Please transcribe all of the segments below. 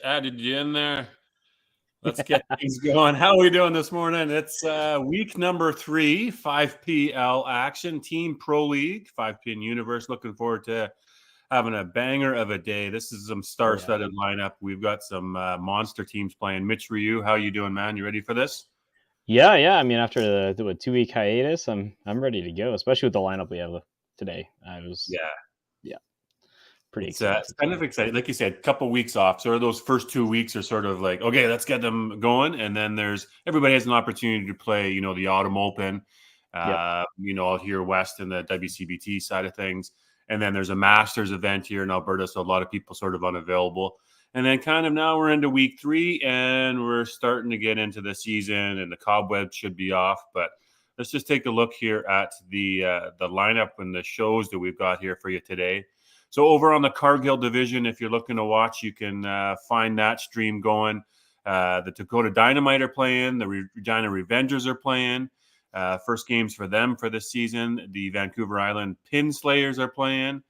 Added you in there. Let's get things going. How are we doing this morning? It's week number 3, 5PL action, Team Pro League, 5PN Universe. Looking forward to having a banger of a day. This is some star-studded lineup. We've got some monster teams playing. Mitch Ryu, how you doing, man? You ready for this? Yeah. I mean, after the 2-week hiatus, I'm ready to go, especially with the lineup we have today. Pretty excited. It's kind of exciting. Like you said, a couple weeks off. So those first 2 weeks are sort of like, okay, let's get them going. And then everybody has an opportunity to play, the Autumn Open, out here west in the WCBT side of things. And then there's a Masters event here in Alberta. So a lot of people sort of unavailable. And then kind of now we're into week 3 and we're starting to get into the season and the cobwebs should be off. But let's just take a look here at the lineup and the shows that we've got here for you today. So over on the Cargill division, if you're looking to watch, you can find that stream going. The Dakota Dynamite are playing. The Regina Revengers are playing. First games for them for this season. The Vancouver Island Pin Slayers are playing.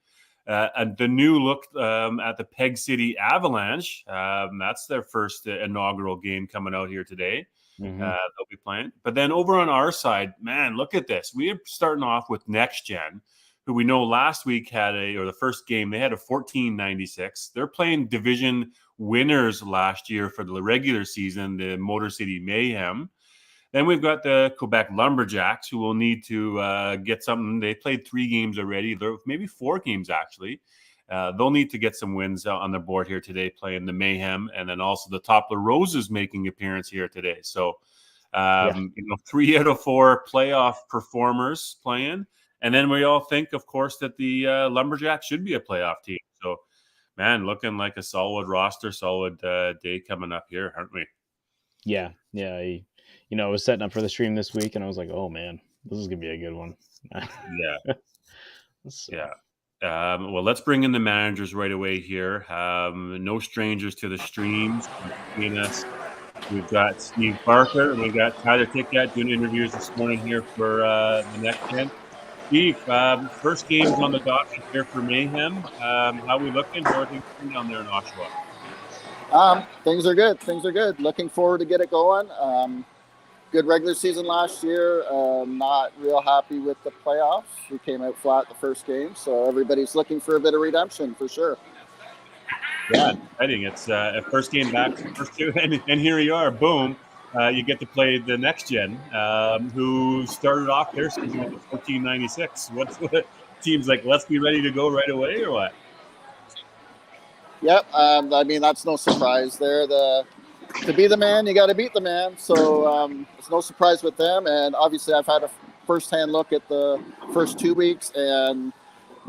And the new look at the Peg City Avalanche. That's their first inaugural game coming out here today. Mm-hmm. They'll be playing. But then over on our side, man, look at this. We are starting off with Next Gen, who we know last week the first game, they had a 1496. They're playing division winners last year for the regular season, the Motor City Mayhem. Then we've got the Quebec Lumberjacks, who will need to get something. They played 3 games already, maybe 4 games actually. They'll need to get some wins on the board here today, playing the Mayhem, and then also the Toppler Roses making appearance here today. So, 3 out of 4 playoff performers playing. And then we all think, of course, that the Lumberjacks should be a playoff team. So, man, looking like a solid roster, solid day coming up here, aren't we? Yeah. I was setting up for the stream this week, and I was like, oh, man, this is going to be a good one. Well, let's bring in the managers right away here. No strangers to the streams. We've got Steve Barker, and we've got Tyler Tickett doing interviews this morning here for the Next Gen. Steve, first game's on the docket here for Mayhem. How are we looking? How are things down there in Oshawa? Things are good. Looking forward to get it going. Good regular season last year. Not real happy with the playoffs. We came out flat the first game, so everybody's looking for a bit of redemption for sure. Yeah, exciting. It's a first game back, first 2, and here you are, boom. You get to play the Next Gen, who started off their season with 1496. What teams like? Let's be ready to go right away, or what? Yep. I mean, that's no surprise there. To be the man, you got to beat the man. So it's no surprise with them. And obviously, I've had a firsthand look at the first 2 weeks, and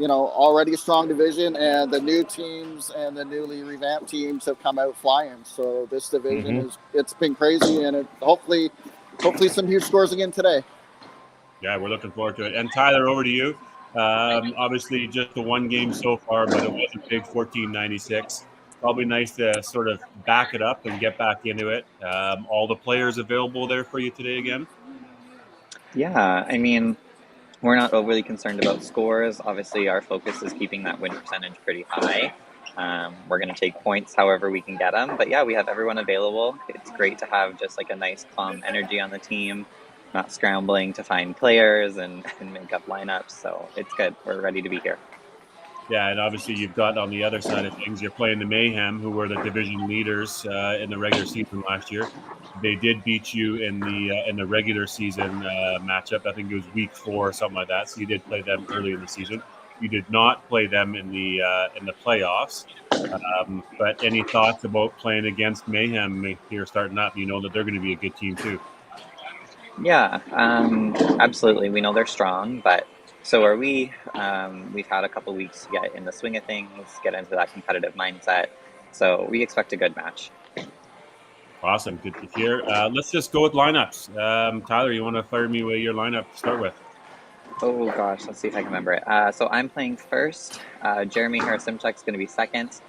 already a strong division, and the new teams and the newly revamped teams have come out flying. So this division it's been crazy, and hopefully some huge scores again today. Yeah, we're looking forward to it. And Tyler, over to you. Obviously just the 1 game so far, but it was a big 1496. Probably nice to sort of back it up and get back into it. All the players available there for you today again? Yeah, I mean, we're not overly concerned about scores. Obviously, our focus is keeping that win percentage pretty high. We're going to take points however we can get them. But yeah, we have everyone available. It's great to have just like a nice calm energy on the team, not scrambling to find players and make up lineups. So it's good. We're ready to be here. Yeah, and obviously you've got on the other side of things, you're playing the Mayhem, who were the division leaders in the regular season last year. They did beat you in the regular season matchup. I think it was week 4 or something like that. So you did play them early in the season. You did not play them in the playoffs. But any thoughts about playing against Mayhem here starting up? You know that they're going to be a good team too. Yeah, absolutely. We know they're strong, but so are we. We've had a couple weeks to get in the swing of things, get into that competitive mindset. So we expect a good match. Awesome. Good to hear. Let's just go with lineups. Tyler, you want to fire me away your lineup to start with? Oh gosh, let's see if I can remember it. So I'm playing first. Jeremy Harasimchuk's going to be second.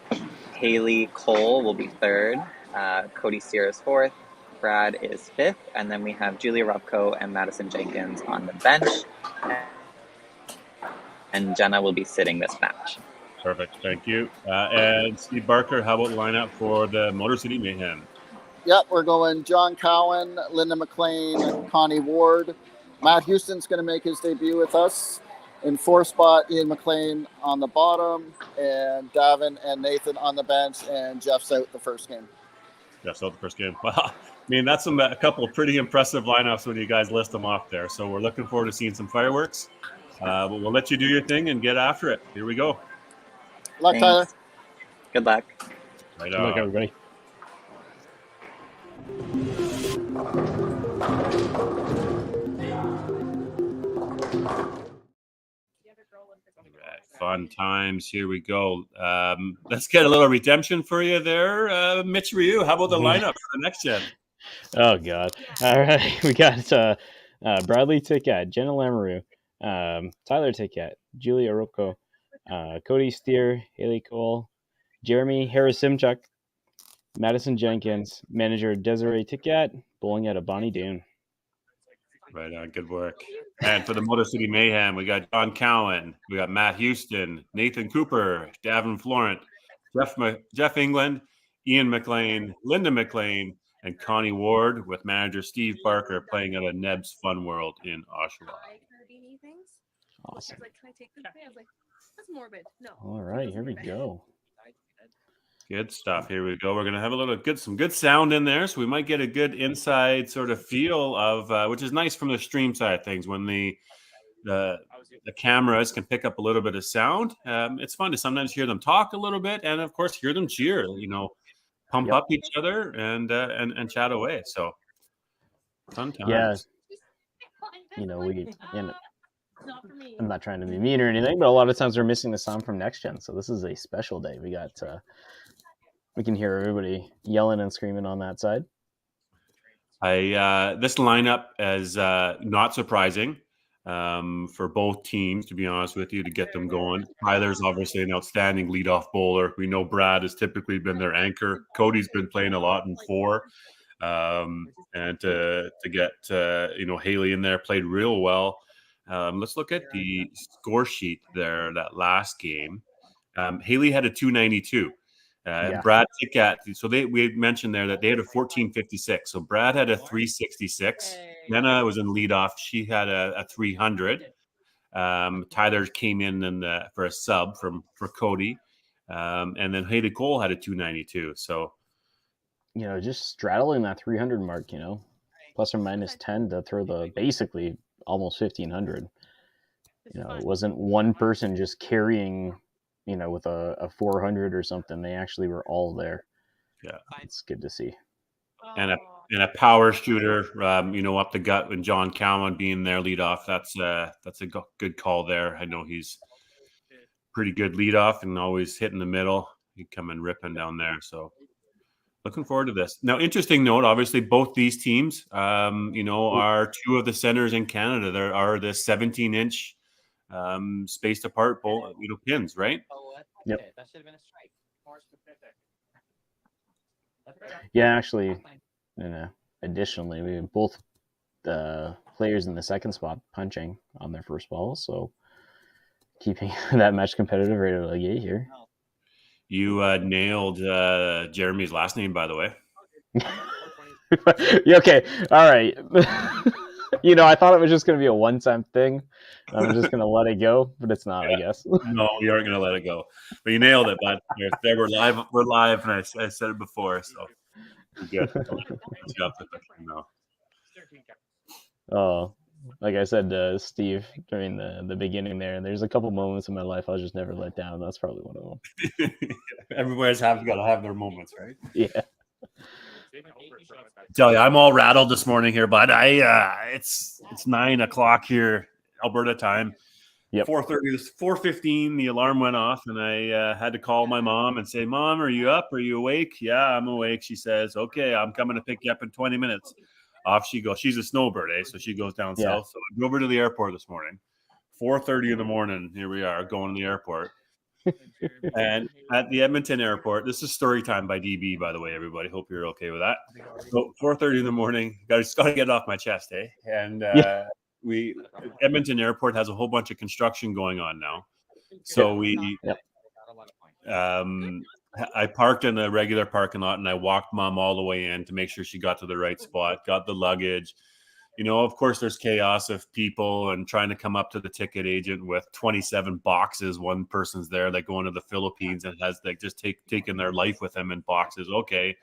Haley Cole will be third. Cody Steer is fourth. Brad is fifth. And then we have Julia Rubko and Madison Jenkins on the bench. And Jenna will be sitting this match. Perfect. Thank you. And Steve Barker, how about lineup for the Motor City Mayhem? Yep, we're going John Cowan, Linda McLean, Connie Ward. Matt Houston's going to make his debut with us. In fourth spot, Ian McLean on the bottom, and Davin and Nathan on the bench, and Jeff's out the first game. Jeff's out the first game. Well, I mean, that's a couple of pretty impressive lineups when you guys list them off there. So we're looking forward to seeing some fireworks. But we'll let you do your thing and get after it. Here we go. Good luck, Thanks. Tyler. Good luck. Right Good luck, everybody. Right, fun times. Here we go. Let's get a little redemption for you there, Mitch Ryu. How about the lineup for the next gen? Oh God! All right, we got Bradley Ticket, Jenna Lamoureux, Tyler Ticket, Julia Rupko, Cody Steer, Haley Cole, Jeremy Harasimchuk, Madison Jenkins, manager Desiree Ticket, bowling out of Bonnie Doon. Right on, good work. And for the Motor City Mayhem, we got John Cowan, we got Matt Houston, Nathan Cooper, Davin Florent, Jeff England, Ian McLean, Linda McLean, and Connie Ward, with manager Steve Barker playing at a Neb's Fun World in Oshawa. Awesome. Can I take this? I was like, that's morbid. No. All right, here we go. Good stuff. Here we go. We're going to have some good sound in there, so we might get a good inside sort of feel of, which is nice from the stream side of things when the cameras can pick up a little bit of sound. It's fun to sometimes hear them talk a little bit, and of course hear them cheer. Pump up each other and chat away. So fun times. Yeah. I'm not trying to be mean or anything, but a lot of times we're missing the sound from Next Gen, so this is a special day. We can hear everybody yelling and screaming on that side. This lineup is not surprising for both teams, to be honest with you, to get them going. Tyler's obviously an outstanding leadoff bowler. We know Brad has typically been their anchor. Cody's been playing a lot in 4. And to get Haley in there, played real well. Let's look at the score sheet there, that last game. Haley had a 292. Brad Ticket, so we had mentioned there that they had a 1456. So Brad had a 366. Jenna was in leadoff. She had a 300. Tyler came in for a sub for Cody. And then Haley Cole had a 292. So, just straddling that 300 mark, plus or minus 10 to throw the basically almost 1,500. It wasn't one person just carrying, with a 400 or something. They actually were all there. Yeah, it's good to see. And a power shooter, up the gut, and John Cowan being their leadoff. That's a good call there. I know he's pretty good leadoff and always hitting the middle. He coming ripping down there. So looking forward to this. Now, interesting note, obviously both these teams, are 2 of the centers in Canada. There are the 17-inch spaced apart pins, right? Yep. That should have been a strike. More specific. Yeah, actually, additionally, we have both the players in the second spot punching on their first ball, so keeping that match competitive right out of the gate here. You nailed Jeremy's last name, by the way. Okay, all right. I thought it was just going to be a one-time thing. I'm just going to let it go, but it's not, I guess. No, you aren't going to let it go. But you nailed it, bud. We're live. We're live, and I said it before, so you're good. Good job. Oh, like I said to Steve during the beginning there's a couple moments in my life I'll just never let down. That's probably one of them. Everywhere's got to have their moments, right? Yeah. Tell you, I'm all rattled this morning here, but it's 9 o'clock here, Alberta time. Yep. 4:30, 4:15, the alarm went off, and I had to call my mom and say, "Mom, are you up? Are you awake?" "Yeah, I'm awake." She says, "Okay, I'm coming to pick you up in 20 minutes." Off she goes. She's a snowbird, so she goes down south. So I drove her to the airport this morning. 4:30 in the morning. Here we are going to the airport. And at the Edmonton airport, this is story time by DB, by the way, everybody. Hope you're okay with that. So 4:30 in the morning, got to get it off my chest, eh? And Edmonton airport has a whole bunch of construction going on now. So I parked in a regular parking lot, and I walked Mom all the way in to make sure she got to the right spot, got the luggage. Of course, there's chaos of people and trying to come up to the ticket agent with 27 boxes. One person's there, like going to the Philippines and has like just taken their life with them in boxes. Okay,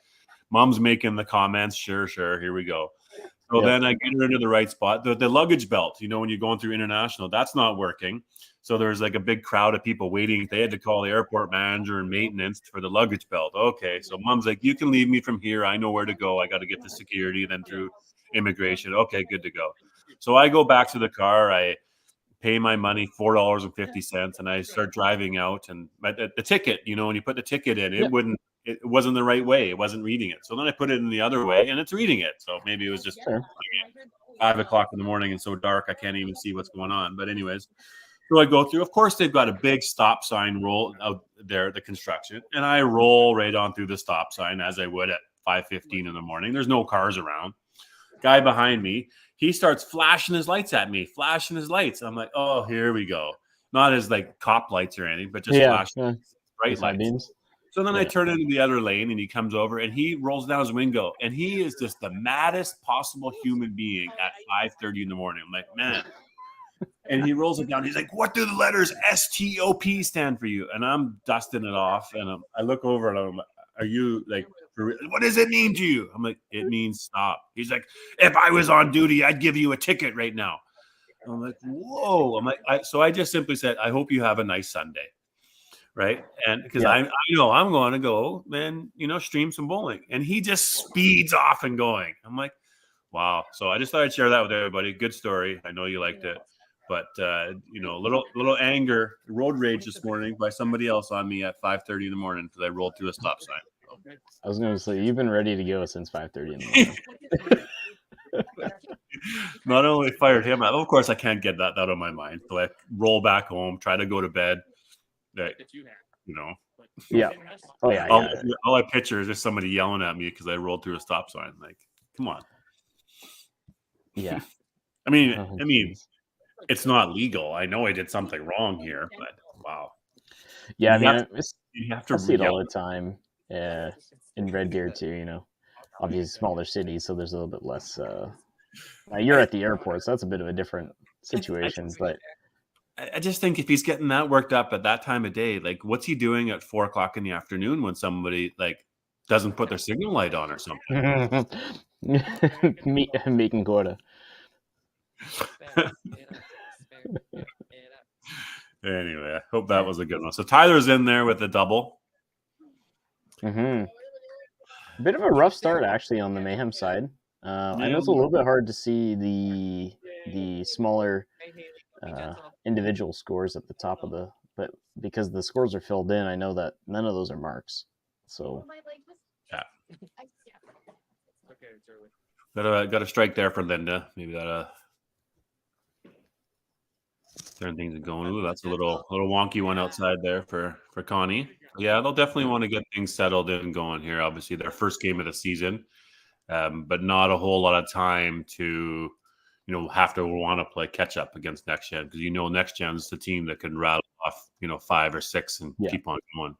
Mom's making the comments. Sure, here we go. So then I get her into the right spot. The luggage belt, when you're going through international, that's not working. So there's like a big crowd of people waiting. They had to call the airport manager and maintenance for the luggage belt. Okay, so Mom's like, "You can leave me from here. I know where to go. I got to get to security, then through immigration." Okay, good to go. So I go back to the car. I pay my money, $4.50, and I start driving out. And the ticket, when you put the ticket in, it wasn't the right way. It wasn't reading it. So then I put it in the other way, and it's reading it. So maybe it was just 5 o'clock in the morning and so dark I can't even see what's going on. But anyways, so I go through. Of course, they've got a big stop sign roll out there, the construction, and I roll right on through the stop sign as I would at 5:15 in the morning. There's no cars around. Guy behind me, he starts flashing his lights at me, I'm like, oh, here we go. Not as like cop lights or anything, but just flashing bright lights. Beams. So then I turn into the other lane, and he comes over and he rolls down his window, and he is just the maddest possible human being at 5:30 in the morning. I'm like, man. And he rolls it down. He's like, "What do the letters STOP stand for you?" And I'm dusting it off, and I look over and I'm like, "Are you like, what does it mean to you?" I'm like, "It means stop." He's like, "If I was on duty, I'd give you a ticket right now." I'm like, "Whoa." I'm like, so I just simply said, "I hope you have a nice Sunday." Right. And because I know I'm going to go, man, stream some bowling. And he just speeds off and going. I'm like, wow. So I just thought I'd share that with everybody. Good story. I know you liked it. But, little anger, road rage this morning by somebody else on me at 5:30 in the morning because I rolled through a stop sign. I was going to say, you've been ready to go since 5:30 in the morning. Not only fired him out, of course, I can't get that out of my mind. So I roll back home, try to go to bed. Yeah. Oh, yeah. All I picture is just somebody yelling at me because I rolled through a stop sign. Like, come on. Yeah. I mean, it's not legal. I know I did something wrong here, but wow. Yeah, you have to I see it all the time in Red Deer too. Obviously smaller cities, so there's a little bit less. You're at the airport, so that's a bit of a different situation. But I just think if he's getting that worked up at that time of day, like, what's he doing at 4 o'clock in the afternoon when somebody like doesn't put their signal light on or something? Making quota. Anyway, I hope that was a good one. So Tyler's in there with a double. Bit of a rough start actually on the Mayhem side. I know it's a little bit hard to see the smaller individual scores at the top of but because the scores are filled in, I know that none of those are marks. So got a strike there for Linda. Maybe that turn things going. Ooh, that's a little wonky one outside there for Connie. Yeah, they'll definitely want to get things settled in and going here. Obviously, their first game of the season, but not a whole lot of time to have to want to play catch up against next gen, because next gen's the team that can rattle off 5 or 6 and keep on going.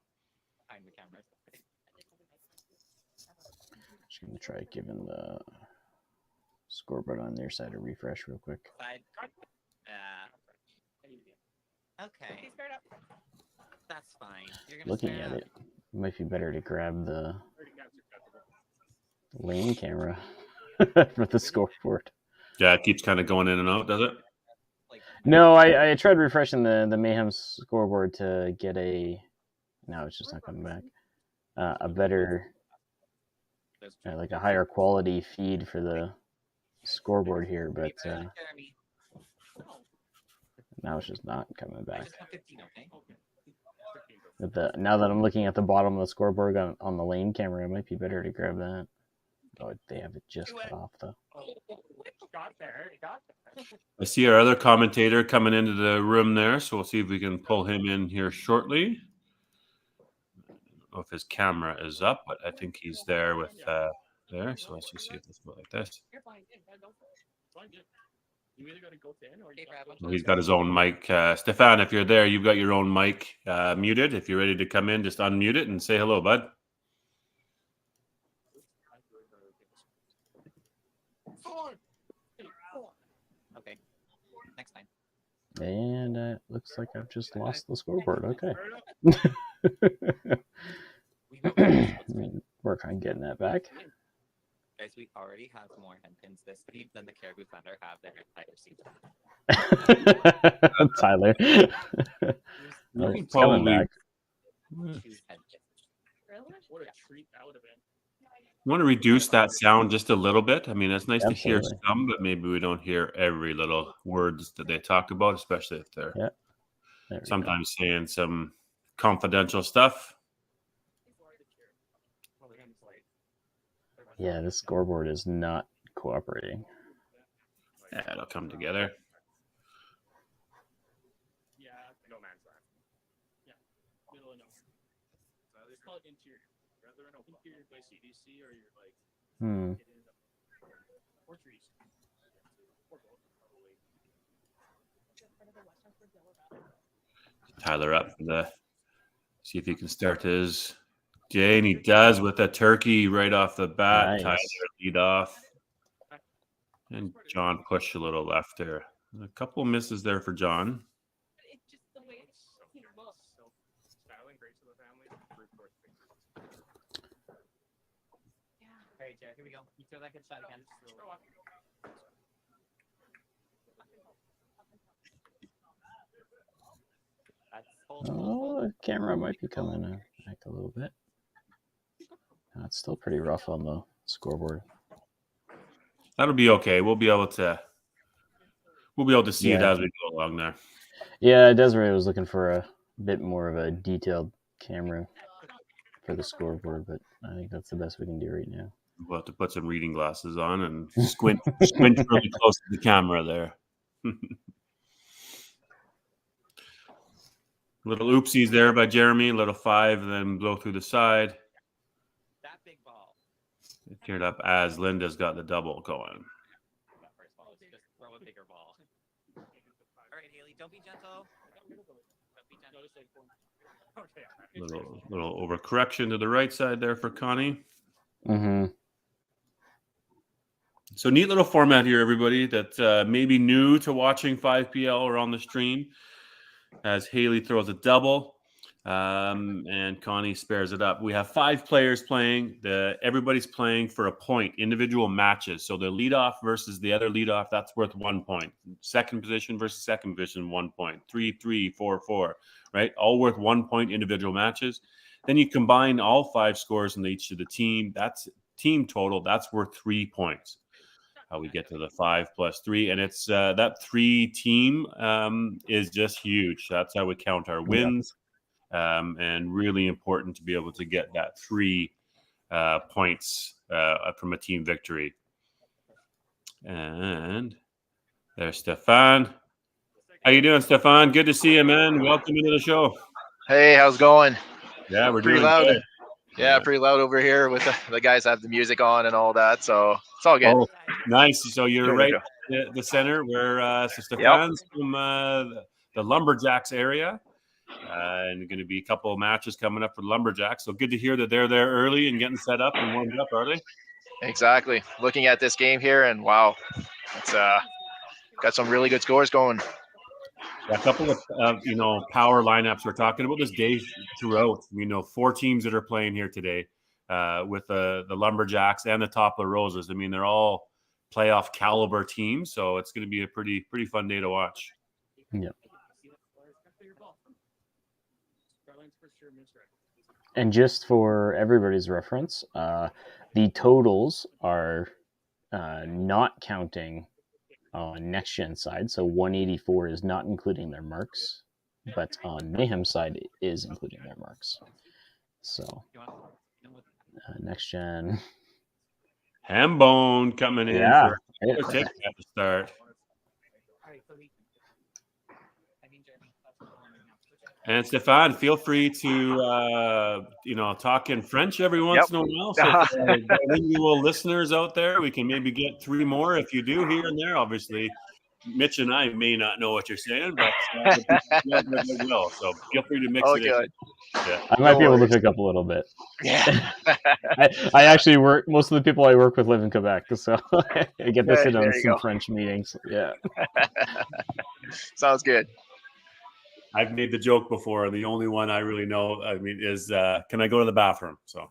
Just gonna try giving the scoreboard on their side a refresh real quick. Okay. That's fine. Looking at it might be better to grab the lane camera for the scoreboard. Yeah, it keeps kind of going in and out, does it? No, I tried refreshing the Mayhem scoreboard to get no, it's just not coming back. A better like a higher quality feed for the scoreboard here, but now it's just not coming back. But now that I'm looking at the bottom of the scoreboard on the lane camera, it might be better to grab that. Oh, they have it just cut off though. I see our other commentator coming into the room there, so we'll see if we can pull him in here shortly. I don't know if his camera is up, but I think he's there with there. So let's just see if this goes like this. Well, he's got his own mic. Stefan, if you're there, you've got your own mic muted. If you're ready to come in, just unmute it and say hello, bud. Okay. Next time. And it looks like I've just lost the scoreboard. Okay. Work on getting that back. Guys, we already have more head pins this deep than the Caribou Thunder have their entire season. Tyler. Oh, it's coming back. Really? What a treat that would have been. You want to reduce that sound just a little bit? I mean, it's nice to hear some, but maybe we don't hear every little words that they talk about, especially if they're sometimes saying some confidential stuff. Yeah, this scoreboard is not cooperating. Yeah, it'll come together. Yeah, no man's land. Yeah, middle of nowhere. It's called interior. Rather than interior by CDC or you're like or trees. Or both, probably. Tyler up for the see if he can start his day, and he does with a turkey right off the bat. Nice. Tyler lead off. And John pushed a little left there. A couple misses there for John. It's just the way he looks. Styling great to the family. Yeah. All right, Jared, here we go. You throw that good shot again. Oh, the camera might be coming back a little bit. It's still pretty rough on the scoreboard. That'll be okay. We'll be able to see it as we go along there. Yeah, Desiree was looking for a bit more of a detailed camera for the scoreboard, but I think that's the best we can do right now. We'll have to put some reading glasses on and squint really close to the camera there. Little oopsies there by Jeremy. Little 5, and then blow through the side. That big ball. It turned up as Linda's got the double going. That first ball. Just throw a bigger ball. All right, Haley, don't be gentle. Don't be gentle. Little overcorrection to the right side there for Connie. Mm-hmm. So neat little format here, everybody, that may be new to watching 5PL or on the stream. As Haley throws a double, and Connie spares it up. We have 5 players playing. Everybody's playing for a point, individual matches. So the leadoff versus the other leadoff, that's worth 1 point. Second position versus second position, 1 point. 3-3, 4-4, right? All worth 1 point individual matches. Then you combine all 5 scores in each of the team. That's team total. That's worth 3 points. How we get to the 5 plus 3, and it's that 3 team is just huge. That's how we count our wins, and really important to be able to get that 3 points from a team victory. And there's Stefan. How you doing, Stefan? Good to see you, man. Welcome into the show. Hey, how's it going? Yeah, we're pretty doing loud. good. Yeah, pretty loud over here with the guys have the music on and all that, so it's all good. Oh, nice. So you're right at the center where so Stefan's from the Lumberjacks area, and going to be a couple of matches coming up for the Lumberjacks. So good to hear that they're there early and getting set up and warmed up, are they? Exactly. Looking at this game here, and wow, it's got some really good scores going. Yeah, a couple of power lineups. We're talking about this day throughout. 4 teams that are playing here today with the Lumberjacks and the Toppler Roses. I mean, they're all playoff caliber teams, so it's going to be a pretty fun day to watch. Yeah. And just for everybody's reference, the totals are not counting on next gen side. So 184 is not including their marks, but on Mayhem side it is including their marks. So next gen. Hambone coming in Yeah. for a ticket at the start. And Stefan, feel free to talk in French every once in a while. So for bilingual listeners out there, we can maybe get 3 more if you do here and there. Obviously, Mitch and I may not know what you're saying, but they will. So feel free to mix it in. Yeah. I might be able to pick up a little bit. Yeah. I actually work. Most of the people I work with live in Quebec, so I get to sit on There you some go. French meetings. Yeah. Sounds good. I've made the joke before, and the only one I really know, is can I go to the bathroom? So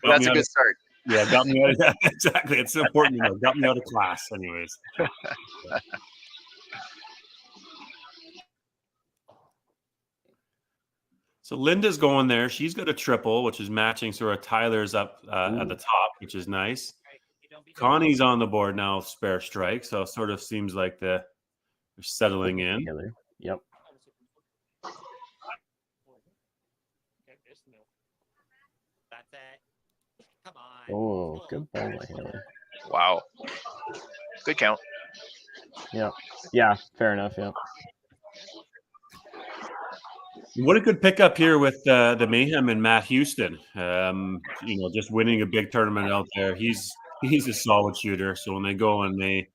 That's a good start. Yeah, got me out of that. Exactly. It's important, got me out of class, anyways. So Linda's going there. She's got a triple, which is matching sort of Tyler's up at the top, which is nice. Connie's on the board now, spare strike. So it sort of seems like they're settling in. Yep. That's it. Come on. Oh, good ball by Haley. Wow. Good count. Yep. Yeah, fair enough. Yep. What a good pickup here with the Mayhem and Matt Houston. Just winning a big tournament out there. He's a solid shooter. So when they go and they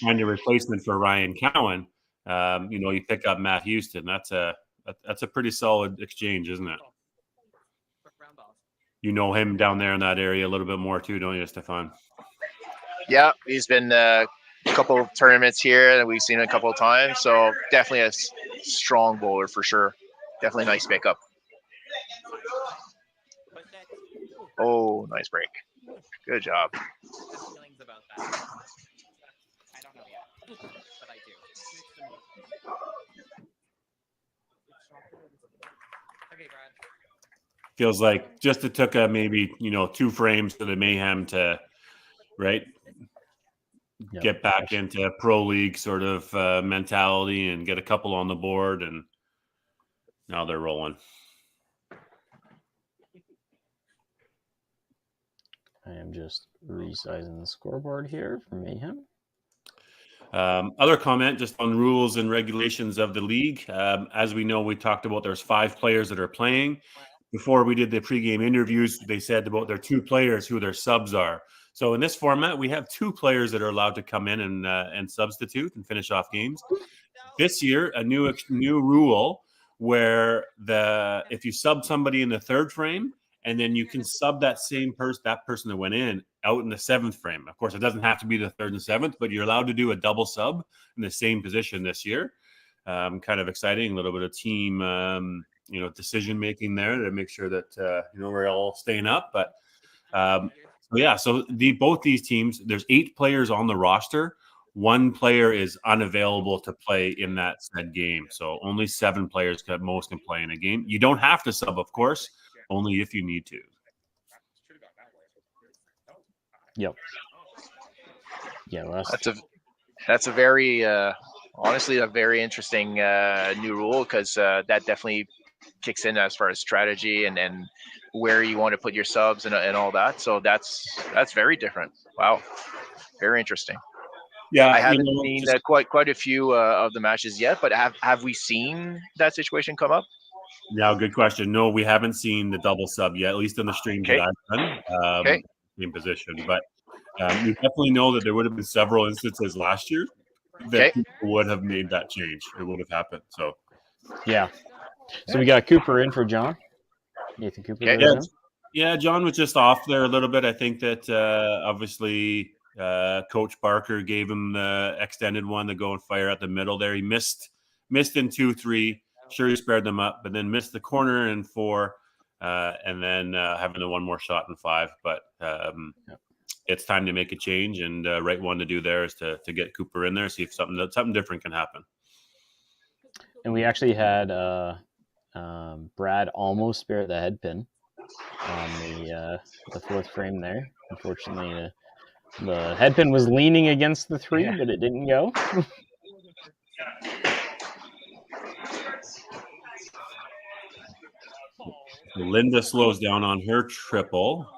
find a replacement for Ryan Cowan, you pick up Matt Houston. That's a pretty solid exchange, isn't it? You know him down there in that area a little bit more too, don't you, Stefan? Yeah, he's been a couple of tournaments here that we've seen a couple of times. So definitely a strong bowler for sure. Definitely nice pickup. Oh, nice break. Good job. Feelings about that. I don't know yet, but I do. Okay, Brad. Feels like just it took maybe 2 frames for the Mayhem to get back into pro league sort of mentality and get a couple on the board, and now they're rolling. I am just resizing the scoreboard here for Mayhem. Other comment just on rules and regulations of the league. As we know, we talked about there's 5 players that are playing. Before we did the pregame interviews, they said about their 2 players who their subs are. So in this format, we have 2 players that are allowed to come in and substitute and finish off games. This year, a new rule where if you sub somebody in the 3rd frame, and then you can sub that person that went in out in the 7th frame. Of course, it doesn't have to be the 3rd and 7th, but you're allowed to do a double sub in the same position this year. Kind of exciting, a little bit of team, decision making there to make sure that we're all staying up. But so both these teams, there's 8 players on the roster. 1 player is unavailable to play in that said game. So only 7 players at most can play in a game. You don't have to sub, of course, only if you need to. Yep. Yeah, that's a very honestly a very interesting new rule, because that definitely kicks in as far as strategy and where you want to put your subs and all that. So that's very different. Wow, very interesting. Yeah, I haven't seen quite a few of the matches yet, but have we seen that situation come up? Yeah, good question. No, we haven't seen the double sub yet, at least in the streams that I've done. In position, but we definitely know that there would have been several instances last year that people would have made that change. It would have happened. So yeah. So we got Cooper in for John. Nathan Cooper. Yeah, John was just off there a little bit. I think that obviously Coach Barker gave him the extended one to go and fire at the middle there. He missed in 2-3. Sure, he spared them up, but then missed the corner in 4, and then having the one more shot in 5. But it's time to make a change, and right one to do there is to get Cooper in there, see if something different can happen. And we actually had Brad almost spared the head pin on the fourth frame there. Unfortunately, the head pin was leaning against the 3, but it didn't go. Linda slows down on her triple.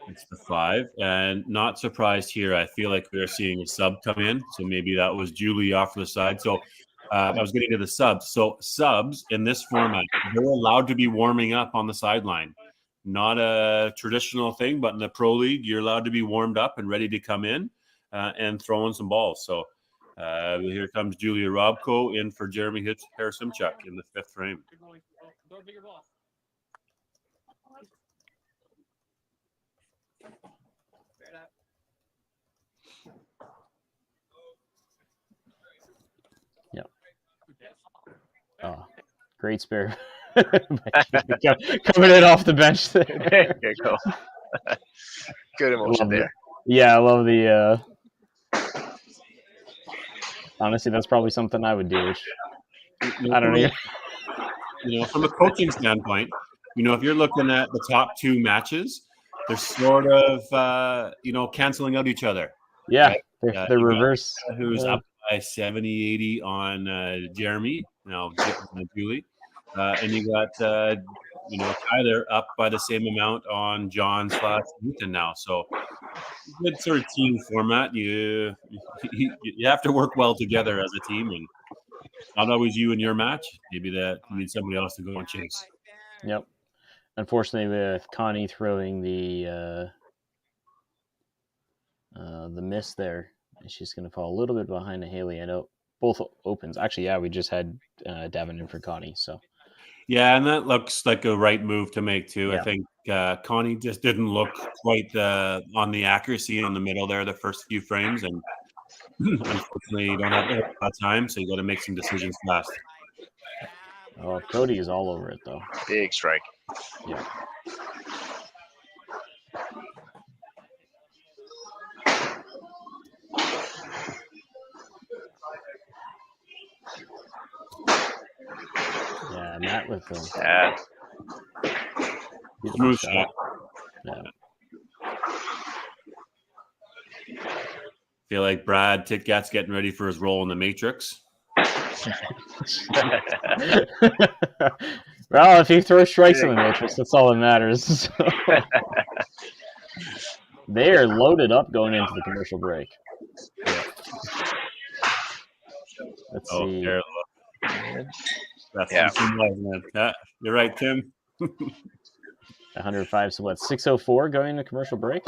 It's the 5, and not surprised here. I feel like we're seeing a sub come in, so maybe that was Julie off to the side. So I was getting to the subs. So subs in this format, they're allowed to be warming up on the sideline. Not a traditional thing, but in the pro league, you're allowed to be warmed up and ready to come in and throw in some balls. So here comes Julia Robko in for Jeremy Harris-Simchuk in the 5th frame. Bigger ball. Oh, great spare. Coming in off the bench there. There you go. Good emotion there. Yeah, I love the. Honestly, that's probably something I would do. Which I don't know. From a coaching standpoint, if you're looking at the top 2 matches, they're sort of canceling out each other. Yeah, they're reverse. Who's up by 70, 80 on Jeremy, now Julie. And you got, Tyler up by the same amount on John/Newton now. So good sort of team format. You have to work well together as a team, and not always you in your match. Maybe that you need somebody else to go and chase. Yep. Unfortunately, with Connie throwing the miss there, she's going to fall a little bit behind Haley. I know both opens. Actually, yeah, we just had Davin in for Connie. So. Yeah, and that looks like a right move to make too. Yeah. I think Connie just didn't look quite on the accuracy in the middle there the first few frames, and unfortunately you don't have that time, so you got to make some decisions fast. Oh, Cody is all over it though. Big strike. Yeah. Yeah, Matt with the smooth shot. Yeah. Feel like Brad Titgat's getting ready for his role in the Matrix. Well, if he throws strikes in the Matrix, that's all that matters. So. They are loaded up going into the commercial break. Let's see. That's you're right, Tim. 105. So what? 6:04 going into commercial break.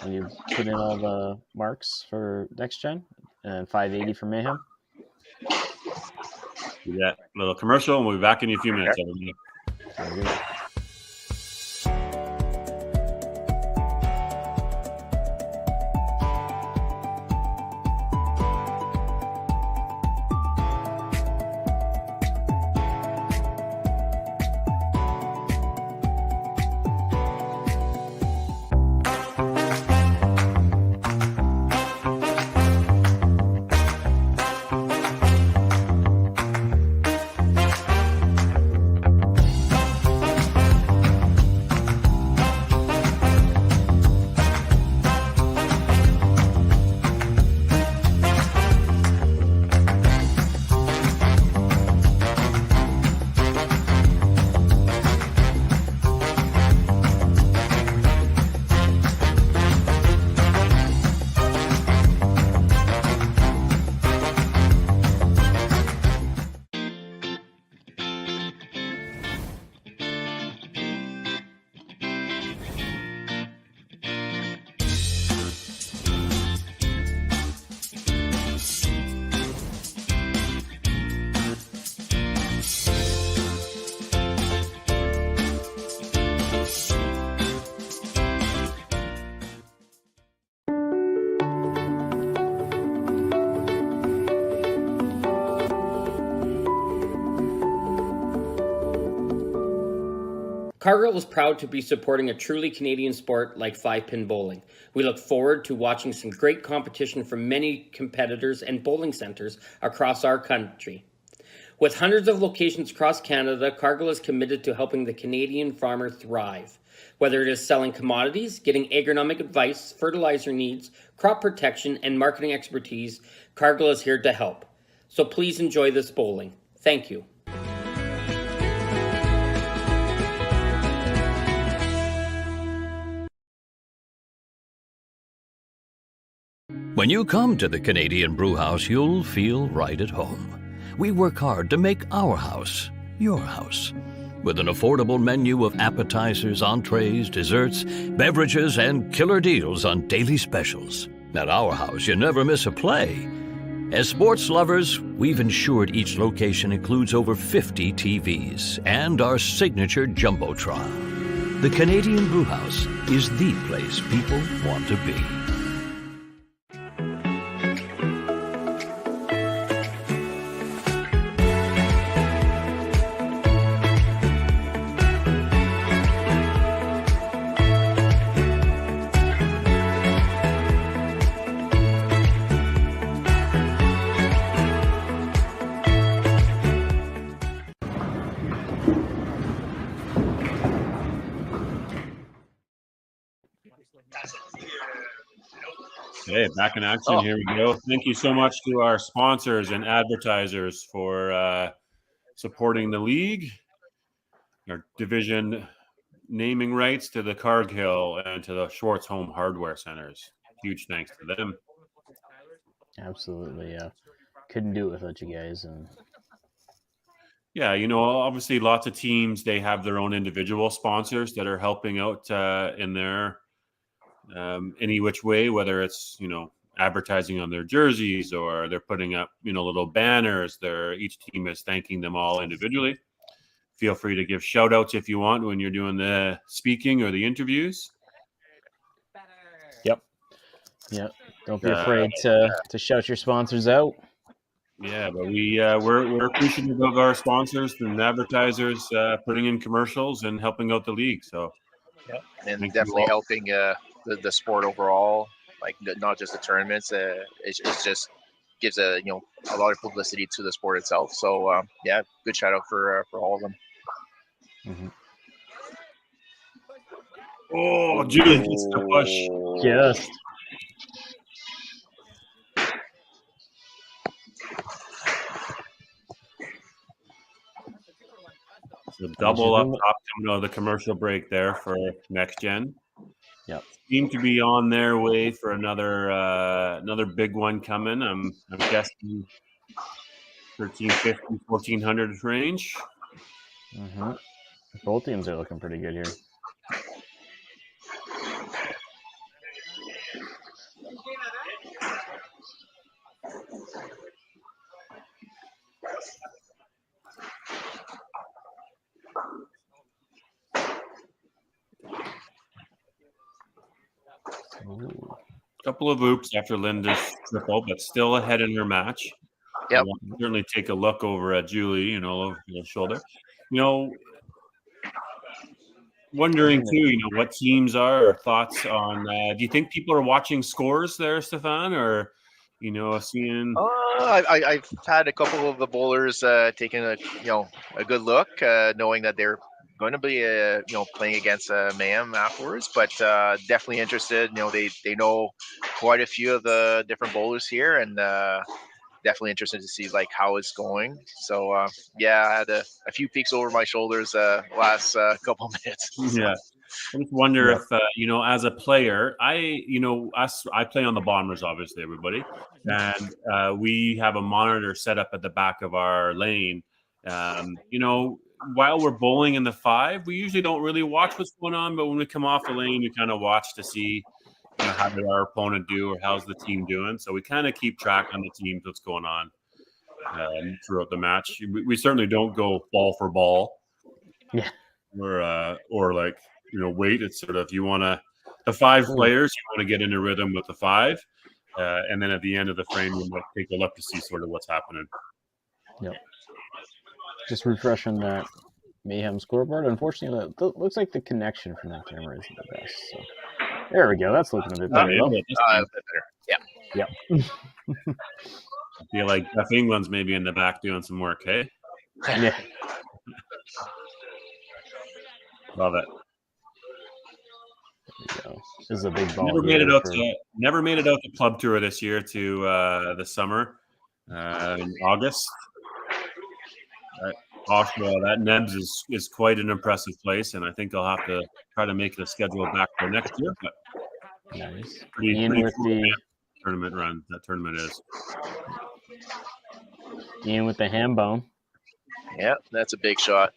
And you put in all the marks for next gen and 580 for Mayhem. Do that little commercial, and we'll be back in a few minutes. Everybody. Cargill is proud to be supporting a truly Canadian sport like 5-pin bowling. We look forward to watching some great competition from many competitors and bowling centers across our country. With hundreds of locations across Canada, Cargill is committed to helping the Canadian farmer thrive. Whether it is selling commodities, getting agronomic advice, fertilizer needs, crop protection, and marketing expertise, Cargill is here to help. So please enjoy this bowling. Thank you. When you come to the Canadian Brew House, you'll feel right at home. We work hard to make our house your house. With an affordable menu of appetizers, entrees, desserts, beverages, and killer deals on daily specials. At our house, you never miss a play. As sports lovers, we've ensured each location includes over 50 TVs and our signature Jumbotron. The Canadian Brew House is the place people want to be. Okay, back in action. Here we go. Thank you so much to our sponsors and advertisers for supporting the league, our division naming rights to the Cargill and to the Schwartz Home Hardware Centers. Huge thanks to them. Absolutely, yeah. Couldn't do it without you guys. And yeah, you know, obviously lots of teams, they have their own individual sponsors that are helping out in their any which way, whether it's, you know, advertising on their jerseys or they're putting up, you know, little banners. Each team is thanking them all individually. Feel free to give shout outs if you want when you're doing the speaking or the interviews. Yep. Don't be afraid to shout your sponsors out. Yeah, but we're appreciative of our sponsors and advertisers putting in commercials and helping out the league. So, and definitely helping the sport overall, like not just the tournaments. It just gives a lot of publicity to the sport itself. So yeah, good shout out for all of them. Mm-hmm. Oh, Julie gets the push. Yes. So double up top coming out of the commercial break there for Next Gen. Yep. Seem to be on their way for another big one coming. I'm guessing 1350, 1400 range. Mm-hmm. Both teams are looking pretty good here. Ooh. Couple of oops after Linda's triple, but still ahead in her match. Yep. Certainly take a look over at Julie, over the shoulder. Wondering too, what teams are or thoughts on. Do you think people are watching scores there, Stefan, or seeing? I've had a couple of the bowlers taking a good look, knowing that they're going to be playing against Mayhem afterwards, but definitely interested. They know quite a few of the different bowlers here, and definitely interested to see how it's going. So yeah, I had a few peeks over my shoulders last couple minutes. Yeah, I just wonder if as a player, I play on the bombers, obviously, everybody, and we have a monitor set up at the back of our lane. While we're bowling in the 5, we usually don't really watch what's going on, but when we come off the lane, we kind of watch to see how did our opponent do or how's the team doing. So we kind of keep track on the teams, what's going on throughout the match. We certainly don't go ball for ball. Yeah. Or wait. It's sort of the 5 players, you want to get into rhythm with the 5. And then at the end of the frame, you might take a look to see sort of what's happening. Yep. Just refreshing that Mayhem scoreboard. Unfortunately, it looks like the connection from that camera isn't the best. So there we go. That's looking a bit better. A bit better. Yeah. Yep. I feel like Jeff England's maybe in the back doing some work, hey? Yeah. Love it. There you go. This is a big ball. Never made it out to club tour this year to the summer in August. Oshawa, that Nebs is quite an impressive place, and I think I'll have to try to make the schedule back for next year. But Nice. pretty With cool the tournament run. That tournament is. Ian with the ham bone, Yeah, that's a big shot.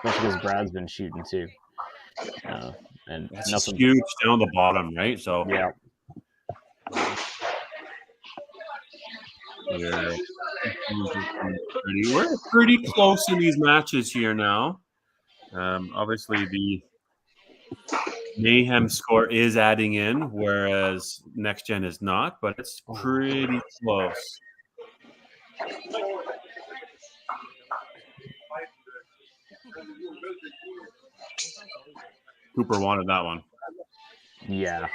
especially because Brad's been shooting too. And That's nothing. huge down the bottom, right? So Yeah. yeah. We're pretty close in these matches here now. Obviously, the Mayhem score is adding in, whereas Next Gen is not, but it's pretty close. Cooper wanted that one. Yeah.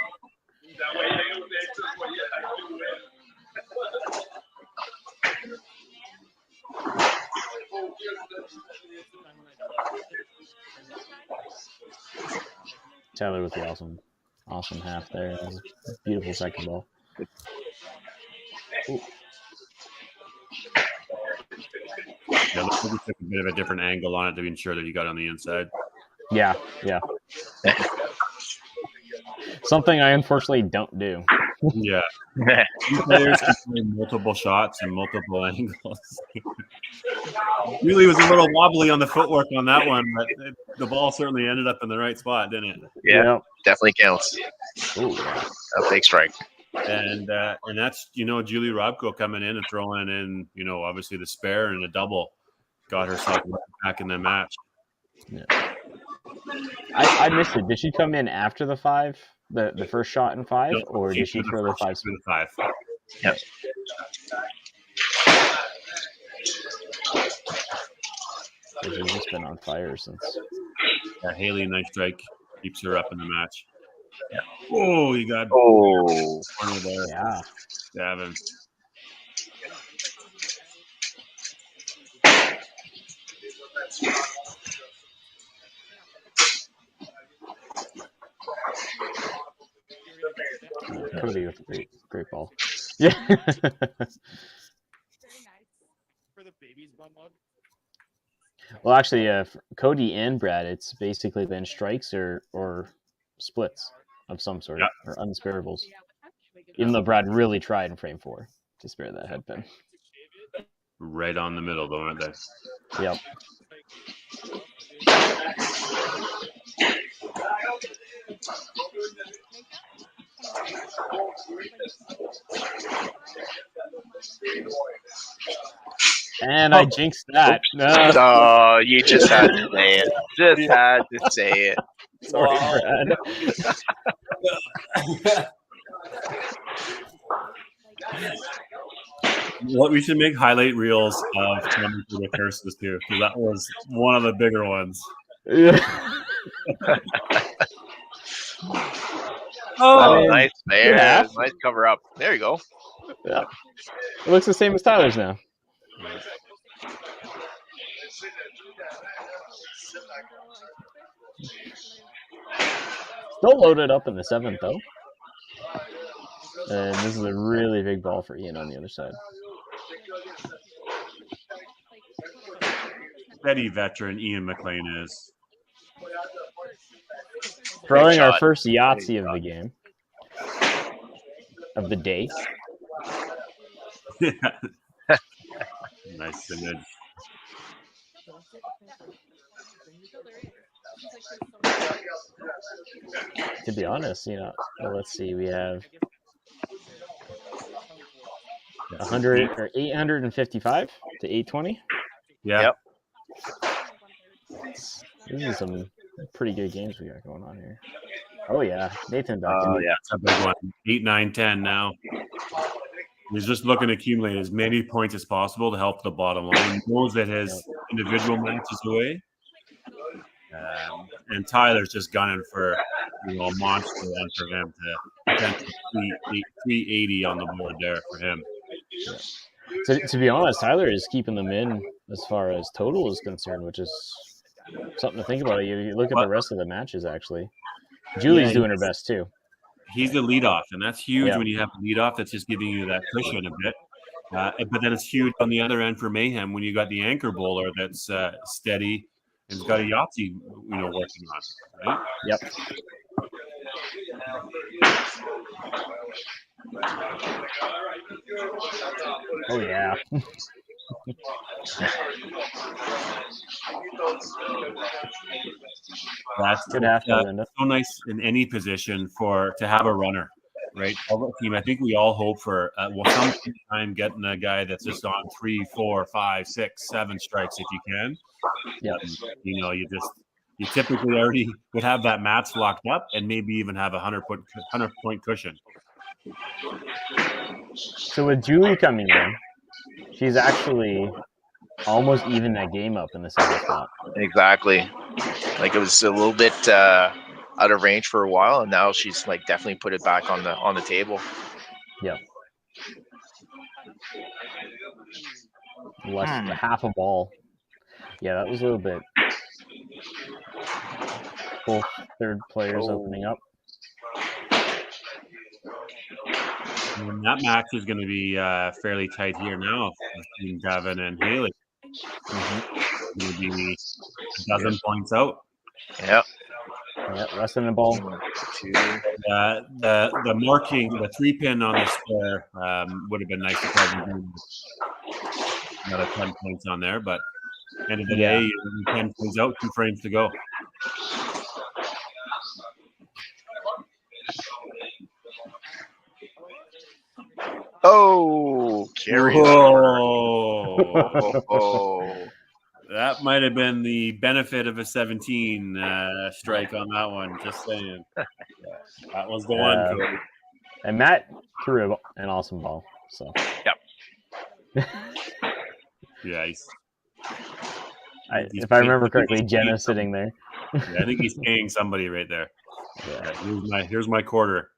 Tyler with the awesome half there. That was a beautiful second ball. Ooh. Yeah, looks like we took a bit of a different angle on it to ensure that you got on the inside. Yeah. Something I unfortunately don't do. Yeah. Two players can play multiple shots and multiple angles. Really was a little wobbly on the footwork on that one, but the ball certainly ended up in the right spot, didn't it? Yeah, definitely counts. Ooh, yeah. A big strike. And that's, Julie Robko coming in and throwing in, obviously the spare and a double. Got herself back in the match. Yeah. I missed it. Did she come in after the 5, the first shot in 5, or did she throw the 5? The 5. Yep. She's just been on fire since. Yeah, Haley, nice strike, keeps her up in the match. Yeah. Oh, you got corner there. Yeah. Gavin. Cody with a great ball. Yeah. Very nice. For the baby's bum mug. Well, actually, Cody and Brad, it's basically been strikes or splits of some sort, or unsparables. Even though Brad really tried in frame 4 to spare that head pin. Right on the middle, though, aren't they? Yep. And I jinxed that. No. Oh, you just had to say it. Just had to say it. Sorry, Brad. What we should make highlight reels of Tommy for the curses too, because that was one of the bigger ones. Yeah. Oh, nice there. Yeah. Nice cover up. There you go. Yeah. It looks the same as Tyler's now. Still loaded up in the 7th, though. And this is a really big ball for Ian on the other side. Steady veteran Ian McLean is. Throwing our first Yahtzee of the game. Of the day. Yeah. Nice image. To be honest, let's see, we have 100 or 855 to 820. Yeah. Yep. This is some pretty good games we got going on here. Oh yeah, Nathan. Oh yeah, it's a big one. 8, 9, 10 now. He's just looking to accumulate as many points as possible to help the bottom line. He knows that his individual matches away. And Tyler's just gunning for a monster one for him to potentially 380 on the board there for him. To be honest, Tyler is keeping them in as far as total is concerned, which is something to think about. You look at the rest of the matches, actually. Julie's doing her best, too. He's the leadoff, and that's huge Yeah. when you have a leadoff that's just giving you that cushion a bit. But then it's huge on the other end for Mayhem when you got the anchor bowler that's steady and's got a Yahtzee, working on, right? Yep. Oh yeah. That's good half by Linda. So nice in any position to have a runner, right? Team, I think we all hope for sometime getting a guy that's just on 3, 4, 5, 6, 7 strikes if you can. Yeah. You typically already would have that match locked up and maybe even have a 100-point cushion. So with Julie coming in, she's actually almost even that game up in the second spot. Exactly. Like it was a little bit out of range for a while, and now she's like definitely put it back on the table. Yep. Less than half a ball. Yeah, that was a little bit. Both third players opening up. And that match is going to be fairly tight here now between Gavin and Haley. Mm-hmm. Going to be a dozen points out. Yeah. Yeah, less than a ball. The marking, the 3-pin on the square would have been nice to probably do another 10 points on there, but end of the day, 10 points out, 2 frames to go. Oh, carry. Whoa. That might have been the benefit of a 17 strike on that one. Just saying. That was the one, Cody. And Matt threw an awesome ball. So. Yep. Yeah. If I remember correctly, Jenna's sitting there. Yeah, I think he's paying somebody right there. Yeah, here's my quarter.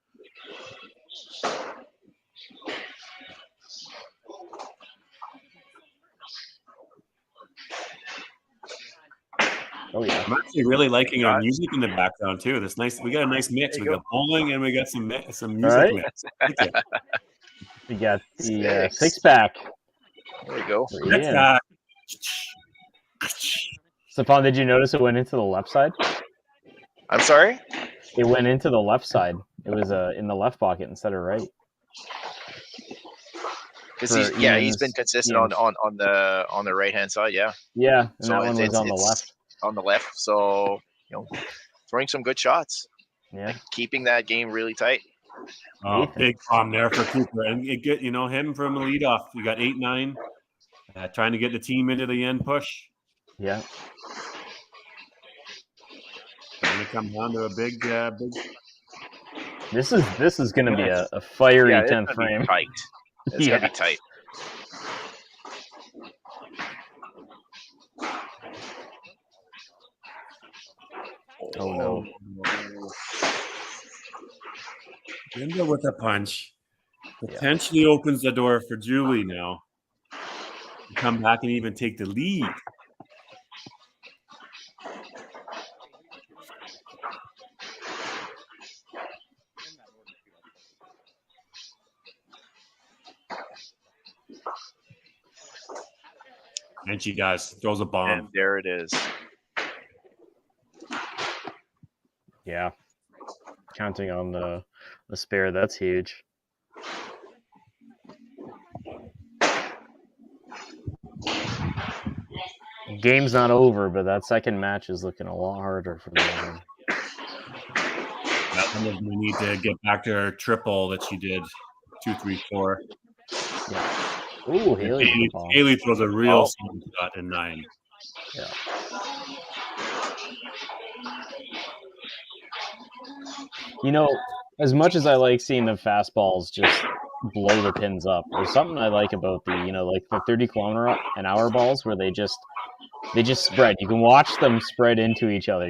Oh yeah, I'm actually really liking our music in the background too. This nice. We got a nice mix. We got bowling and we got some music mix. We got the 6-pack. There we go. Yeah. Stefan, did you notice it went into the left side? I'm sorry? It went into the left side. It was in the left pocket instead of right. Because he's been consistent on the right hand side. Yeah. Yeah, and so that one was on the left. On the left, so throwing some good shots. Yeah, keeping that game really tight. Oh, big bomb there for Cooper, and it get him from the leadoff. You got 8-9, trying to get the team into the end push. Yeah, going to come down to a big. This is going to be a fiery 10th frame. Tight. It's going to be tight. Oh no! Linda with a punch potentially opens the door for Julie now to come back and even take the lead. And she does. Throws a bomb. And there it is. Yeah. Counting on the spare, that's huge. Game's not over, but that second match is looking a lot harder for them. That one we need to get back to her triple that she did 2, 3, 4. Yeah. Ooh, Haley throws a real shot in 9. Yeah. As much as I like seeing the fastballs just blow the pins up, there's something I like about the 30-kilometer-an-hour balls where they just spread. You can watch them spread into each other,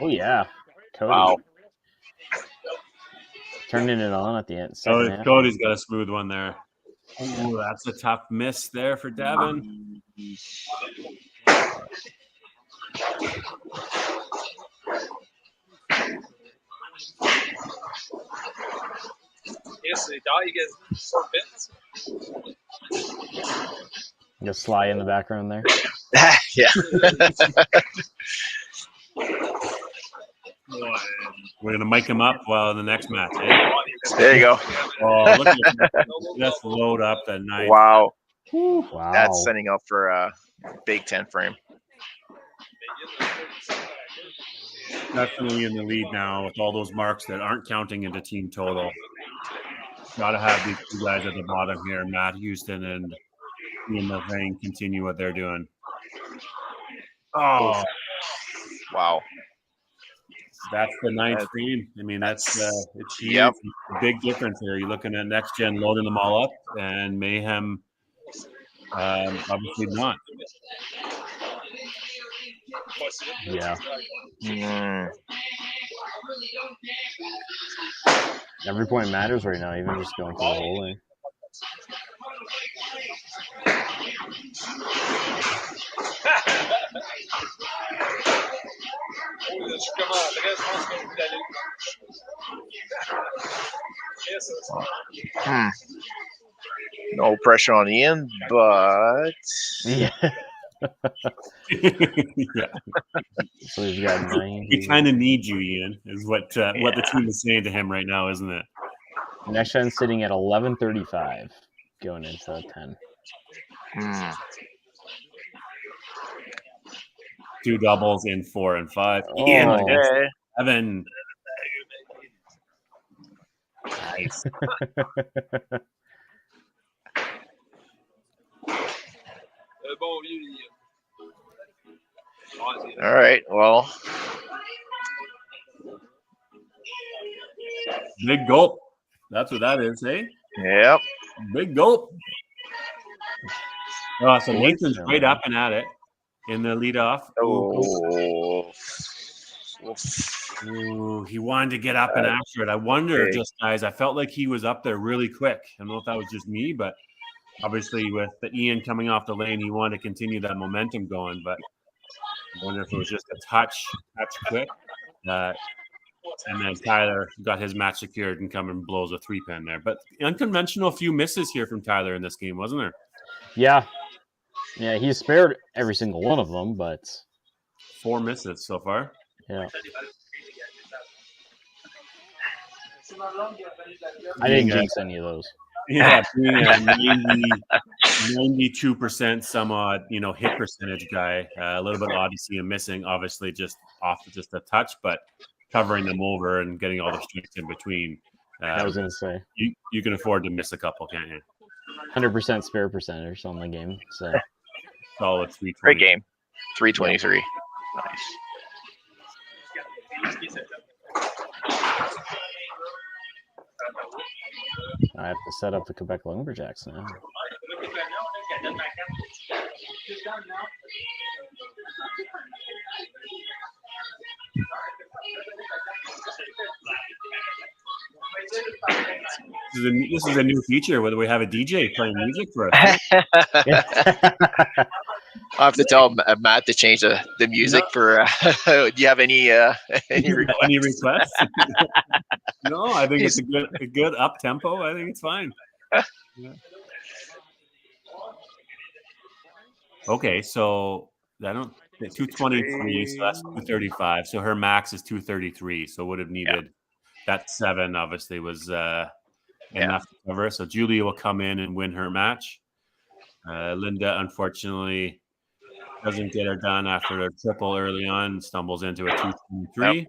Oh yeah, Cody. Wow. Turning it on at the end. Second half. Cody's got a smooth one there. Ooh, that's a tough miss there for Devin. Just Sly in the background there. Yeah. We're gonna mic him up while in the next match. Eh? There you go. Oh, look at just load up the knife. Wow. Wow. That's setting up for a Big 10 frame. Definitely in the lead now with all those marks that aren't counting into team total. Got to have these two guys at the bottom here, Matt Houston and Ian Mulvaney, continue what they're doing. Oh, Wow. that's the ninth frame. I mean, that's it's huge. Yep. A big difference here. You're looking at next gen loading them all up, and Mayhem obviously not. Yeah. Every point matters right now, even just going through the whole thing. No pressure on Ian, but Yeah. Yeah. So he's got 9. We kind of need you, Ian, is what the team is saying to him right now, isn't it? Next gen sitting at 11:35 going into 10. Two doubles in 4 and 5. Oh. Ian against okay. 7. Nice. All right. Well, Big gulp. That's what that is, eh? yep. Big gulp. So Nathan's right up and at it in the leadoff. Oh. Ooh, he wanted to get up and after it. I wonder, just guys, I felt like he was up there really quick. I don't know if that was just me, but obviously with the Ian coming off the lane, he wanted to continue that momentum going. But I wonder if it was just a touch quick. And then Tyler got his match secured and come and blows a 3-pin there. But unconventional few misses here from Tyler in this game, wasn't there? Yeah. Yeah, he's spared every single one of them, but 4 misses so far. yeah. I didn't jinx any of those. Yeah, being a 92% some odd, hit percentage guy. A little bit odd to see him missing, obviously just off just a touch, but covering them over and getting all the strength in between. I was gonna say you can afford to miss a couple, can't you? 100% spare percentage on the game. So Solid 320. Great game. 323. Nice. I have to set up the Quebec Lumberjacks now. This is a new feature where we have a DJ playing music for us. I'll have to tell Matt to change the music for. Do you have any requests? Any requests? No, I think it's a good up tempo. I think it's fine. Yeah. Okay, so I don't 223, so that's 235. So her max is 233. So would have needed that 7. Obviously was enough to cover. So Julia will come in and win her match. Linda unfortunately doesn't get her done after a triple early on. Stumbles into a 223. Yep.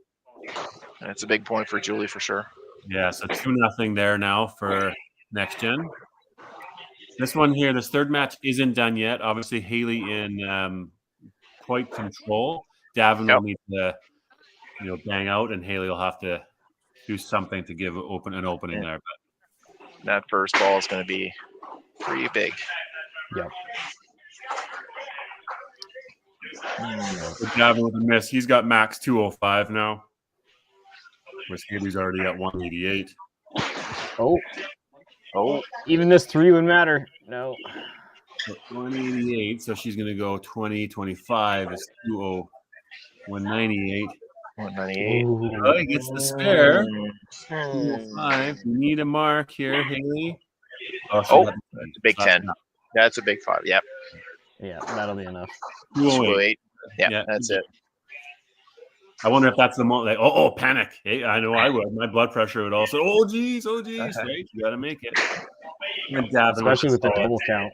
That's a big point for Julie for sure. Yeah, so 2-0 there now for next gen. This one here, this third match isn't done yet. Obviously, Haley in quite control. Davin will need to, bang out, and Haley will have to do something to give an opening there. But that first ball is going to be pretty big. Yep. So Davin with a miss. He's got max 205 now. Mercedes already at 188. Oh, even this 3 would matter. No. So 188. So she's going to go 20, 25 is 20, 198. 198. Oh, he gets the spare. 205. We need a mark here, Haley. Oh, that's a big 10. That's a big 5. Yep. Yeah, that'll be enough. 208. Yeah, that's it. I wonder if that's the moment. Like, oh, panic! Hey, I know I would. My blood pressure would also. Oh, geez, right? You got to make it. Especially with the double count.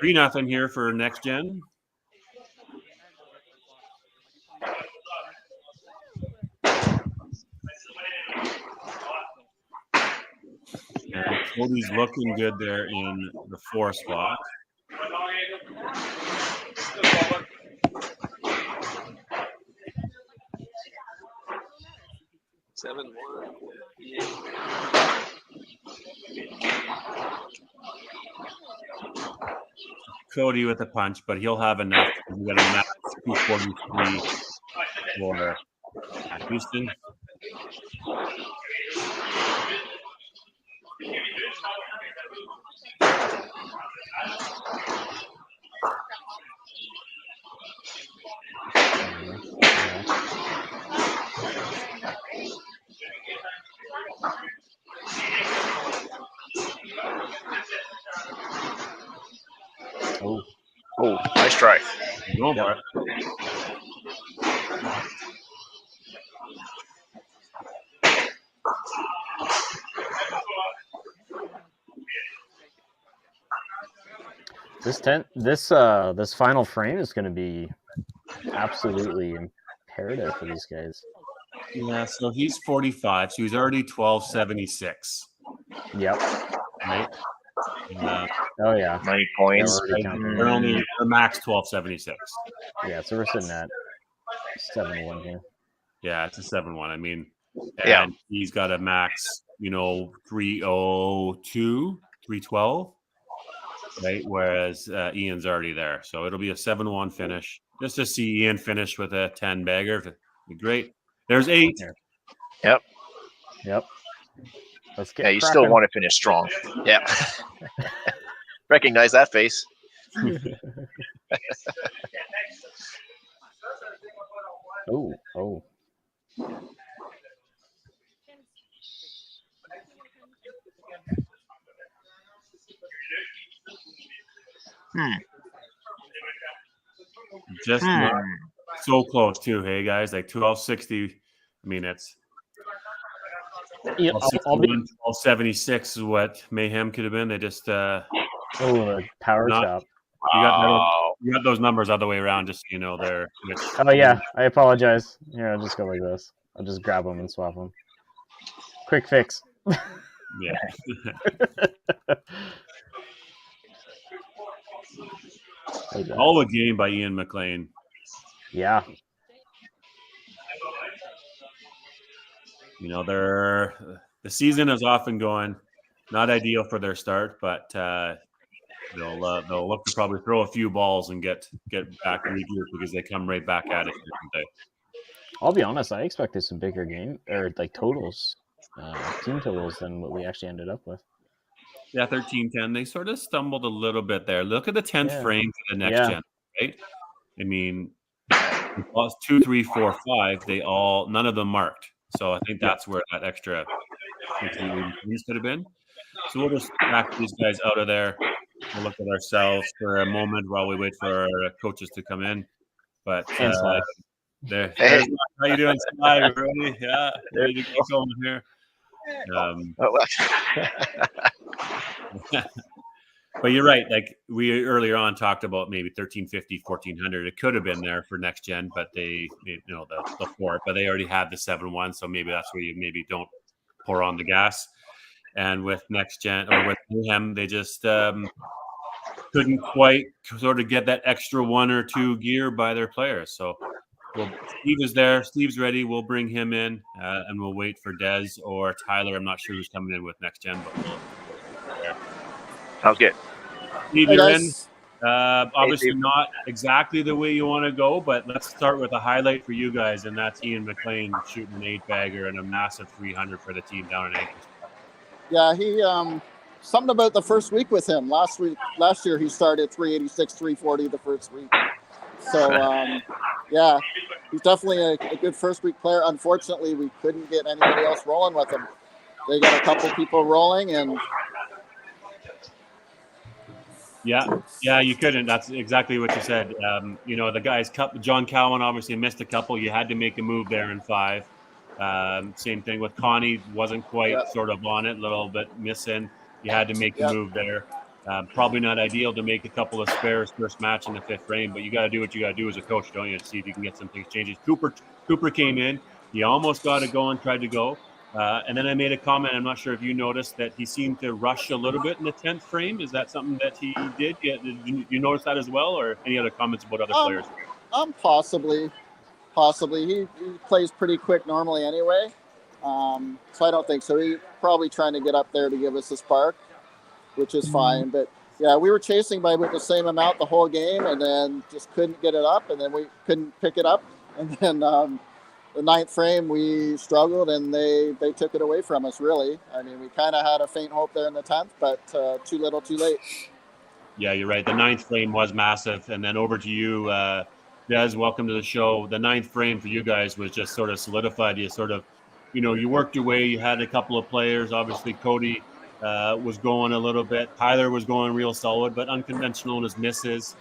3-0 here for next gen. And Cody's looking good there in the 4 spot. Cody with a punch, but he'll have enough. We got a max 243 for Houston. Oh, nice try. Go for it. This final frame is going to be absolutely imperative for these guys. Yeah, so he's 45, so he's already 1276. Yep. Right? Oh yeah. 90 points. They're only max 1276. Yeah, so we're sitting at 7-1 here. Yeah, it's a 7-1. I mean, Yeah. and he's got a max, 302, 312. Right, whereas Ian's already there, so it'll be a 7-1 finish. Just to see Ian finish with a 10 bagger, it'd be great. There's 8. Yep. Let's get. Yeah, you still want to finish strong. Yeah. Recognize that face. Oh. Just so close too. Hey guys, like 1260. I mean, it's 1276 is what Mayhem could have been. They just the power chop. You got those numbers other way around, just so you know they're. Oh yeah, I apologize. Here, I'll just go like this. I'll just grab them and swap them. Quick fix. Yeah. All a game by Ian McLean. Yeah. The season is often going not ideal for their start, but they'll look to probably throw a few balls and get back regroup because they come right back at it. I'll be honest, I expected some bigger game or like totals, team totals than what we actually ended up with. Yeah, 13-10. They sort of stumbled a little bit there. Look at the 10th frame for the next gen, right? I mean, 2, 3, 4, 5. None of them marked. So I think that's where that extra could have been. So we'll just back these guys out of there. We'll look at ourselves for a moment while we wait for our coaches to come in. But there. Hey. How you doing, Sly? Ready? Yeah. Ready to get going here. But you're right. Like we earlier on talked about maybe 1350, 1400. It could have been there for next gen, but they, the 4. But they already had the 7-1, so maybe that's where you maybe don't pour on the gas. And with next gen or with Mayhem, they just couldn't quite sort of get that extra 1 or 2 gear by their players. So. Well, Steve is there. Steve's ready. We'll bring him in, and we'll wait for Dez or Tyler. I'm not sure who's coming in with next gen, but we'll. Sounds good. Steve, you're in. Obviously not exactly the way you want to go, but let's start with a highlight for you guys, and that's Ian McLean shooting an 8-bagger and a massive 300 for the team down in Anchorage. Yeah, he something about the first week with him. Last year he started 386, 340 the first week. So yeah, he's definitely a good first week player. Unfortunately, we couldn't get anybody else rolling with him. They got a couple people rolling, and yeah, you couldn't. That's exactly what you said. The guys, John Cowan obviously missed a couple. You had to make a move there in 5. Same thing with Connie, wasn't quite sort of on it, a little bit missing. You had to make a move there. Probably not ideal to make a couple of spares first match in the 5th frame, but you got to do what you got to do as a coach, don't you? To see if you can get some things changes. Cooper came in. He almost got it going, tried to go. And then I made a comment. I'm not sure if you noticed that he seemed to rush a little bit in the 10th frame. Is that something that he did? Did you notice that as well, or any other comments about other players? Possibly. He plays pretty quick normally anyway, so I don't think so. He's probably trying to get up there to give us a spark, which is fine. But yeah, we were chasing by about the same amount the whole game, and then just couldn't get it up, and then we couldn't pick it up, and then the 9th frame we struggled, and they took it away from us. Really, I mean, we kind of had a faint hope there in the 10th, but too little, too late. Yeah, you're right. The 9th frame was massive, and then over to you. Des, welcome to the show. The 9th frame for you guys was just sort of solidified. You sort of, you worked your way. You had a couple of players. Obviously, Cody was going a little bit. Tyler was going real solid, but unconventional in his misses.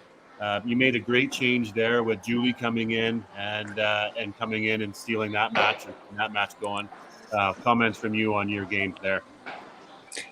You made a great change there with Julie coming in and coming in and stealing that match and that match going. Comments from you on your game there.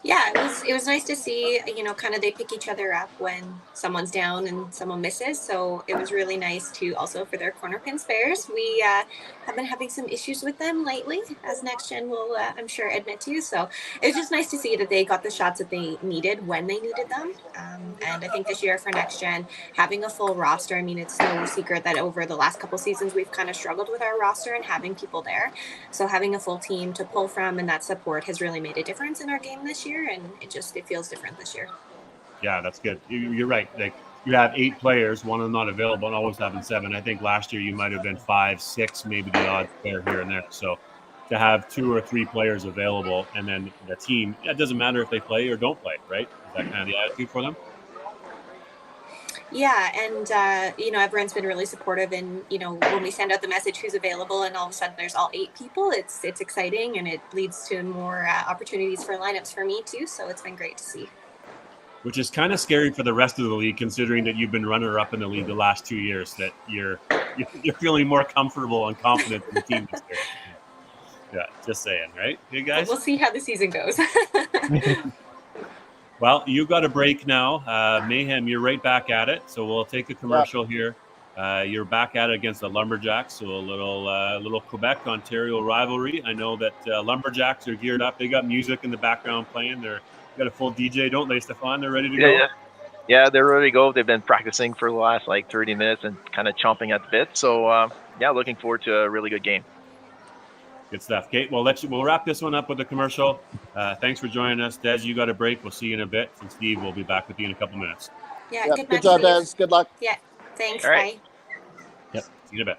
Yeah, it was nice to see, kind of they pick each other up when someone's down and someone misses. So it was really nice to also for their corner pin spares. We have been having some issues with them lately, as Next Gen will, I'm sure, admit to. So it was just nice to see that they got the shots that they needed when they needed them. And I think this year for Next Gen, having a full roster, I mean, it's no secret that over the last couple seasons, we've kind of struggled with our roster and having people there. So having a full team to pull from and that support has really made a difference in our game this year, and it feels different this year. Yeah, that's good. You're right. Like, you have 8 players, one of them not available, and always having 7. I think last year you might have been 5, 6, maybe the odd player here and there. So to have 2 or 3 players available, and then the team, it doesn't matter if they play or don't play, right? Is that kind of the attitude for them? Yeah, and everyone's been really supportive, and when we send out the message who's available, and all of a sudden there's all 8 people, it's exciting, and it leads to more opportunities for lineups for me too. So it's been great to see. Which is kind of scary for the rest of the league, considering that you've been runner-up in the league the last 2 years. That you're feeling more comfortable and confident in the team this year. Yeah, just saying, right? You guys. We'll see how the season goes. Well, you got a break now. Mayhem, you're right back at it. So we'll take a commercial here. You're back at it against the Lumberjacks. So a little Quebec, Ontario rivalry. I know that Lumberjacks are geared up. They got music in the background playing. They're got a full DJ, don't they, Stefan? They're ready to go? Yeah, they're ready to go. They've been practicing for the last 30 minutes and kind of chomping at the bit. So, looking forward to a really good game. Good stuff. Kate, we'll wrap this one up with a commercial. Thanks for joining us. Des, you got a break. We'll see you in a bit. And Steve, we'll be back with you in a couple minutes. Yeah, good job, Des. Good luck. Yeah, thanks. All right. Bye. Yep. See you in a bit.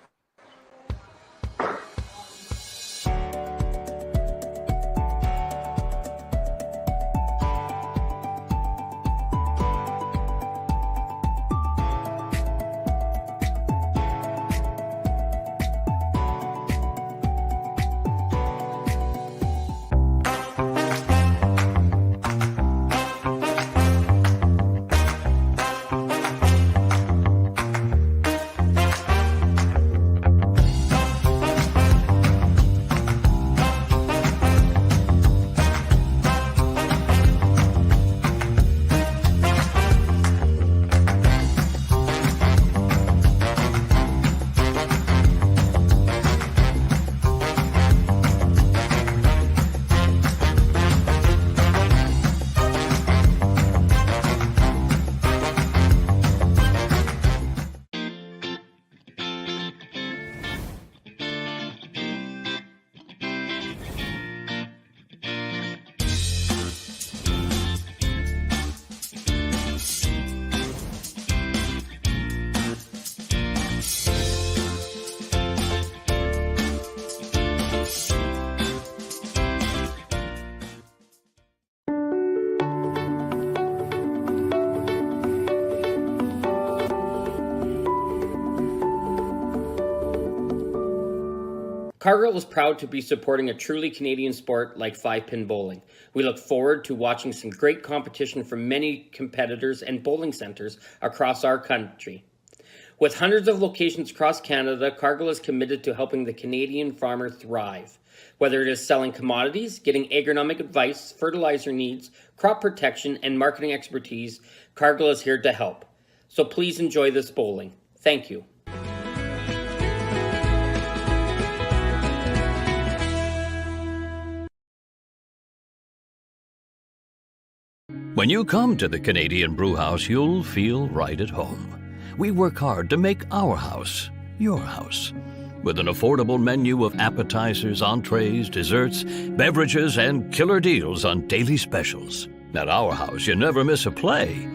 Cargill is proud to be supporting a truly Canadian sport like 5-pin bowling. We look forward to watching some great competition from many competitors and bowling centres across our country. With hundreds of locations across Canada, Cargill is committed to helping the Canadian farmer thrive. Whether it is selling commodities, getting agronomic advice, fertilizer needs, crop protection, and marketing expertise, Cargill is here to help. So please enjoy this bowling. Thank you. When you come to the Canadian Brewhouse, you'll feel right at home. We work hard to make our house your house. With an affordable menu of appetizers, entrees, desserts, beverages, and killer deals on daily specials. At our house, you never miss a play.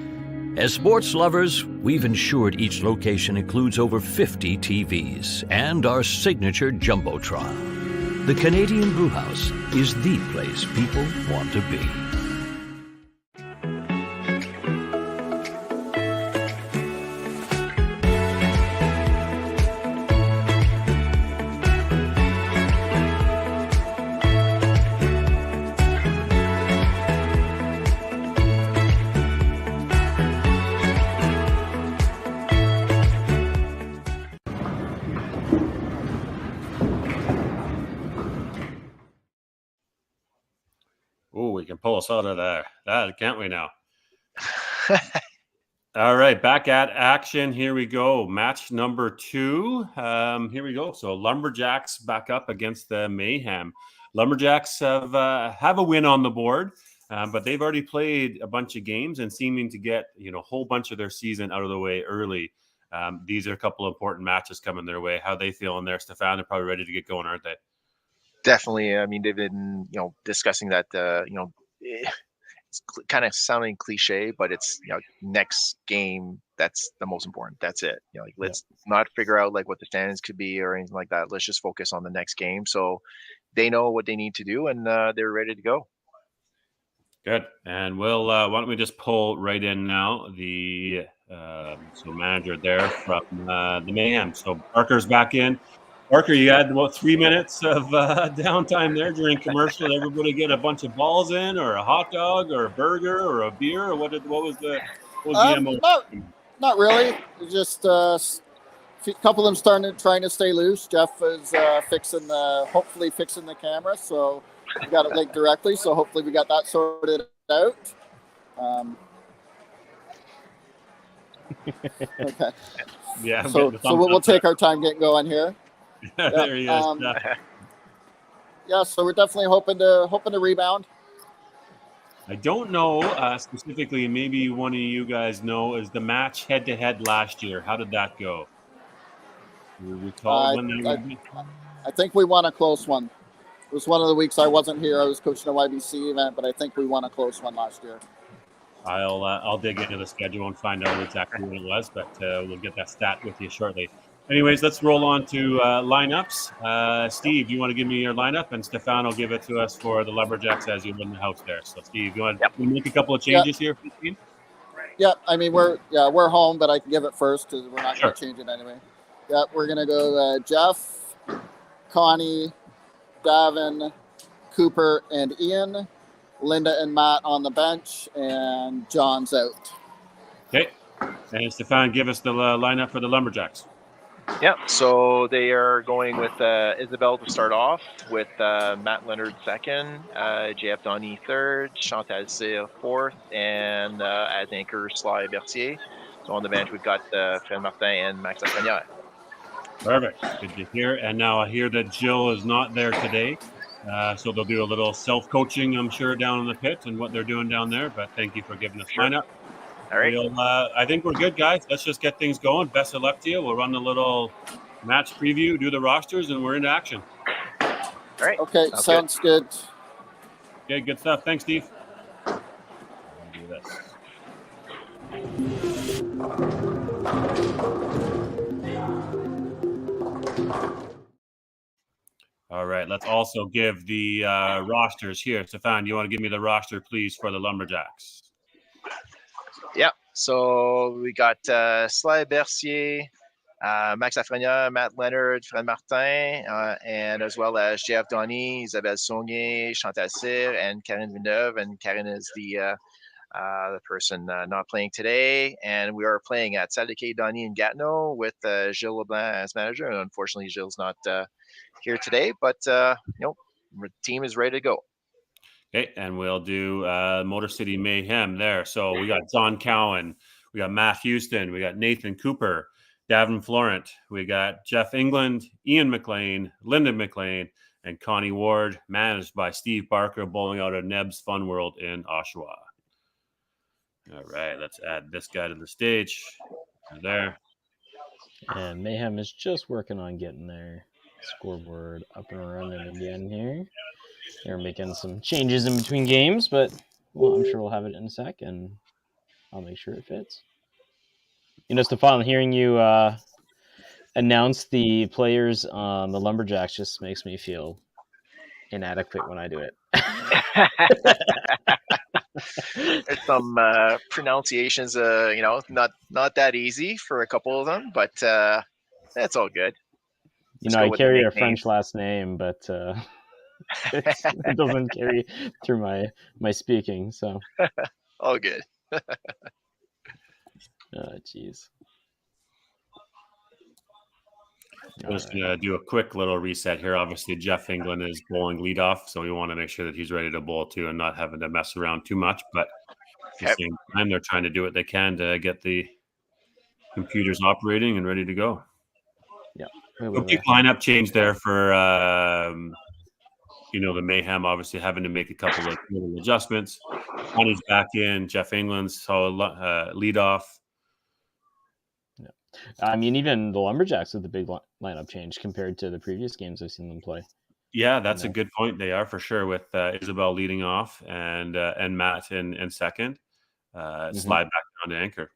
As sports lovers, we've ensured each location includes over 50 TVs and our signature Jumbotron. The Canadian Brewhouse is the place people want to be. Oh, we can pull us out of that, can't we now? All right, back at action. Here we go. Match number 2. Here we go. So Lumberjacks back up against the Mayhem. Lumberjacks have a win on the board, but they've already played a bunch of games and seeming to get a whole bunch of their season out of the way early. These are a couple of important matches coming their way. How are they feeling there, Stefan? They're probably ready to get going, aren't they? Definitely. I mean, they've been, discussing that, it's kind of sounding cliche, but it's, next game, that's the most important. That's it. Let's not figure out like what the standings could be or anything like that. Let's just focus on the next game. So they know what they need to do and they're ready to go. Good. And we'll, why don't we just pull right in now the manager there from the Mayhem. So Parker's back in. Parker, you had about 3 minutes of downtime there during commercial. Did everybody get a bunch of balls in, or a hot dog, or a burger, or a beer, or what was the MO? Not really. Just a couple of them trying to stay loose. Jeff is hopefully fixing the camera, so we got it linked directly. So hopefully we got that sorted out. Okay. Yeah. So we'll take our time getting going here. There he is. Yeah, so we're definitely hoping to rebound. I don't know specifically. Maybe one of you guys know. Is the match head-to-head last year? How did that go? Do you recall I think we won a close one. It was one of the weeks I wasn't here. I was coaching a YBC event, but I think we won a close one last year. I'll dig into the schedule and find out exactly what it was, but we'll get that stat with you shortly. Anyways, let's roll on to lineups. Steve, you want to give me your lineup, and Stefan will give it to us for the Lumberjacks as you win the house there. So, Steve, you want to make a couple of changes here for the team? Yeah, I mean we're home, but I can give it first because we're not going to change it anyway. Yeah, we're going to go Jeff, Connie, Davin, Cooper, and Ian. Linda and Matt on the bench, and John's out. Okay, and Stefan, give us the lineup for the Lumberjacks. Yeah, so they are going with Isabel to start off, with Matt Leonard second, JF Donnie third, Chantal Cyr fourth, and as anchor, Sly Berthier. So on the bench, we've got Fred Martin and Max Lafrenière. Perfect. Good to hear. And now I hear that Jill is not there today. So they'll do a little self-coaching, I'm sure, down in the pit and what they're doing down there. But thank you for giving us lineup. All right. I think we're good, guys. Let's just get things going. Best of luck to you. We'll run a little match preview, do the rosters, and we're into action. All right. Okay, sounds good. Okay, good stuff. Thanks, Steve. Do this. All right, let's also give the rosters here. Stefan, you want to give me the roster, please, for the Lumberjacks? Yeah, so we got Sly Berthier, Max Lafrenière, Matt Leonard, Fred Martin, and as well as Jeff Donny, Isabelle Saunier, Chantal Cyr, and Karine Villeneuve. And Karine is the person not playing today. And we are playing at Salle de Quai Donny in Gatineau with Gilles Leblanc as manager. And unfortunately, Gilles not here today, but the team is ready to go. Okay, and we'll do Motor City Mayhem there. So we got Don Cowan, we got Matt Houston, we got Nathan Cooper, Davin Florent, we got Jeff England, Ian McLean, Lyndon McLean, and Connie Ward, managed by Steve Barker, bowling out of Neb's Fun World in Oshawa. All right, let's add this guy to the stage. There. And Mayhem is just working on getting their scoreboard up and running again here. They're making some changes in between games, but I'm sure we'll have it in a sec, and I'll make sure it fits. Stefan, hearing you announce the players on the Lumberjacks just makes me feel inadequate when I do it. There's some pronunciations, not that easy for a couple of them, but that's all good. I carry a French last name, but it doesn't carry through my speaking, so all good. Oh, jeez. I'm just going to do a quick little reset here. Obviously, Jeff England is bowling leadoff, so we want to make sure that he's ready to bowl too and not having to mess around too much. But at the same time, they're trying to do what they can to get the computers operating and ready to go. Yeah. A big lineup change there for the Mayhem, obviously having to make a couple of little adjustments. Connie's back in. Jeff England's lead off. Yeah. I mean, even the Lumberjacks with the big lineup change compared to the previous games I've seen them play. Yeah, that's a good point. They are for sure with Isabel leading off and Matt in second. Slide back down to anchor.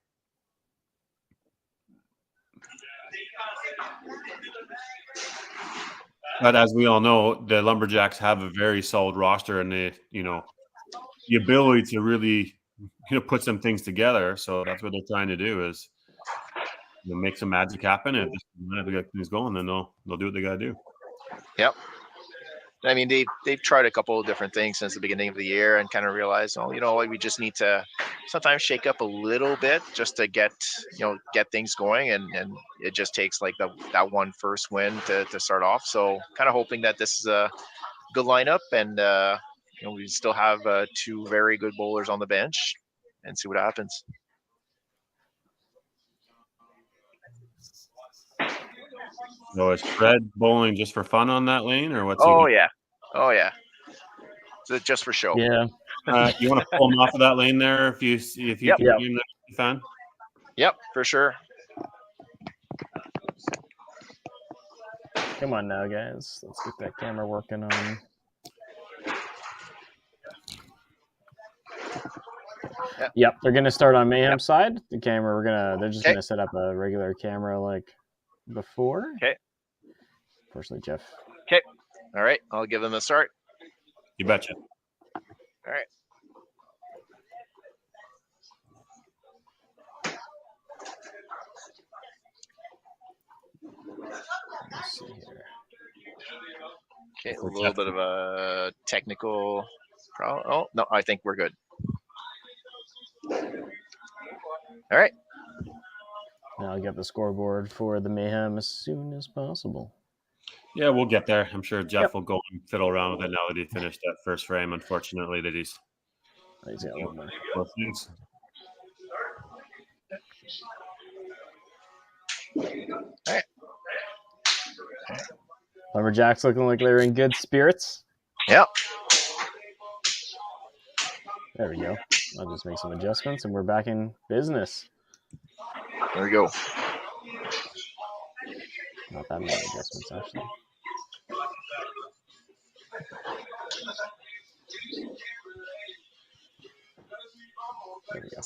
But as we all know, the Lumberjacks have a very solid roster, and the ability to really put some things together. So that's what they're trying to do is make some magic happen. And if they get things going, then they'll do what they got to do. Yep. I mean, they've tried a couple of different things since the beginning of the year and kind of realized, we just need to sometimes shake up a little bit just to get things going. And it just takes like that one first win to start off. So kind of hoping that this is a good lineup and, we still have two very good bowlers on the bench and see what happens. So is Fred bowling just for fun on that lane, or what's? Oh yeah. So just for show. Yeah. You want to pull him off of that lane there if you can be fan? Yep, for sure. Come on now, guys. Let's get that camera working on. Yep, they're gonna start on Mayhem's side. The camera, they're just gonna set up a regular camera like before. Okay. Unfortunately, Jeff. Okay. All right. I'll give them a start. You betcha. All right. Let's see here. Okay, a little bit of a technical problem. Oh, no, I think we're good. All right. Now I'll get the scoreboard for the Mayhem as soon as possible. Yeah, we'll get there. I'm sure Jeff will go and fiddle around with it now that he finished that first frame. Unfortunately, that he's got one more. Both things. All right. Lumberjacks looking like they're in good spirits. Yep. There we go. I'll just make some adjustments and we're back in business. There we go. Not that many adjustments, actually. There we go.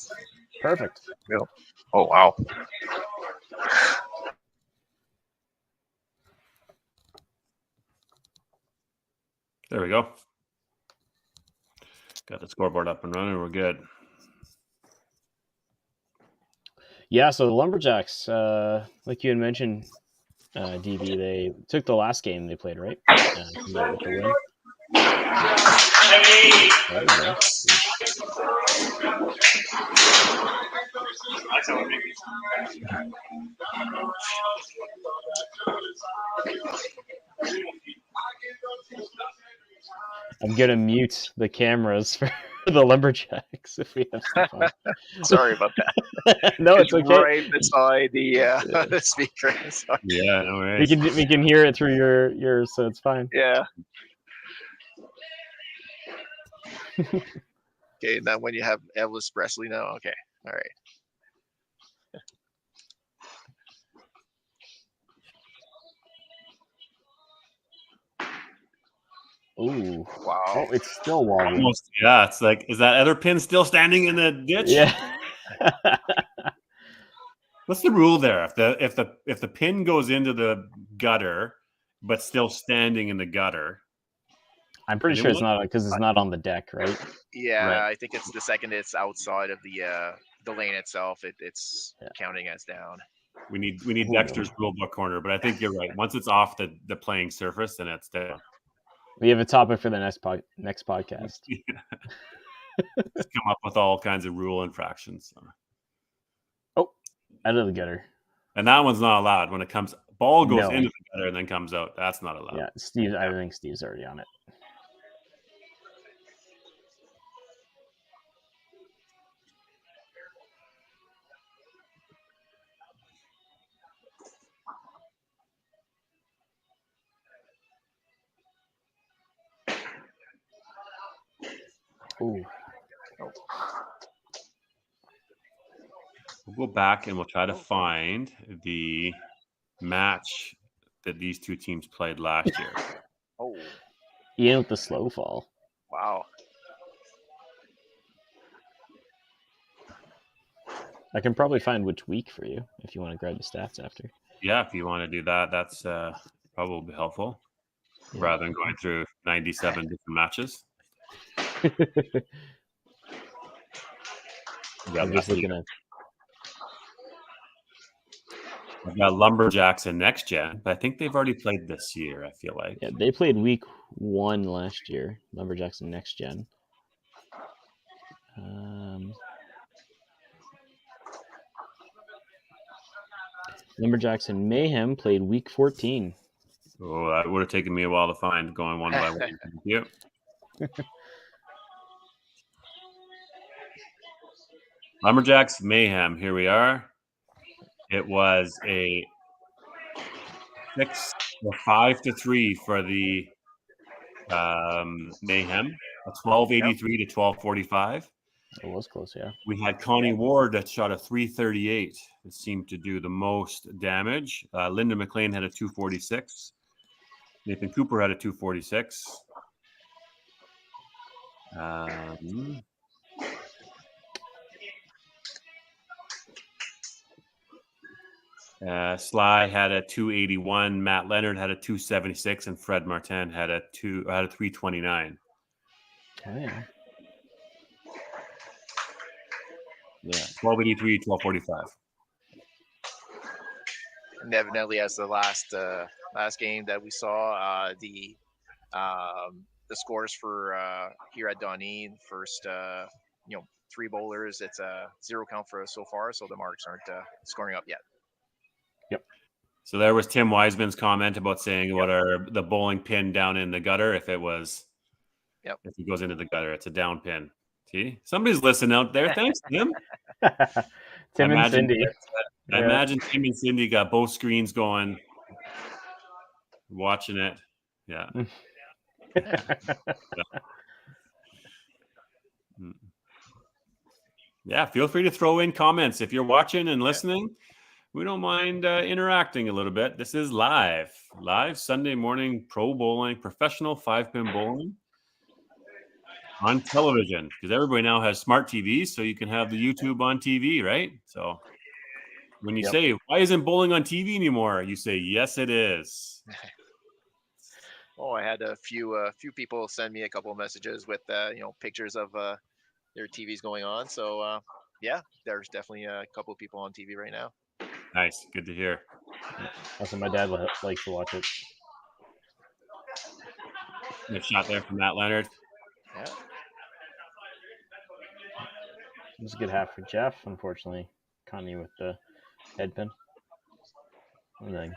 Perfect. Yep. Oh, wow. There we go. Got the scoreboard up and running. We're good. Yeah, so the Lumberjacks, like you had mentioned, DB, they took the last game they played, right? Came out with the win. There we go. I'm gonna mute the cameras for the Lumberjacks if we have stuff on. Sorry about that. No, it's okay. Right beside the the speaker. Sorry. Yeah, no worries. We can hear it through yours, so it's fine. Yeah. Okay, now when you have Elvis Presley now, okay, all right. Ooh, Wow. oh, it's still wobbling. Almost, yeah, it's like, is that other pin still standing in the ditch? Yeah. What's the rule there? If the pin goes into the gutter, but still standing in the gutter, I'm pretty sure it's not because it's not on the deck, right? Yeah, Right. I think it's the second it's outside of the lane itself, it's counting as down. we need Dexter's rule book corner. But I think you're right. Once it's off the playing surface, then it's down. We have a topic for the next podcast. Let's come up with all kinds of rule infractions. Oh, out of the gutter. And that one's not allowed. When it comes, ball goes No. into the gutter and then comes out. That's not allowed. Yeah, Steve. I think Steve's already on it. Ooh. We'll go back and we'll try to find the match that these two teams played last year. Oh, Ian with the slow fall. wow. I can probably find which week for you if you want to grab the stats after. Yeah, if you want to do that, that's probably helpful rather than going through 97 different matches. I'm just looking at. We've got Lumberjacks and Next Gen, but I think they've already played this year, I feel like. Yeah, they played week 1 last year. Lumberjacks and Next Gen. Lumberjacks and Mayhem played week 14. Oh, that would have taken me a while to find, going one by one. Thank you. Lumberjacks, Mayhem. Here we are. It was a 5-3 for the Mayhem. A 1283 to 1245. It was close, yeah. We had Connie Ward that shot a 338. It seemed to do the most damage. Linda McLean had a 246. Nathan Cooper had a 246. Sly had a 281. Matt Leonard had a 276, and Fred Martin had a 329. Oh, yeah. Yeah, 1283, 1245. And evidently, as the last game that we saw, the scores for here at Donny, first 3 bowlers, it's a 0 count for us so far, so the marks aren't scoring up yet. Yep. So there was Tim Wiseman's comment about saying about the bowling pin down in the gutter. If it goes into the gutter, it's a down pin. See, somebody's listening out there. Thanks, Tim. Tim and Cindy. I imagine Tim and Cindy got both screens going, watching it. Yeah. Yeah, feel free to throw in comments if you're watching and listening. We don't mind interacting a little bit. This is live Sunday morning pro bowling, professional 5-pin bowling on television, because everybody now has smart TVs, so you can have the YouTube on TV, right? So when you say, why isn't bowling on TV anymore? You say, yes, it is. Oh, I had a few people send me a couple of messages with pictures of their TVs going on. So yeah, there's definitely a couple of people on TV right now. Nice, good to hear. Also, my dad likes to watch it. Good shot there from Matt Leonard. Yeah. It was a good half for Jeff. Unfortunately, Connie with the head pin. And then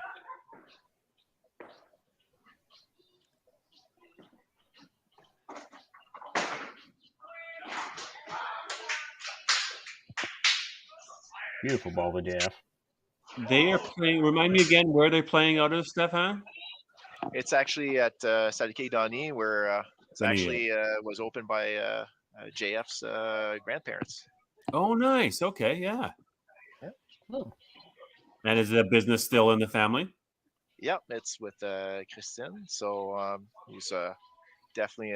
beautiful ball to JF. They are playing. Remind me again where they're playing out of, Stefan? It's actually at Sadike Dani, where it's Dani, actually was opened by JF's grandparents. Oh, nice. Okay, yeah. Oh. And is the business still in the family? Yep, it's with Christine. So he's definitely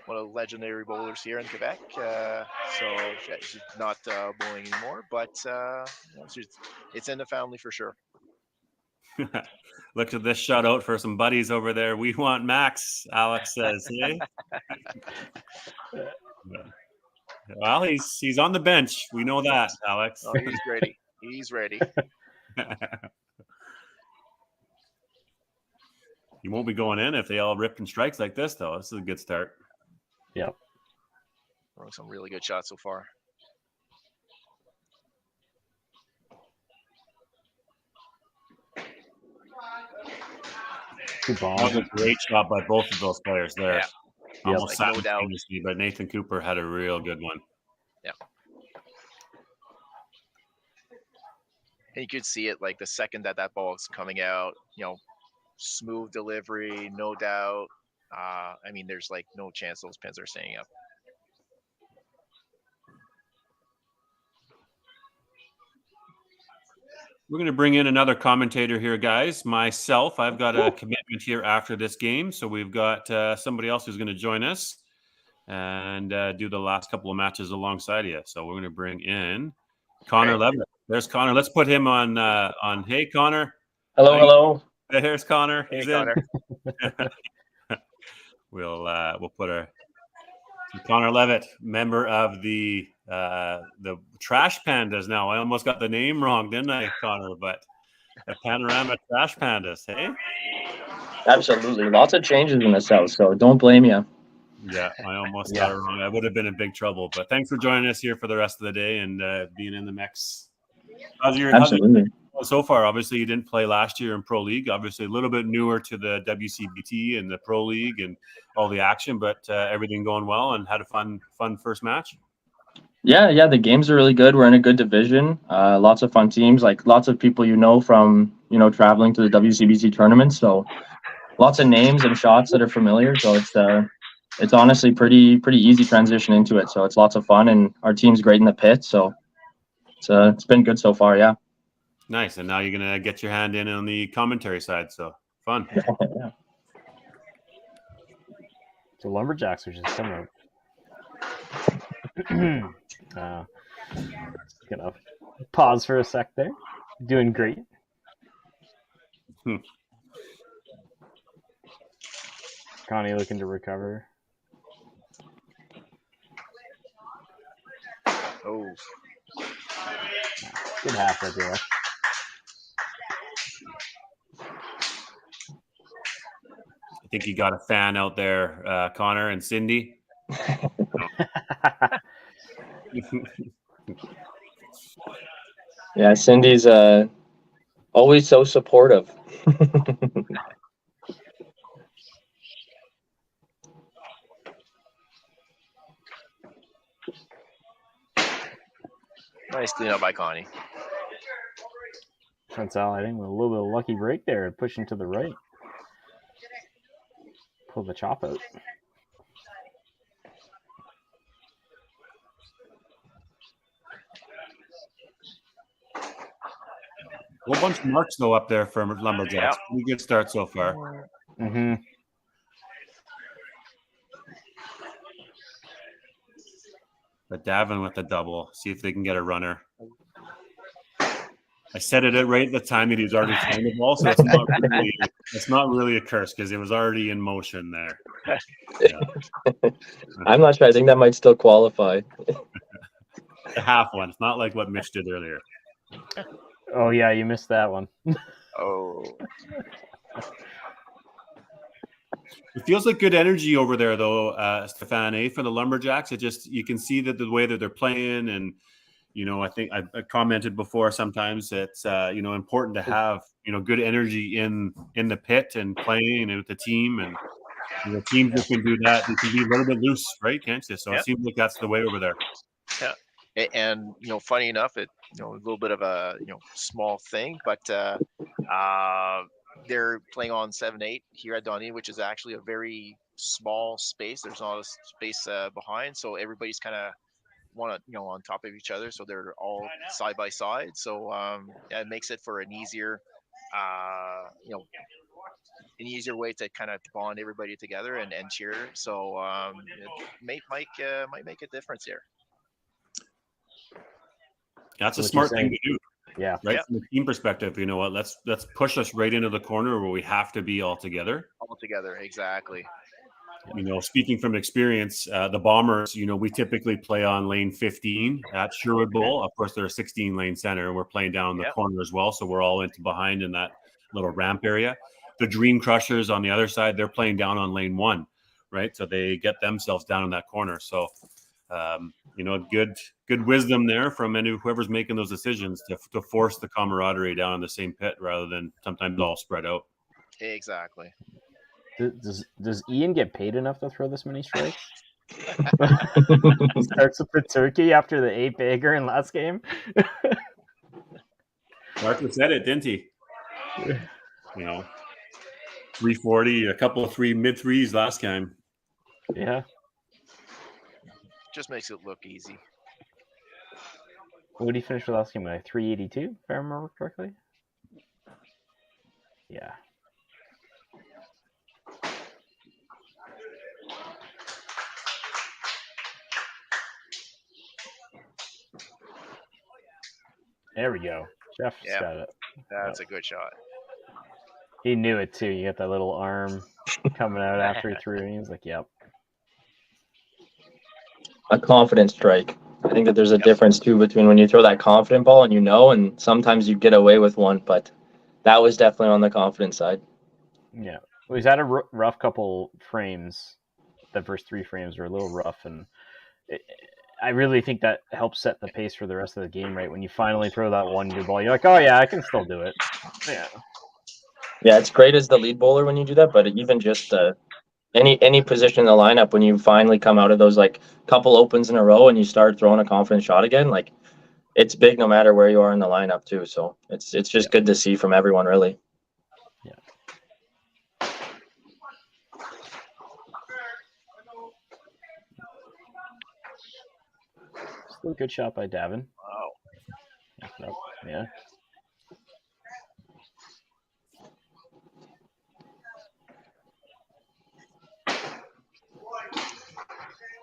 one of the legendary bowlers here in Quebec. She's not bowling anymore, but it's in the family for sure. Look at this shout out for some buddies over there. We want Max, Alex says. Hey? Well, he's on the bench. We know that, Alex. Oh, he's ready. He's ready. He won't be going in if they all rip and strikes like this, though. This is a good start. Yep. Throwing some really good shots so far. Good ball. That was a great shot by both of those players there. Yeah. Almost Like, no doubt. simultaneously, but Nathan Cooper had a real good one. Yeah. And you could see it like the second that ball is coming out, smooth delivery, no doubt. I mean, there's like no chance those pins are staying up. We're going to bring in another commentator here, guys. Myself, I've got a commitment here after this game. So we've got somebody else who's going to join us and do the last couple of matches alongside you. So we're going to bring in Connor Levitt. There's Connor. Let's put him on. Hey, Connor. Hello. There's Connor. Hey, He's Connor. We'll put Connor Levitt, member of the Trash Pandas. Now I almost got the name wrong, didn't I, Connor? But the Panorama Trash Pandas, hey? Absolutely. Lots of changes in the South, so don't blame you. Yeah, I almost got it wrong. I would have been in big trouble. But thanks for joining us here for the rest of the day and being in the mix. How's your so far? Obviously, you didn't play last year in Pro League. Obviously, a little bit newer to the WCBT and the Pro League and all the action, but everything going well and had a fun first match. Yeah, the games are really good. We're in a good division. Lots of fun teams, like lots of people from traveling to the WCBT tournament. So lots of names and shots that are familiar. So it's honestly pretty easy transition into it. So it's lots of fun, and our team's great in the pit. So it's been good so far. Yeah. Nice. And now you're gonna get your hand in on the commentary side. So fun. Yeah. So Lumberjacks are just coming up. Gonna pause for a sec there. Doing great. Connie looking to recover. Oh. Good half right there. I think you got a fan out there, Connor and Cindy. Yeah, Cindy's always so supportive. Nice cleanup by Connie. Consolidating with a little bit of lucky break there, pushing to the right. Pull the chop out. A whole bunch of marks though up there for Lumberjacks. Pretty good start so far. Mm-hmm. But Davin with the double. See if they can get a runner. I said it right at the time that he was already playing the ball, so it's not really a curse because it was already in motion there. Yeah. I'm not sure. I think that might still qualify. the half one. It's not like what Mitch did earlier. Oh yeah, you missed that one. Oh, It feels like good energy over there, though, Stefan, for the Lumberjacks. It just, you can see that the way that they're playing, and I think I commented before. Sometimes it's important to have good energy in the pit and playing and with the team, and teams that can do that, they can be a little bit loose, right? Can't you? So Yeah. it seems like that's the way over there. yeah. And funny enough, a little bit of a small thing, but they're playing on 7-8 here at Donny, which is actually a very small space. There's not a space behind, so everybody's kind of on top of each other, so they're all side by side. So it makes it for an easier way to kind of bond everybody together and cheer. So it might make a difference here. That's a smart thing to do. Yeah. Right. From a team perspective, you know what? Let's push us right into the corner where we have to be all together. All together, exactly. Speaking from experience, the Bombers, we typically play on lane 15 at Sherwood Bowl. Of course, they're a 16-lane center, and we're playing down the corner as well. So we're all into behind in that little ramp area. The Dream Crushers on the other side, they're playing down on lane 1, right? So they get themselves down in that corner. So, good wisdom there from whoever's making those decisions to force the camaraderie down in the same pit rather than sometimes all spread out. Exactly. Does Ian get paid enough to throw this many strikes? Starts with the turkey after the 8-bagger in last game. Martha said it, didn't he? 340, a couple of mid threes last time. Yeah. Just makes it look easy. What did he finish with last game? Like 382, if I remember correctly? Yeah. There we go. Jeff got it. That's a good shot. He knew it too. You got that little arm coming out after he threw, and he was like, "Yep." A confident strike. I think that there's a difference too between when you throw that confident ball and sometimes you get away with one, but that was definitely on the confident side. Yeah, well, he's had a rough couple frames. The first 3 frames were a little rough, and I really think that helps set the pace for the rest of the game. Right when you finally throw that one good ball, you're like, "Oh yeah, I can still do it." Yeah. Yeah, it's great as the lead bowler when you do that, but even just any position in the lineup, when you finally come out of those like couple opens in a row and you start throwing a confident shot again, like it's big no matter where you are in the lineup too. So it's just good to see from everyone, really. Yeah. Still a good shot by Davin. Wow. Yeah.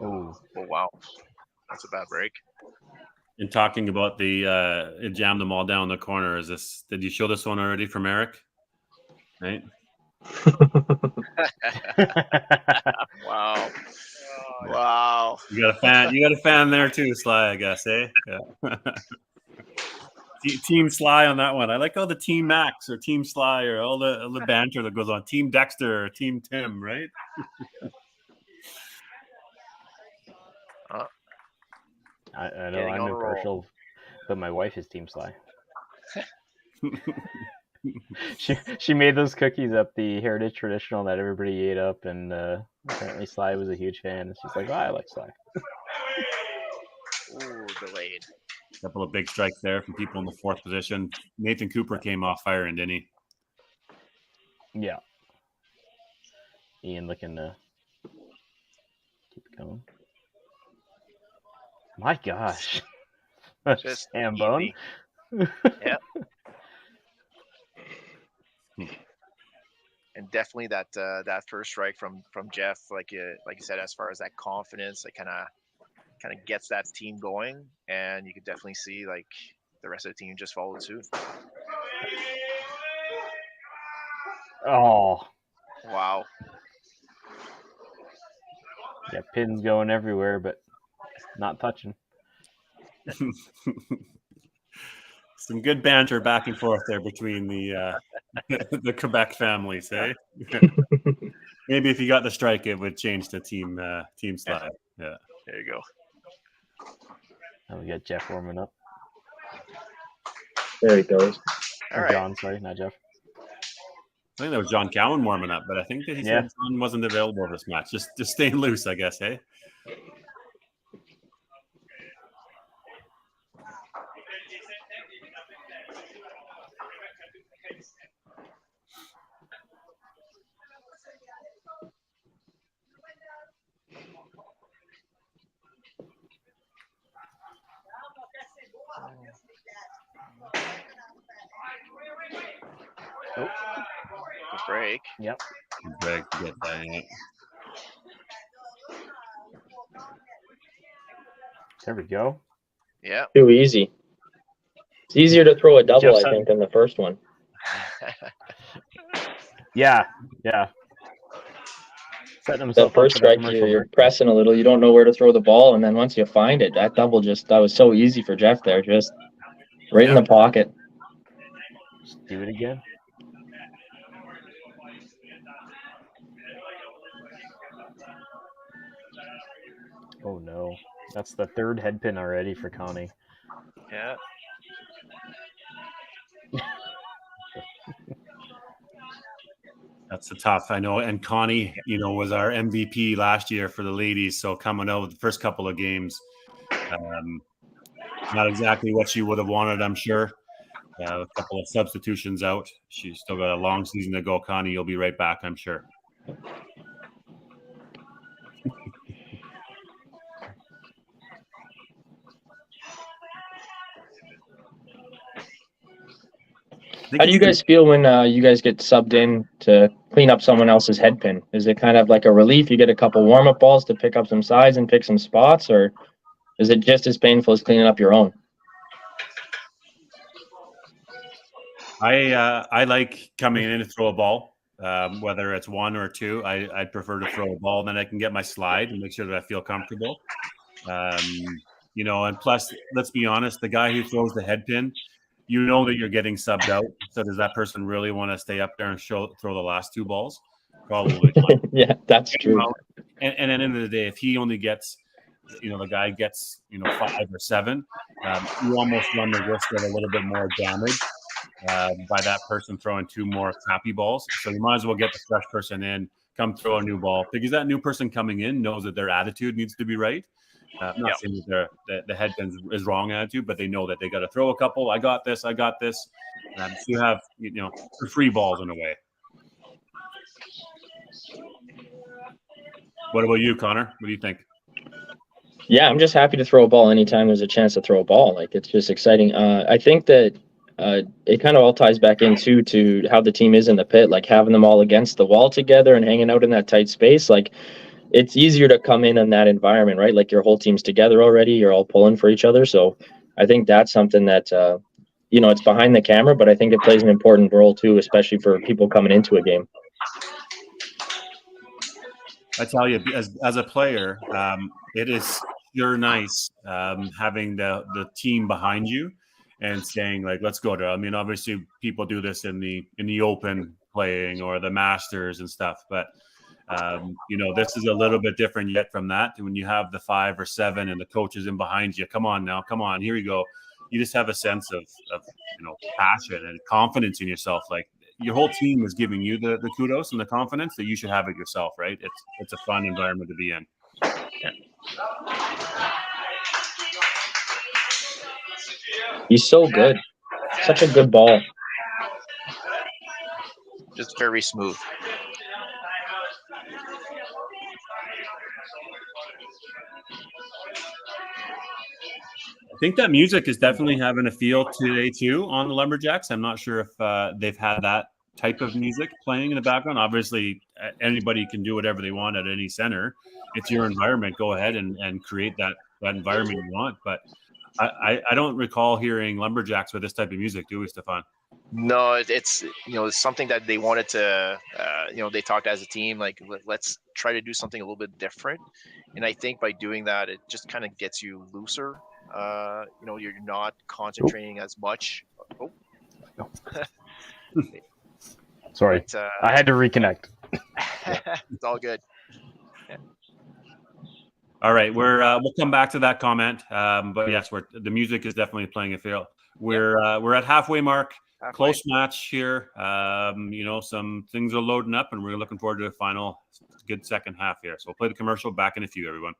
Oh wow, that's a bad break. In talking about it jammed them all down the corner. Did you show this one already from Eric? Right. Wow. Wow. You got a fan there too, Sly, I guess, eh? Yeah. Team Sly on that one. I like all the Team Max or Team Sly or all the banter that goes on. Team Dexter or Team Tim, right? I know I'm impartial, but my wife is Team Sly. She made those cookies at the Heritage Traditional that everybody ate up, and apparently Sly was a huge fan. She's like, "Oh, I like Sly." Ooh, delayed. A couple of big strikes there from people in the 4th position. Nathan Cooper came off firing, didn't he? Yeah. Ian looking to keep it going. My gosh. Just Hambone. Yeah. And definitely that first strike from Jeff, like you said, as far as that confidence, it kind of gets that team going, and you could definitely see like the rest of the team just followed suit. Oh. Wow. Yeah, pins going everywhere, but not touching. Some good banter back and forth there between the the Quebec families, eh? Maybe if you got the strike, it would change the team slide. Yeah. There you go. And we got Jeff warming up. There he goes. All Or right. John, sorry, not Jeff. I think that was John Cowan warming up, but I think that he said John wasn't available this match. Just staying loose, I guess, hey? Oh, Good break. yep. Greg to get that. Yeah. There we go. Yeah. Too easy. It's easier to throw a double, Jeff's I think, than the first one. Yeah. Setting The himself up first for that strike, commercial you're break. pressing a little. You don't know where to throw the ball, and then once you find it, that double that was so easy for Jeff there, just right in the pocket. Just do it again. Oh no, that's the third head pin already for Connie. Yeah. That's a tough, I know. And Connie, was our MVP last year for the ladies. So coming out with the first couple of games, not exactly what she would have wanted, I'm sure. A couple of substitutions out. She's still got a long season to go. Connie, you'll be right back, I'm sure. How do you guys feel when you guys get subbed in to clean up someone else's head pin? Is it kind of like a relief? You get a couple warm-up balls to pick up some size and pick some spots, or is it just as painful as cleaning up your own? I like coming in to throw a ball, whether it's one or two. I'd prefer to throw a ball, then I can get my slide and make sure that I feel comfortable. And plus, let's be honest, the guy who throws the head pin, that you're getting subbed out. So does that person really want to stay up there and throw the last two balls? Probably not. Yeah, that's true. And at the end of the day, if he only gets, the guy gets, 5 or 7, you almost run the risk of a little bit more damage by that person throwing 2 more crappy balls. So you might as well get the fresh person in, come throw a new ball, because that new person coming in knows that their attitude needs to be right. I'm not saying that the head pin is wrong attitude, but they know that they got to throw a couple. I got this. So you have, free balls in a way. What about you, Connor? What do you think? Yeah, I'm just happy to throw a ball anytime there's a chance to throw a ball. Like, it's just exciting. I think that it kind of all ties back into to how the team is in the pit, like having them all against the wall together and hanging out in that tight space. Like, it's easier to come in that environment, right? Like, your whole team's together already. You're all pulling for each other. So I think that's something that, it's behind the camera, but I think it plays an important role too, especially for people coming into a game. I tell you, as a player, it is sure nice having the team behind you and saying, like, let's go to. I mean, obviously people do this in the open playing or the Masters and stuff, but this is a little bit different yet from that. When you have the 5 or 7 and the coach is in behind you, come on, here we go. You just have a sense of passion and confidence in yourself. Like, your whole team is giving you the kudos and the confidence that you should have it yourself, right? It's a fun environment to be in. Yeah. He's so good. Such a good ball. Just very smooth. I think that music is definitely having a feel today too on the Lumberjacks. I'm not sure if they've had that type of music playing in the background. Obviously, anybody can do whatever they want at any center. It's your environment. Go ahead and create that environment you want. But I don't recall hearing Lumberjacks with this type of music, do we, Stefan? No, it's it's something that they wanted to. They talked as a team, like, let's try to do something a little bit different. And I think by doing that, it just kind of gets you looser. you're not concentrating as much. Oh. No. Sorry, But, I had to reconnect. it's all good. Yeah. All right, we'll come back to that comment. But yes, the music is definitely playing a field. We're at halfway mark. Close match here. Some things are loading up, and we're looking forward to a final good second half here. So we'll play the commercial. Back in a few, everyone.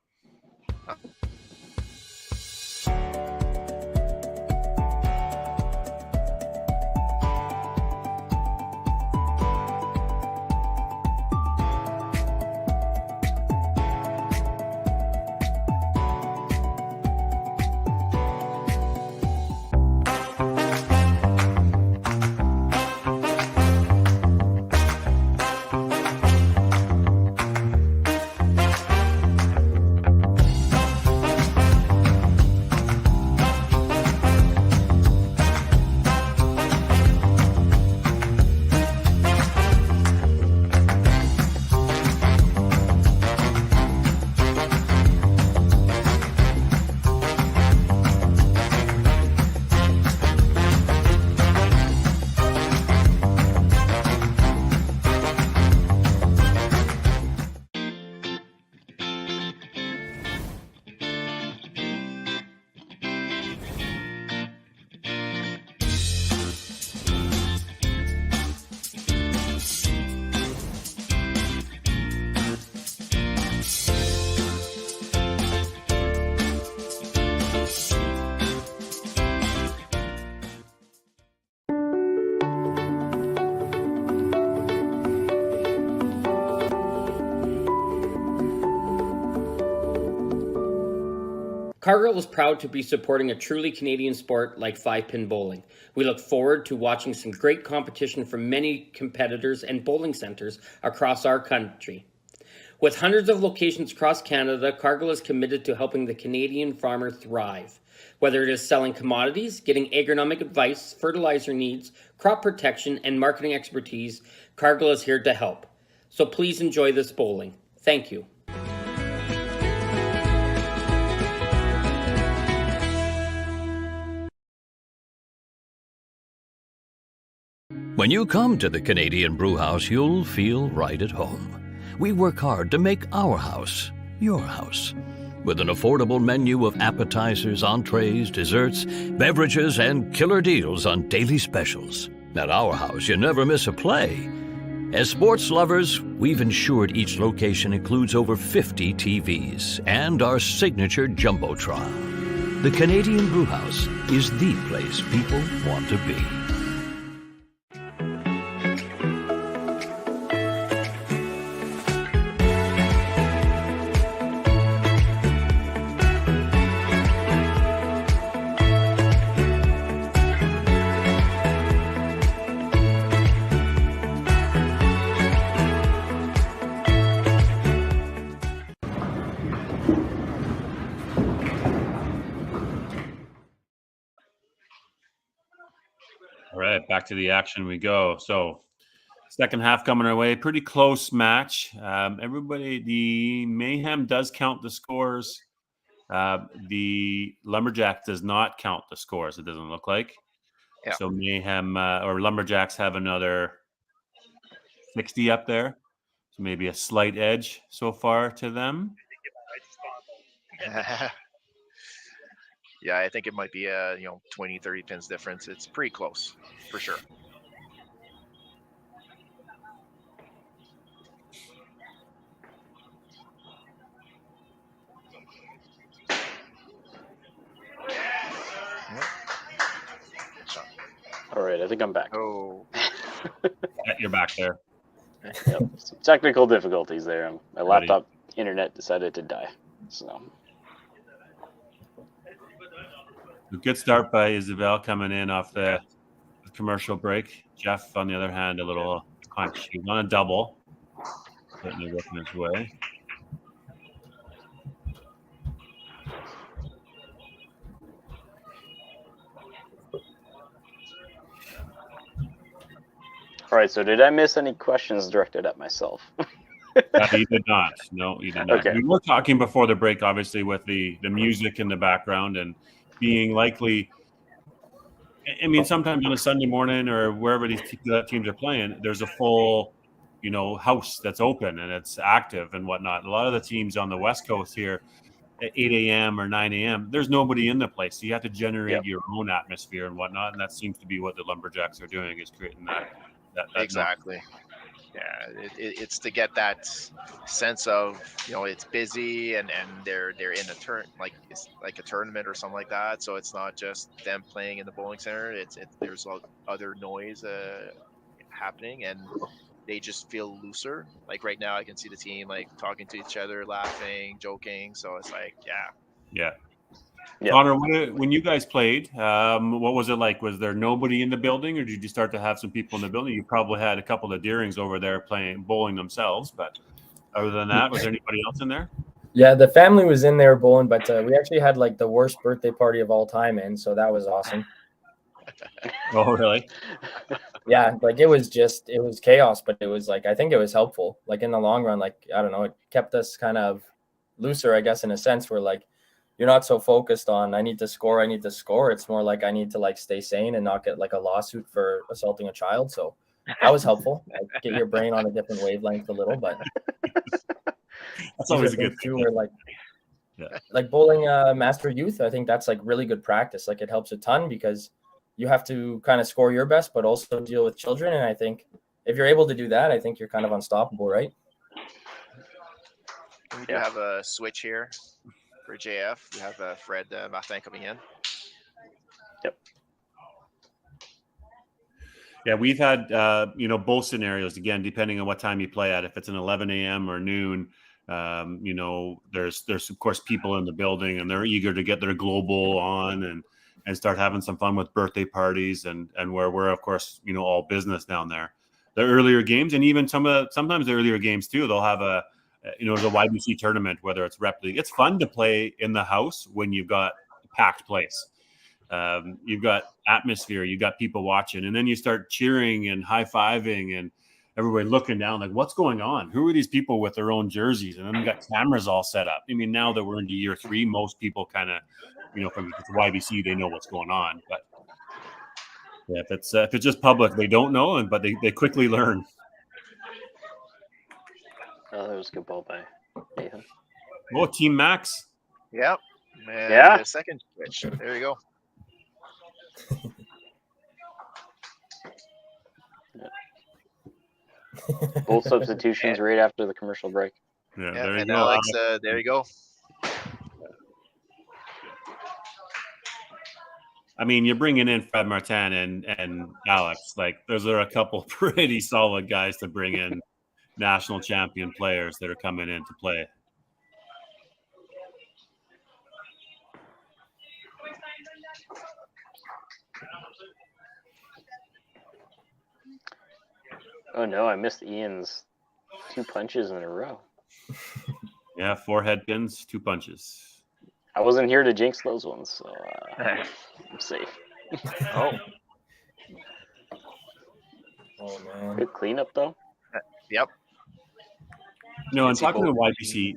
Cargill is proud to be supporting a truly Canadian sport like 5-pin bowling. We look forward to watching some great competition from many competitors and bowling centres across our country. With hundreds of locations across Canada, Cargill is committed to helping the Canadian farmer thrive. Whether it is selling commodities, getting agronomic advice, fertilizer needs, crop protection, and marketing expertise, Cargill is here to help. So please enjoy this bowling. Thank you. When you come to the Canadian Brewhouse, you'll feel right at home. We work hard to make our house your house. With an affordable menu of appetizers, entrees, desserts, beverages, and killer deals on daily specials. At our house, you never miss a play. As sports lovers, we've ensured each location includes over 50 TVs and our signature Jumbotron. The Canadian Brewhouse is the place people want to be. All right, back to the action we go. So, second half coming our way. Pretty close match. The Mayhem does count the scores. The Lumberjacks does not count the scores, it doesn't look like. Yeah. So, Mayhem or Lumberjacks have another 60 up there. So, maybe a slight edge so far to them. Yeah, I think it might be a 20, 30 pins difference. It's pretty close, for sure. All right, I think I'm back. Oh, Yeah, you're back there. Yep. Some technical difficulties there. My laptop internet decided to die. So. A good start by Isabel coming in off the commercial break. Jeff, on the other hand, a little punch. He's on a double. Certainly working his way. All right, so did I miss any questions directed at myself? You did not. No, you did not. Okay. We were talking before the break, obviously, with the music in the background and being likely. I mean, sometimes on a Sunday morning or wherever these teams are playing, there's a full, house that's open and it's active and whatnot. A lot of the teams on the West Coast here at 8 a.m. or 9 a.m., there's nobody in the place. So you have to generate your own atmosphere and whatnot. And that seems to be what the Lumberjacks are doing, is creating that Exactly. Yeah, it's to get that sense of it's busy and they're in a turn, like it's like a tournament or something like that. So it's not just them playing in the bowling center. There's other noise happening, and they just feel looser. Like right now, I can see the team like talking to each other, laughing, joking. So it's like, yeah. Connor, when you guys played, what was it like? Was there nobody in the building, or did you start to have some people in the building? You probably had a couple of Deerings over there bowling themselves, but other than that, was there anybody else in there? Yeah, the family was in there bowling, but we actually had like the worst birthday party of all time, and so that was awesome. Oh, really? Yeah, like it was chaos, but it was like, I think it was helpful. Like in the long run, like, I don't know, it kept us kind of looser, I guess, in a sense, where like you're not so focused on I need to score. It's more like I need to like stay sane and not get like a lawsuit for assaulting a child. So that was helpful. Like, get your brain on a different wavelength a little, but that's always a good thing. Where, like bowling master youth, I think that's like really good practice. Like it helps a ton because you have to kind of score your best, but also deal with children. And I think if you're able to do that, I think you're kind of unstoppable, right? We do have a switch here for JF. We have Fred Martin coming in. Yep. Yeah, we've had both scenarios, again, depending on what time you play at. If it's an 11 a.m. or noon, there's of course people in the building and they're eager to get their global on and start having some fun with birthday parties and where we're of course all business down there. The earlier games, and even sometimes the earlier games too, they'll have a YBC tournament, whether it's rep league. It's fun to play in the house when you've got a packed place. You've got atmosphere, you've got people watching, and then you start cheering and high-fiving and everybody looking down like, what's going on? Who are these people with their own jerseys? And then we got cameras all set up. I mean, now that we're into year 3, most people kind of, from the YBC, they know what's going on. But yeah, if it's just public, they don't know, but they quickly learn. Oh, that was a good ball by Mayhem. Oh, Team Max. Yep. And a second switch. There you go. Both substitutions right after the commercial break. Yeah, there you go. Alex, there you go. I mean, you're bringing in Fred Martin and Alex. Like, those are a couple pretty solid guys to bring in, national champion players that are coming in to play. Oh no, I missed Ian's 2 punches in a row. Yeah, 4 head pins, 2 punches. I wasn't here to jinx those ones, so I'm safe. Oh man. Good cleanup though. Yep. And talking to YBC,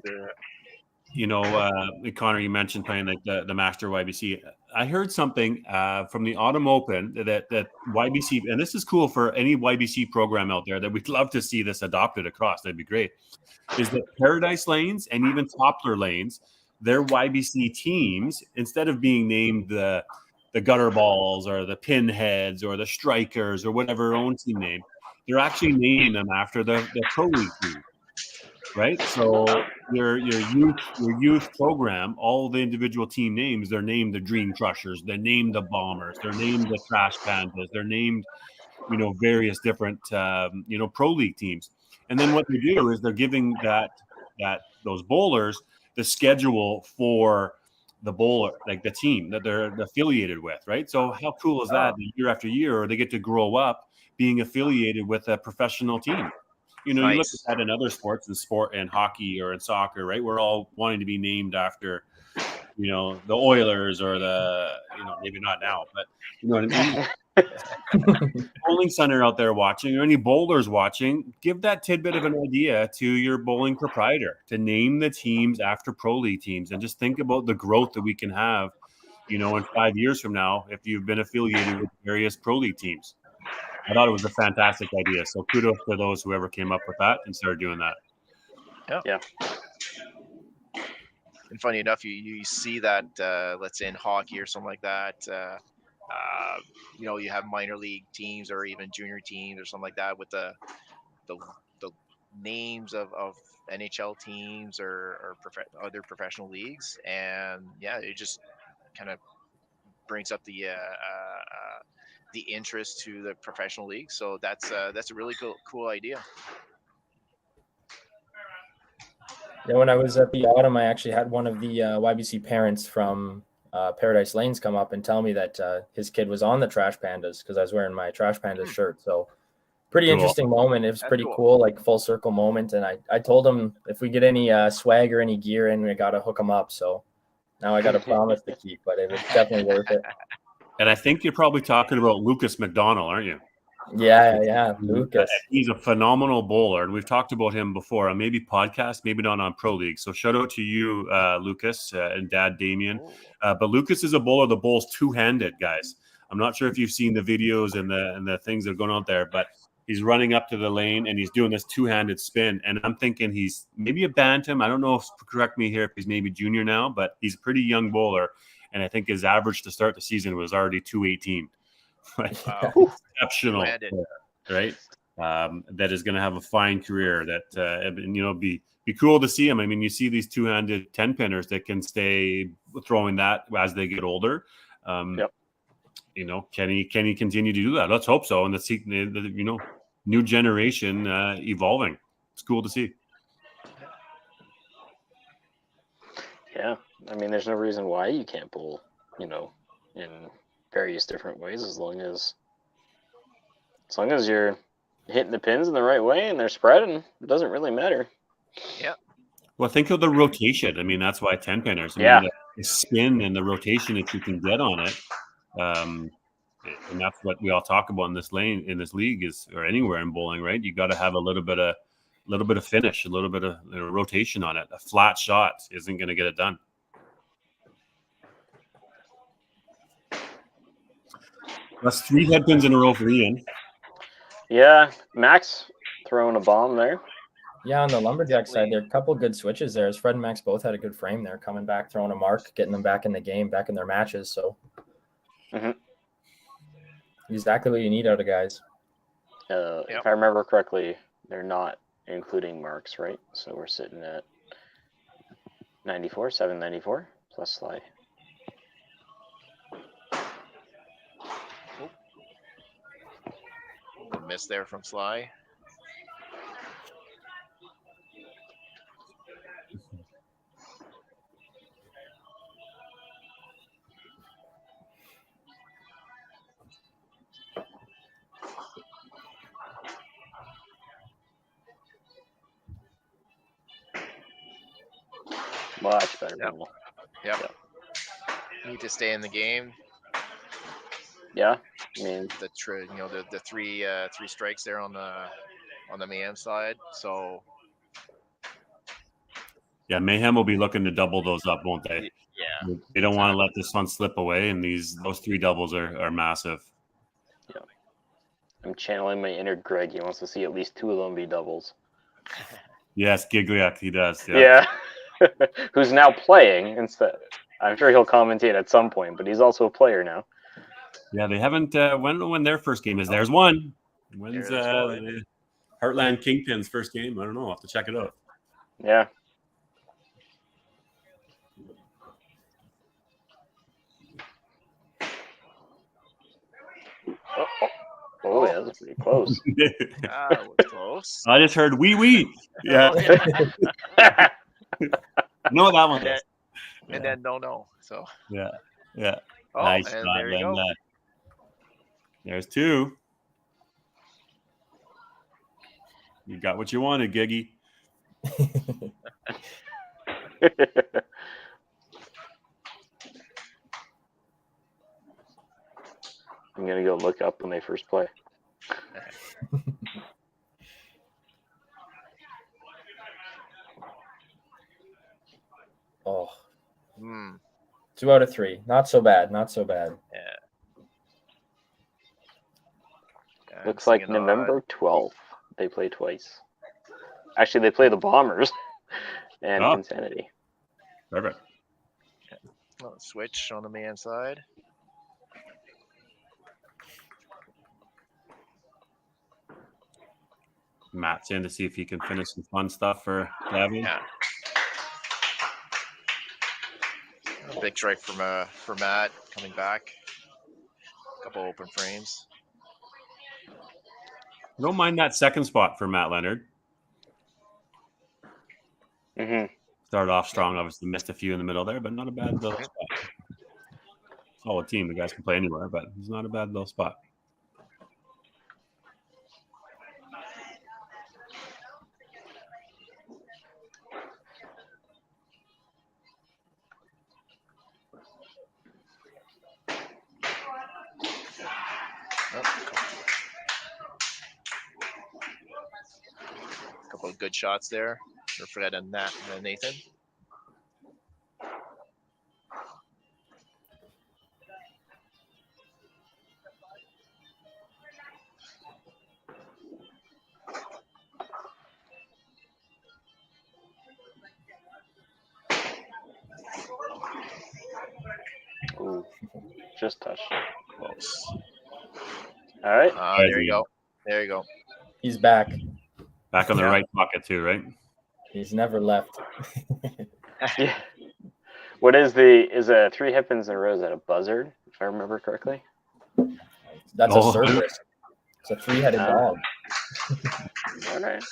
Connor, you mentioned playing like the Master YBC. I heard something from the Autumn Open that YBC, and this is cool for any YBC program out there, that we'd love to see this adopted across. That'd be great. Is that Paradise Lanes and even Toppler Lanes, their YBC teams, instead of being named the Gutter Balls or the Pinheads or the Strikers or whatever own team name, they're actually naming them after the Pro League team. Right, so your youth program, all the individual team names, they're named the Dream Crushers, they're named the Bombers, they're named the Trash Pandas, they're named, various different Pro League teams. And then what they do is they're giving those bowlers the schedule for the bowler, like the team that they're affiliated with, right? So how cool is that? Year after year, or they get to grow up being affiliated with a professional team. You look at that in other sports, in hockey or in soccer, right? We're all wanting to be named after, the Oilers or maybe not now, but you know what I mean? Bowling center out there watching, or any bowlers watching, give that tidbit of an idea to your bowling proprietor to name the teams after Pro League teams, and just think about the growth that we can have, in 5 years from now, if you've been affiliated with various pro league teams. I thought it was a fantastic idea. So kudos to those whoever came up with that and started doing that. Yeah. And funny enough, you see that, let's say in hockey or something like that, you have minor league teams or even junior teams or something like that with the names of NHL teams or other professional leagues, and it just kind of brings up the interest to the professional league. So that's a really cool idea. Yeah, when I was at the Autumn, I actually had one of the YBC parents from Paradise Lanes come up and tell me that his kid was on the Trash Pandas because I was wearing my Trash Pandas shirt. So pretty interesting moment. It was pretty cool, like full circle moment. And I told him if we get any swag or any gear in, we got to hook him up. So now I got a promise to keep, but it was definitely worth it. And I think you're probably talking about Lucas McDonald, aren't you? Yeah, Lucas. He's a phenomenal bowler, and we've talked about him before on maybe podcast, maybe not on Pro League. So shout out to you, Lucas, and Dad Damien. But Lucas is a bowler that bowls two-handed, guys. I'm not sure if you've seen the videos and the things that are going out there, but he's running up to the lane and he's doing this two-handed spin. And I'm thinking he's maybe a bantam. I don't know if, correct me here, if he's maybe junior now, but he's a pretty young bowler. And I think his average to start the season was already 218. Exceptional, right? That is going to have a fine career. That be cool to see him. I mean, you see these two-handed 10-pinners that can stay throwing that as they get older. Can he continue to do that? Let's hope so. And let's see the new generation evolving. It's cool to see. Yeah, I mean, there's no reason why you can't bowl, in various different ways as long as you're hitting the pins in the right way and they're spreading. It doesn't really matter. Yeah. Well, think of the rotation. I mean, that's why 10-pinners. The spin and the rotation that you can get on it. And that's what we all talk about in this league or anywhere in bowling, right? You got to have a little bit of finish, a little bit of rotation on it. A flat shot isn't going to get it done. That's 3 head pins in a row for Ian. Yeah, Max throwing a bomb there. Yeah, on the Lumberjacks side, there are a couple of good switches there. As Fred and Max both had a good frame there, coming back, throwing a mark, getting them back in the game, back in their matches. So exactly what you need out of guys. If I remember correctly, they're not including marks, right? So we're sitting at 794 plus Sly. A miss there from Sly. Much better ball. Yep. Need to stay in the game. Yeah, I mean the three strikes there on the Mayhem side. So yeah, Mayhem will be looking to double those up, won't they? Yeah, they don't want to let this one slip away, and those 3 doubles are massive. Yeah, I'm channeling my inner Greg. He wants to see at least 2 of them be doubles. Yes, Gigliak, he does. Yeah. Who's now playing instead. I'm sure he'll commentate at some point, but he's also a player now. Yeah, they haven't. When their first game is? There's one. When's Heartland Kingpin's first game? I don't know. I'll have to check it out. Yeah. Oh, yeah, that's pretty close. That was close. I just heard wee. Yeah. No, that one. And then no. So yeah. Oh, nice. And there you go. There's 2. You got what you wanted, Giggy. I'm going to go look up when they first play. Oh. 2 out of 3. Not so bad. Not so bad. Yeah. Looks like November 12th. They play twice. Actually, they play the Bombers and Insanity. Perfect. Switch on the man side. Matt's in to see if he can finish some fun stuff for Gavin. Yeah. Big strike for Matt coming back. Couple open frames. Don't mind that second spot for Matt Leonard. Mm-hmm. Started off strong, obviously missed a few in the middle there, but not a bad little spot. Solid team. The guys can play anywhere, but it's not a bad little spot. Couple of good shots there for Fred and Nathan. Ooh, just touched. Close. All right. There you go. There you go. He's back. Back on the right pocket too, right? He's never left. Yeah. What is a 3 hit-pins in a row? Is that a buzzard, if I remember correctly? That's a Cerberus. It's a 3-headed dog. All right.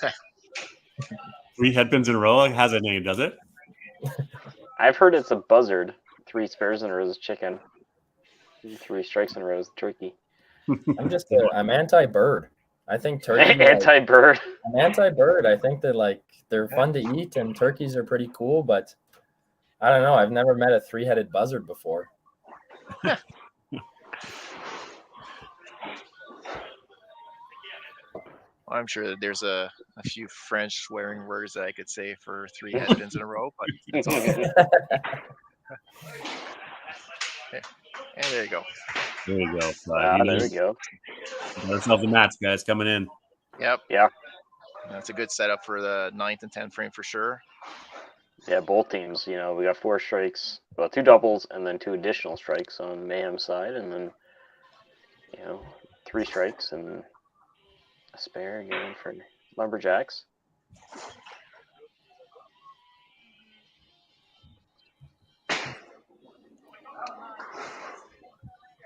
3 headpins in a row has a name, does it? I've heard it's a buzzard. 3 spares in a row is chicken. 3 strikes in a row is turkey. I'm anti-bird. I think turkey. Anti-bird. I'm anti-bird. I think they're fun to eat, and turkeys are pretty cool. But I don't know. I've never met a 3-headed buzzard before. I'm sure that there's a few French swearing words that I could say for 3 headpins in a row, but it's all good. And there you go. There you go. There we go. Ourselves a match, guys, coming in. Yep. Yeah. That's a good setup for the 9th and 10th frame for sure. Yeah, both teams. We got 4 strikes, well, 2 doubles, and then 2 additional strikes on Mayhem side, and then 3 strikes and a spare again for Lumberjacks.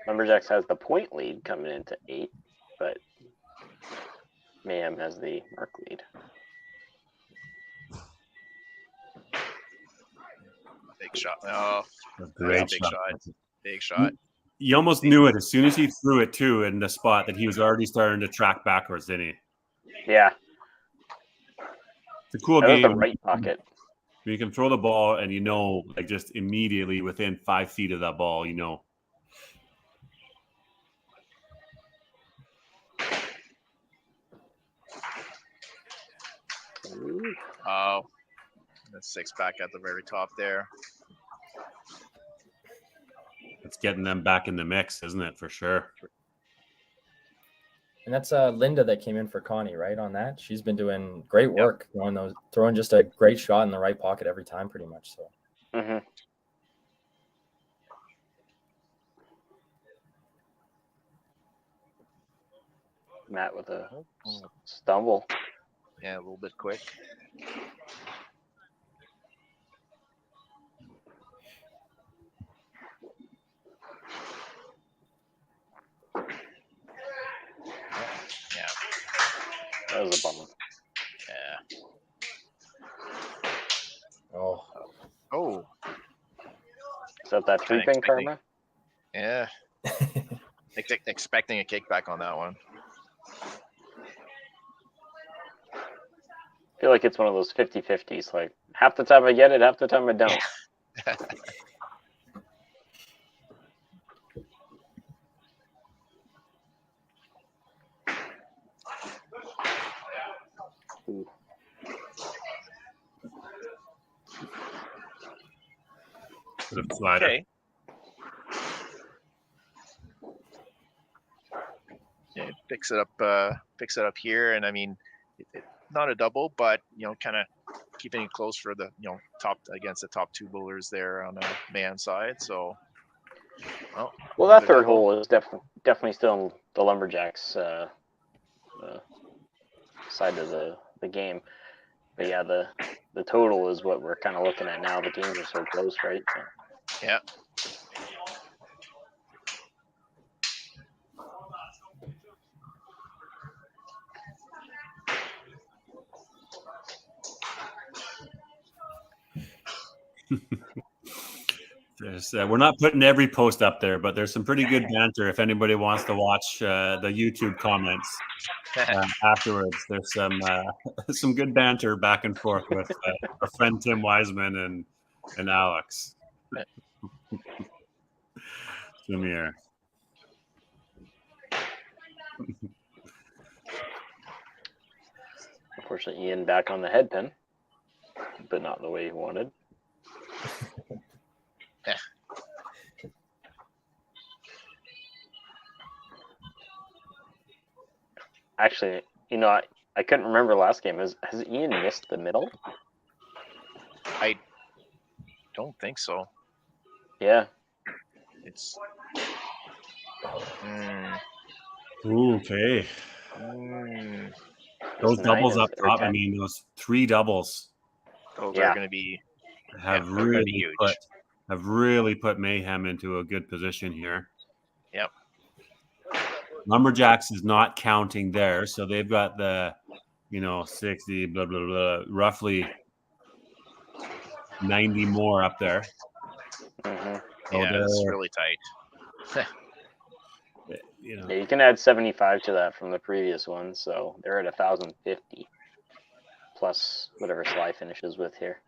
Lumberjacks has the point lead coming into 8, but Mayhem has the mark lead. Big shot. Oh, Great big shot. Big shot. You almost knew it as soon as he threw it too in the spot that he was already starting to track backwards, didn't he? Yeah. It's a cool That was game. the right pocket. You can throw the ball and just immediately within 5 feet of that ball, Oh, that's 6 back at the very top there. It's getting them back in the mix, isn't it? For sure. And that's Linda that came in for Connie, right? On that, she's been doing great work, throwing just a great shot in the right pocket every time, pretty much. So. Mm-hmm. Matt with a stumble. Yeah, a little bit quick. Yeah. That was a bummer. Yeah. Oh. Oh. Is that 3-pin karma? Yeah. Expecting a kickback on that one. I feel like it's one of those 50-50s. Like, half the time I get it, half the time I don't. Slider. Okay. it picks it up here, and I mean, not a double, but kind of keeping it close for the top against the top two bowlers there on the man side. So, well, that third hole is definitely still in the Lumberjacks side of the game. But yeah, the total is what we're kind of looking at now. The games are so close, right? So. Yeah. We're not putting every post up there, but there's some pretty good banter if anybody wants to watch the YouTube comments afterwards. There's some good banter back and forth with our friend Tim Wiseman and Alex. Come here. Unfortunately, Ian back on the head pin, but not the way he wanted. Actually, I couldn't remember last game. Has Ian missed the middle? I don't think so. Yeah. It's. Okay. Those doubles up top. I mean, those 3 doubles. Those are going to be have really put Mayhem into a good position here. Yep. Lumberjacks is not counting there, so they've got the 60 blah blah blah, roughly 90 more up there. Mm-hmm. So yeah, it's really tight. Yeah, you can add 75 to that from the previous one, so they're at 1,050 plus whatever Sly finishes with here.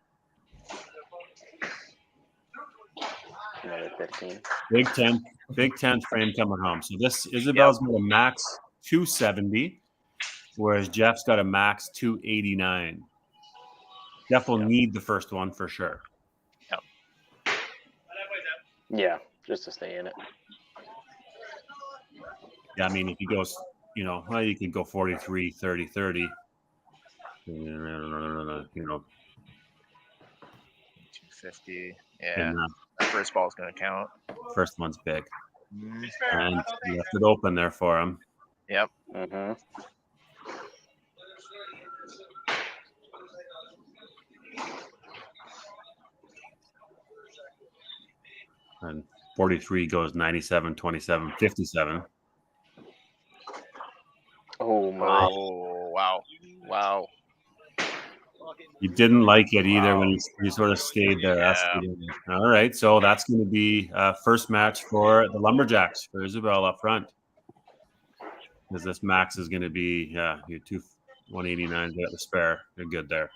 Another 15. Big 10th frame coming home. So this Isabel's got a max 270, whereas Jeff's got a max 289. Jeff will need the first one for sure. Yeah, just to stay in it. Yeah, I mean, if he goes, you could go 43, 30, 30. 250. Yeah. That first ball's going to count. First one's big. And you left it open there for him. Yep. Mm-hmm. And 43 goes 97, 27, 57. Oh, my. Oh, wow. You didn't like it either when you sort of stayed there. Yeah. All right, so that's going to be first match for the Lumberjacks for Isabel up front. Because this max is going to be, your 189 at the spare. You're good there.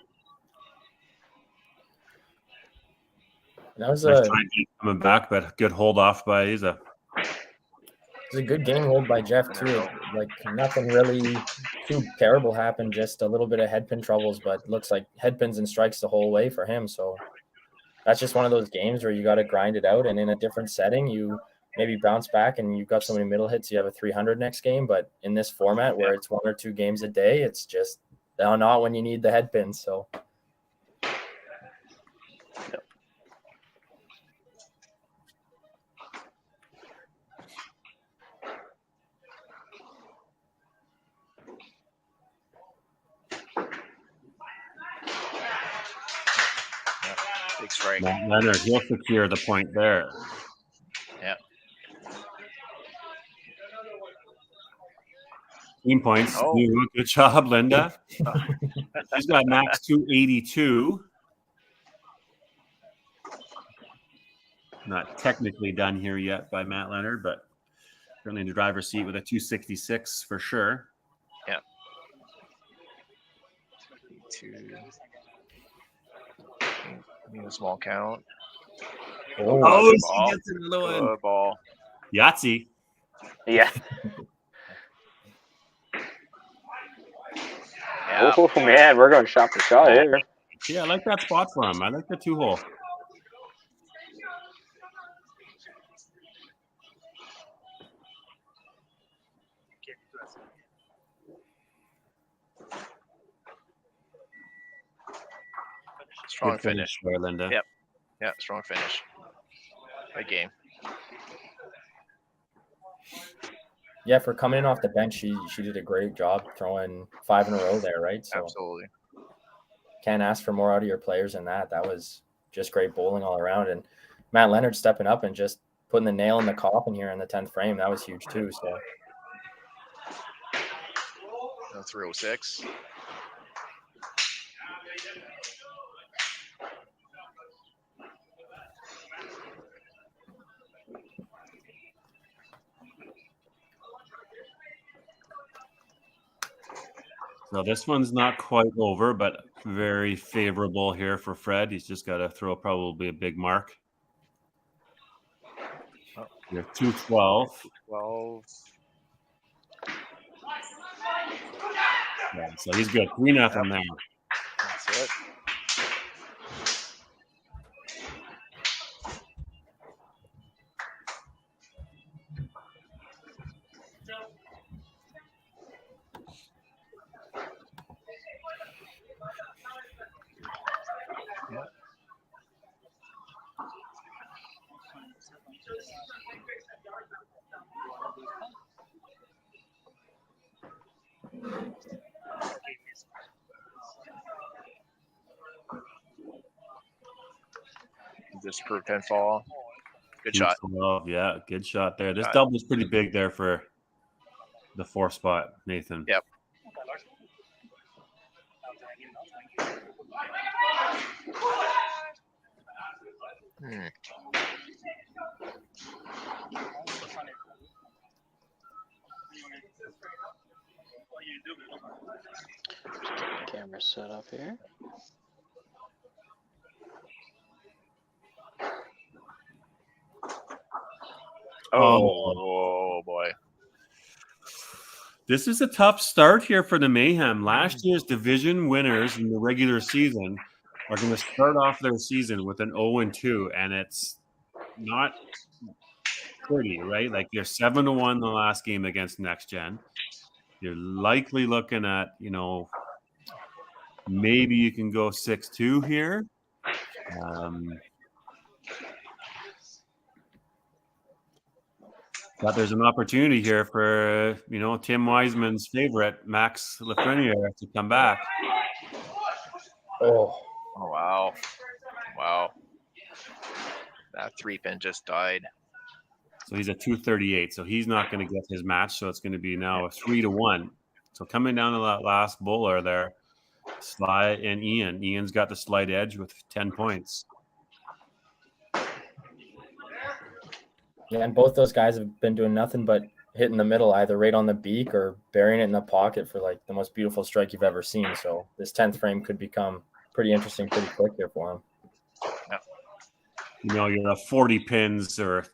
That was coming back, but good hold off by Isa. It was a good game hold by Jeff too. Like nothing really too terrible happened, just a little bit of headpin troubles, but looks like headpins and strikes the whole way for him. So that's just one of those games where you got to grind it out, and in a different setting, you maybe bounce back and you've got so many middle hits, you have a 300 next game. But in this format where it's 1 or 2 games a day, it's just not when you need the headpins. So. Big strike. Leonard, he'll secure the point there. Yeah. Team points. Oh. Good job, Linda. She's got max 282. Not technically done here yet by Matt Leonard, but certainly in the driver's seat with a 266 for sure. Yeah. 2. Need a small count. Oh, she gets another one. Good ball. Yahtzee. Yeah. Yeah. Oh, man, we're going shot for shot here. Yeah, I like that spot for him. I like the 2-hole. Strong Good finish. there, Linda. Yep. Yeah, strong finish. Good game. Yeah, for coming in off the bench, she did a great job throwing 5 in a row there, right? So Absolutely. can't ask for more out of your players than that. That was just great bowling all around. And Matt Leonard stepping up and just putting the nail in the coffin here in the 10th frame. That was huge too. So 306. So this one's not quite over, but very favorable here for Fred. He's just got to throw probably a big mark. You're 212. 12. Yeah, so he's good. 3-0 now. That's it. Just prove 10 fall. Good shot. 212, yeah, good shot there. This double's pretty big there for the 4 spot, Nathan. Yep. Camera set up here. Oh boy. This is a tough start here for the Mayhem. Last year's division winners in the regular season are going to start off their season with an 0-2, and it's not pretty, right? Like you're 7-1 the last game against Next Gen. You're likely looking at, maybe you can go 6-2 here. But there's an opportunity here for, Tim Wiseman's favorite, Max Lafreniere, to come back. Oh, wow. Wow. That 3-pin just died. So he's at 238. So he's not going to get his match. So it's going to be now a 3-1. So coming down to that last bowler there, Sly and Ian. Ian's got the slight edge with 10 points. yeah, and both those guys have been doing nothing but hitting the middle, either right on the beak or burying it in the pocket for like the most beautiful strike you've ever seen. So this 10th frame could become pretty interesting pretty quick here for him. Yeah. You're at 40 pins or,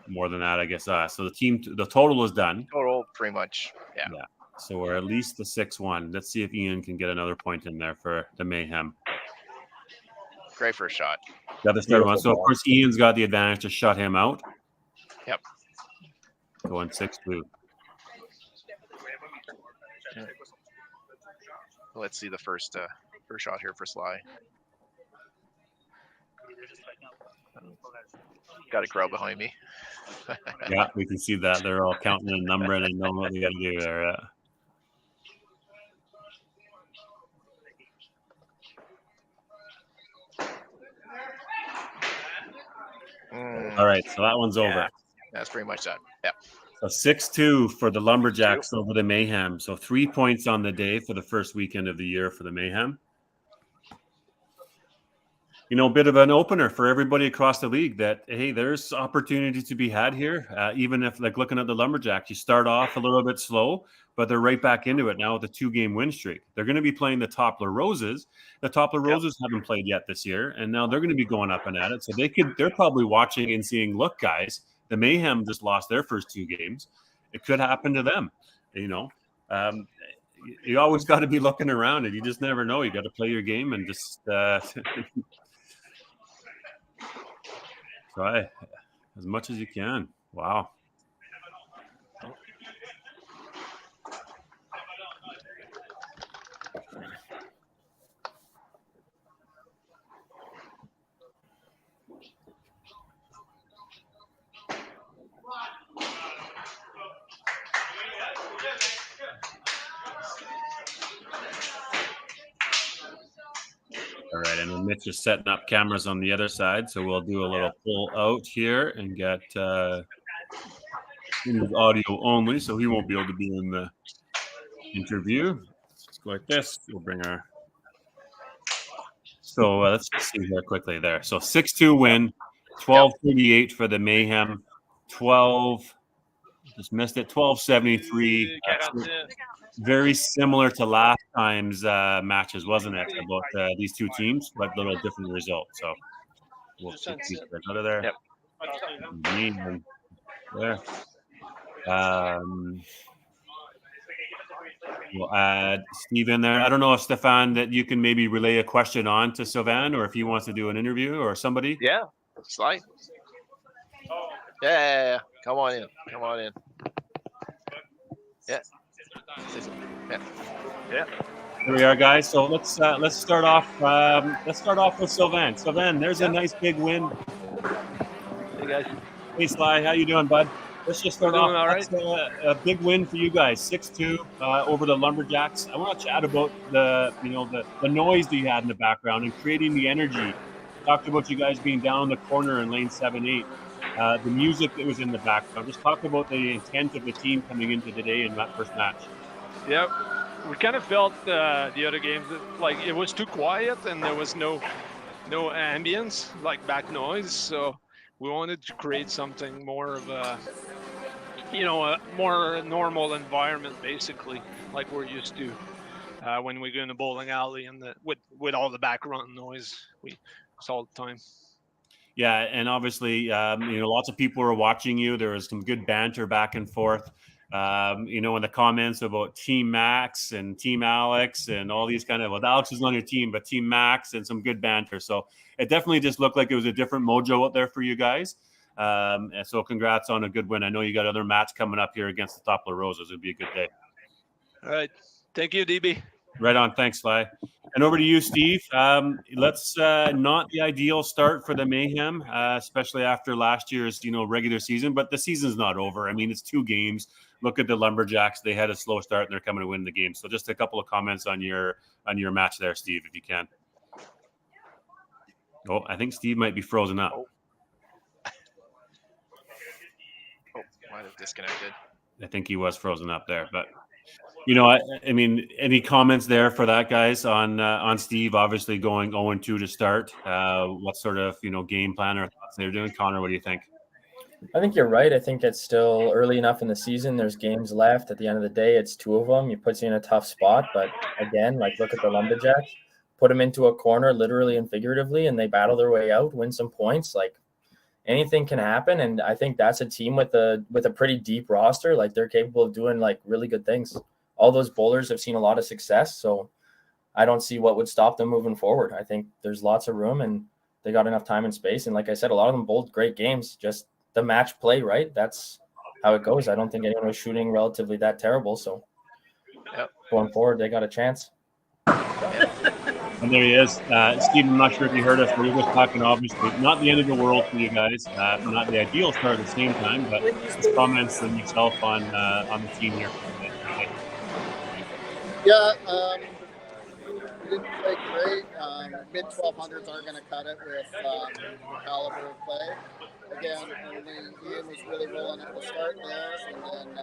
more than that, I guess. So the total is done. Total, pretty much. Yeah. So we're at least the 6-1. Let's see if Ian can get another point in there for the Mayhem. Great first shot. Got the third one. So, of course, Ian's got the advantage to shut him out. Yep. Going 6-2. Let's see the first shot here for Sly. Got a crowd behind me. Yeah, we can see that. They're all counting a number and knowing what they got to do there. All right, so that one's over. That's pretty much that. Yep. So 6-2 for the Lumberjacks over the Mayhem. So 3 points on the day for the first weekend of the year for the Mayhem. A bit of an opener for everybody across the league that, hey, there's opportunity to be had here. Even if, like, looking at the Lumberjacks, you start off a little bit slow, but they're right back into it now with a 2-game win streak. They're going to be playing the Toppler Roses. The Toppler Roses haven't played yet this year, and now they're going to be going up and at it. So they're probably watching and seeing, look, guys, the Mayhem just lost their first 2 games. It could happen to them, You always got to be looking around, and you just never know. You got to play your game and just try as much as you can. Wow. All right, and then Mitch is setting up cameras on the other side, so we'll do a little pull out here and get audio only, so he won't be able to be in the interview. Let's just go like this. We'll bring our. So let's just see here quickly there. So 6-2 win, 12:38 for the Mayhem, 12. Just missed it. 12:73. Very similar to last time's matches, wasn't it? About these two teams, but a little different result. So we'll keep these guys out of there. Yep. There. We'll add Steve in there. I don't know if Stefan that you can maybe relay a question on to Sylvain, or if he wants to do an interview or somebody. Yeah, slide. Yeah. Come on in. Yeah. Yeah. Here we are, guys. So let's start off. Let's start off with Sylvain. Sylvain, there's a nice big win. Hey guys. Hey Sly, how you doing, bud? Let's just start off. All right. That's a big win for you guys, 6-2 over the Lumberjacks. I want to chat about the noise that you had in the background and creating the energy. Talked about you guys being down the corner in lane 7-8. The music that was in the background. Just talk about the intent of the team coming into today in that first match. Yeah, we kind of felt the other games like it was too quiet and there was no ambience, like back noise. So we wanted to create something more of a more normal environment, basically, like we're used to when we go in the bowling alley and with all the background noise we saw all the time. Yeah, and obviously, lots of people were watching you. There was some good banter back and forth. In the comments about Team Max and Team Alex and all these Alex is on your team, but Team Max and some good banter. So it definitely just looked like it was a different mojo out there for you guys. And so congrats on a good win. I know you got other match coming up here against the Toppler Roses. It'll be a good day. All right. Thank you, DB. Right on. Thanks, Sly. And over to you, Steve. Let's not the ideal start for the Mayhem, especially after last year's, regular season. But the season's not over. I mean, it's 2 games. Look at the Lumberjacks. They had a slow start, and they're coming to win the game. So just a couple of comments on your match there, Steve, if you can. Oh, I think Steve might be frozen up. Oh, might have disconnected. I think he was frozen up there, but. I mean, any comments there for that, guys, on Steve obviously going 0-2 to start? What sort of, game plan or thoughts they're doing? Connor, what do you think? I think you're right. I think it's still early enough in the season. There's games left. At the end of the day, it's 2 of them. It puts you in a tough spot. But again, look at the Lumberjacks. Put them into a corner, literally and figuratively, and they battle their way out, win some points. Anything can happen. And I think that's a team with a pretty deep roster. They're capable of doing, really good things. All those bowlers have seen a lot of success, so I don't see what would stop them moving forward. I think there's lots of room, and they got enough time and space. And like I said, a lot of them bowled great games. Just the match play, right? That's how it goes. I don't think anyone was shooting relatively that terrible. So going forward, they got a chance. And there he is. Steve, I'm not sure if you heard us, but we were just talking, obviously, not the end of the world for you guys. Not the ideal start at the same time, but just comments on yourself on the team here. Yeah, we didn't play great. Mid-1200s aren't going to cut it with the caliber of play. Again, Ian was really rolling at the start there, and then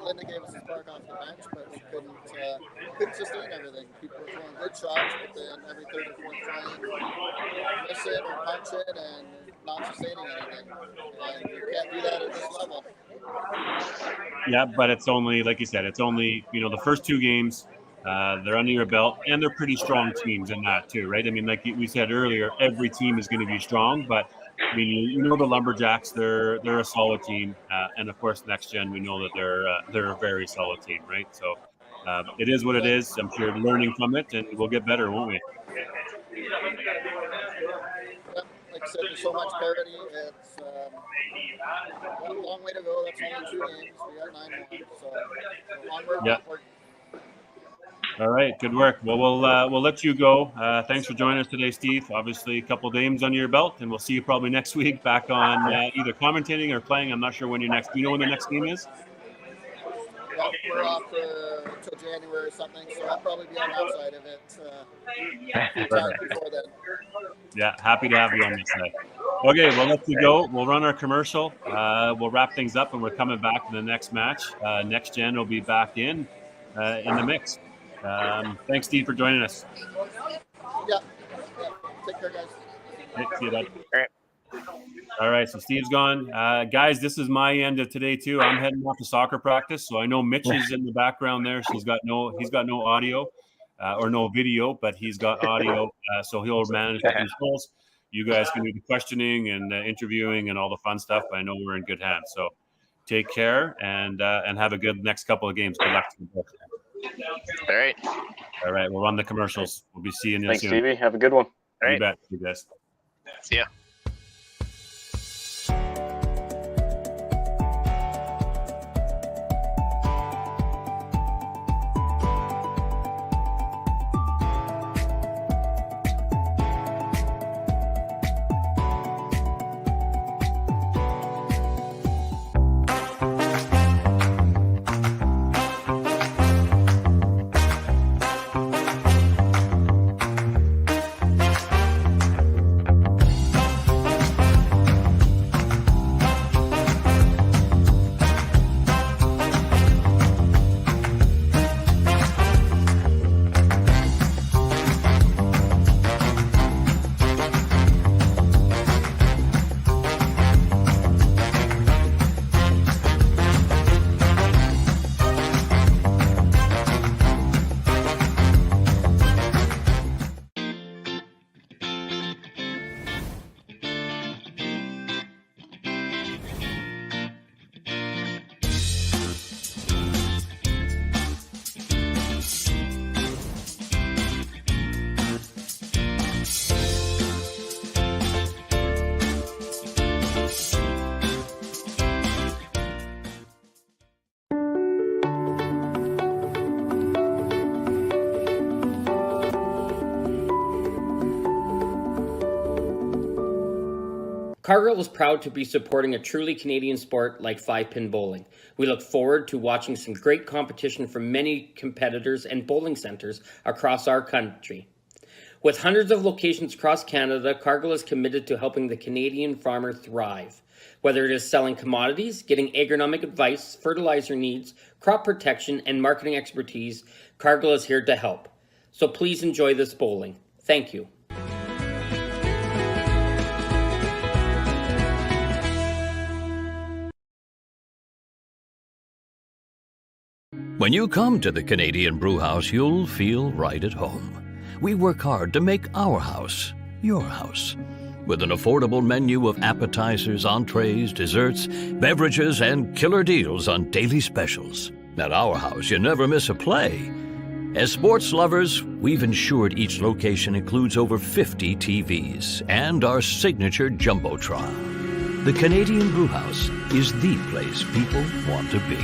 Linda gave us a spark off the bench, but we couldn't sustain everything. People were throwing good shots, but then every third or fourth time, miss it or punch it and not sustaining anything. And you can't do that at this level. Yeah, but it's only, like you said, it's only, the first 2 games. They're under your belt, and they're pretty strong teams in that too, right? I mean, like we said earlier, every team is going to be strong, but I mean, the Lumberjacks, they're a solid team, and of course, Next Gen, we know that they're a very solid team, right? So it is what it is. I'm sure learning from it, and we'll get better, won't we? Yeah, like I said, there's so much parity. It's a long way to go. That's only 2 games. We got 9 more, so onward. Yeah. All right, good work. Well, we'll let you go. Thanks for joining us today, Steve. Obviously, a couple games under your belt, and we'll see you probably next week back on either commentating or playing. I'm not sure when your next. Do you know when the next game is? Yeah, we're off till January or something, so I'll probably be on that side of it. Before then. Yeah, happy to have you on this side. Okay, we'll let you go. We'll run our commercial. We'll wrap things up, and we're coming back to the next match. Next Gen will be back in the mix. Thanks, Steve, for joining us. Yeah. Take care, guys. See you, bud. All right, so Steve's gone. Guys, this is my end of today too. I'm heading off to soccer practice, so I know Mitch is in the background there. He's got no audio or no video, but he's got audio, so he'll manage the controls. You guys can do the questioning and interviewing and all the fun stuff. But I know we're in good hands. So take care and have a good next couple of games. Good luck to you both. All right. We'll run the commercials. We'll be seeing you Thanks, soon. Stevie. Have a good one. All right. Bet. You guys. See ya. Cargill is proud to be supporting a truly Canadian sport like 5-pin bowling. We look forward to watching some great competition from many competitors and bowling centres across our country. With hundreds of locations across Canada, Cargill is committed to helping the Canadian farmer thrive. Whether it is selling commodities, getting agronomic advice, fertilizer needs, crop protection, and marketing expertise, Cargill is here to help. So please enjoy this bowling. Thank you. When you come to the Canadian Brewhouse, you'll feel right at home. We work hard to make our house your house. With an affordable menu of appetizers, entrees, desserts, beverages, and killer deals on daily specials. At our house, you never miss a play. As sports lovers, we've ensured each location includes over 50 TVs and our signature Jumbotron. The Canadian Brewhouse is the place people want to be.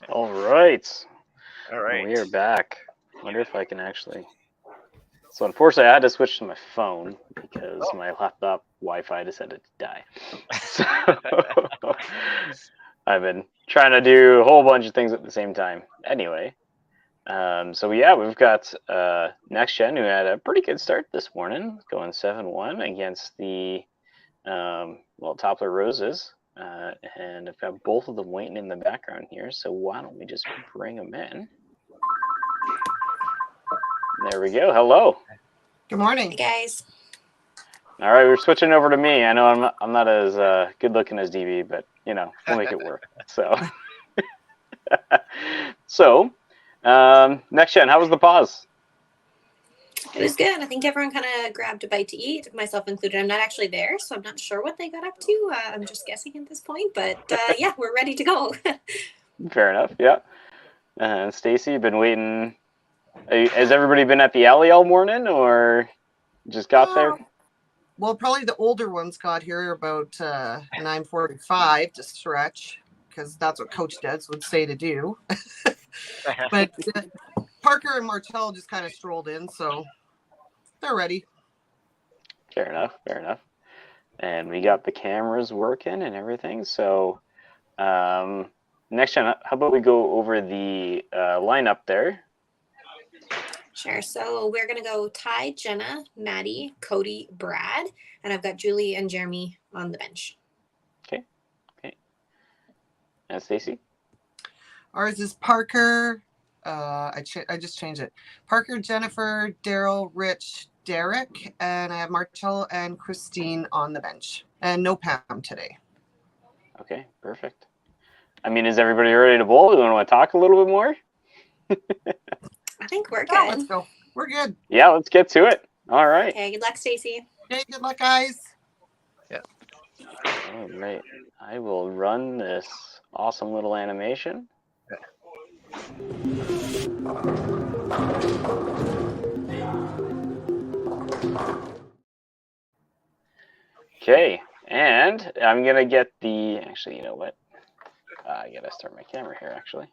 All right. All right. We are back. I wonder if I can actually. So unfortunately, I had to switch to my phone because my laptop Wi-Fi decided to die. So I've been trying to do a whole bunch of things at the same time. Anyway, so yeah, we've got Next Gen, who had a pretty good start this morning, going 7-1 against the Toppler Roses. And I've got both of them waiting in the background here, so why don't we just bring them in? There we go. Hello. Good morning, hey guys. All right, we're switching over to me. I know I'm not as good looking as DB, but you know, we'll make it work. So, Next Gen, how was the pause? It was good. I think everyone kind of grabbed a bite to eat, myself included. I'm not actually there, so I'm not sure what they got up to. I'm just guessing at this point, but yeah, we're ready to go. Fair enough. Yeah. Stacy, been waiting. Has everybody been at the alley all morning, or just got there? Well, probably the older ones got here about 9:45 to stretch, because that's what Coach Deds would say to do. But Parker and Martel just kind of strolled in, so they're ready. Fair enough. And we got the cameras working and everything. So next time, how about we go over the lineup there? Sure. So we're going to go Ty, Jenna, Maddie, Cody, Brad, and I've got Julie and Jeremy on the bench. Okay. And Stacy? Ours is Parker. I just changed it. Parker, Jennifer, Daryl, Rich, Derek, and I have Martel and Christine on the bench. And no Pam today. Okay, perfect. I mean, is everybody ready to bowl? Do you want to talk a little bit more? I think we're good. Yeah, let's go. We're good. Yeah, let's get to it. All right. Okay, good luck, Stacy. Okay, good luck, guys. Yeah. All right. I will run this awesome little animation. Okay, and I'm gonna get the. Actually, you know what? I gotta start my camera here. Actually,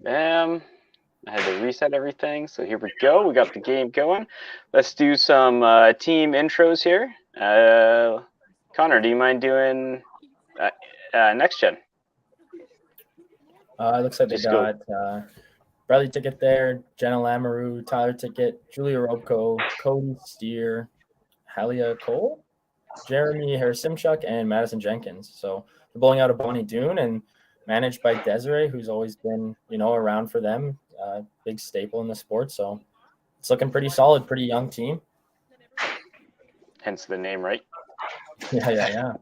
bam. I had to reset everything, so here we go. We got the game going. Let's do some team intros here. Connor, do you mind doing next gen? It looks like they got Bradley Ticket there, Jenna Lamoureux, Tyler Ticket, Julia Robko, Cody Steer, Halia Cole, Jeremy Harris-Simchuk, and Madison Jenkins. So they're bowling out of Bonnie Doon and managed by Desiree, who's always been, around for them. Big staple in the sport. So it's looking pretty solid, pretty young team. Hence the name, right? Yeah.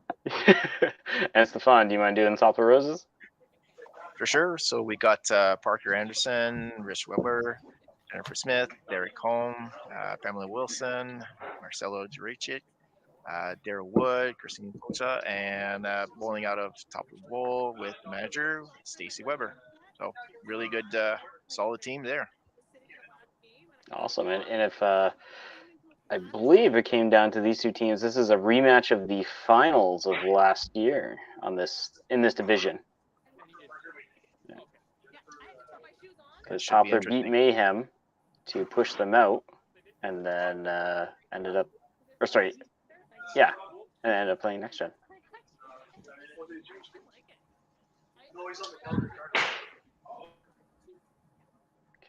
And Stefan, do you mind doing Top of Roses? For sure. So we got Parker Anderson, Rich Weber, Jennifer Smith, Derek Holm, Pamela Wilson, Marcelo Juricic, Daryl Wood, Christine Pocha, and bowling out of Top of the Bowl with the manager, Stacy Weber. So really good, solid team there. Awesome. And if I believe it came down to these two teams, this is a rematch of the finals of last year in this division. Because Toppler beat Mayhem to push them out, and then ended up playing next gen.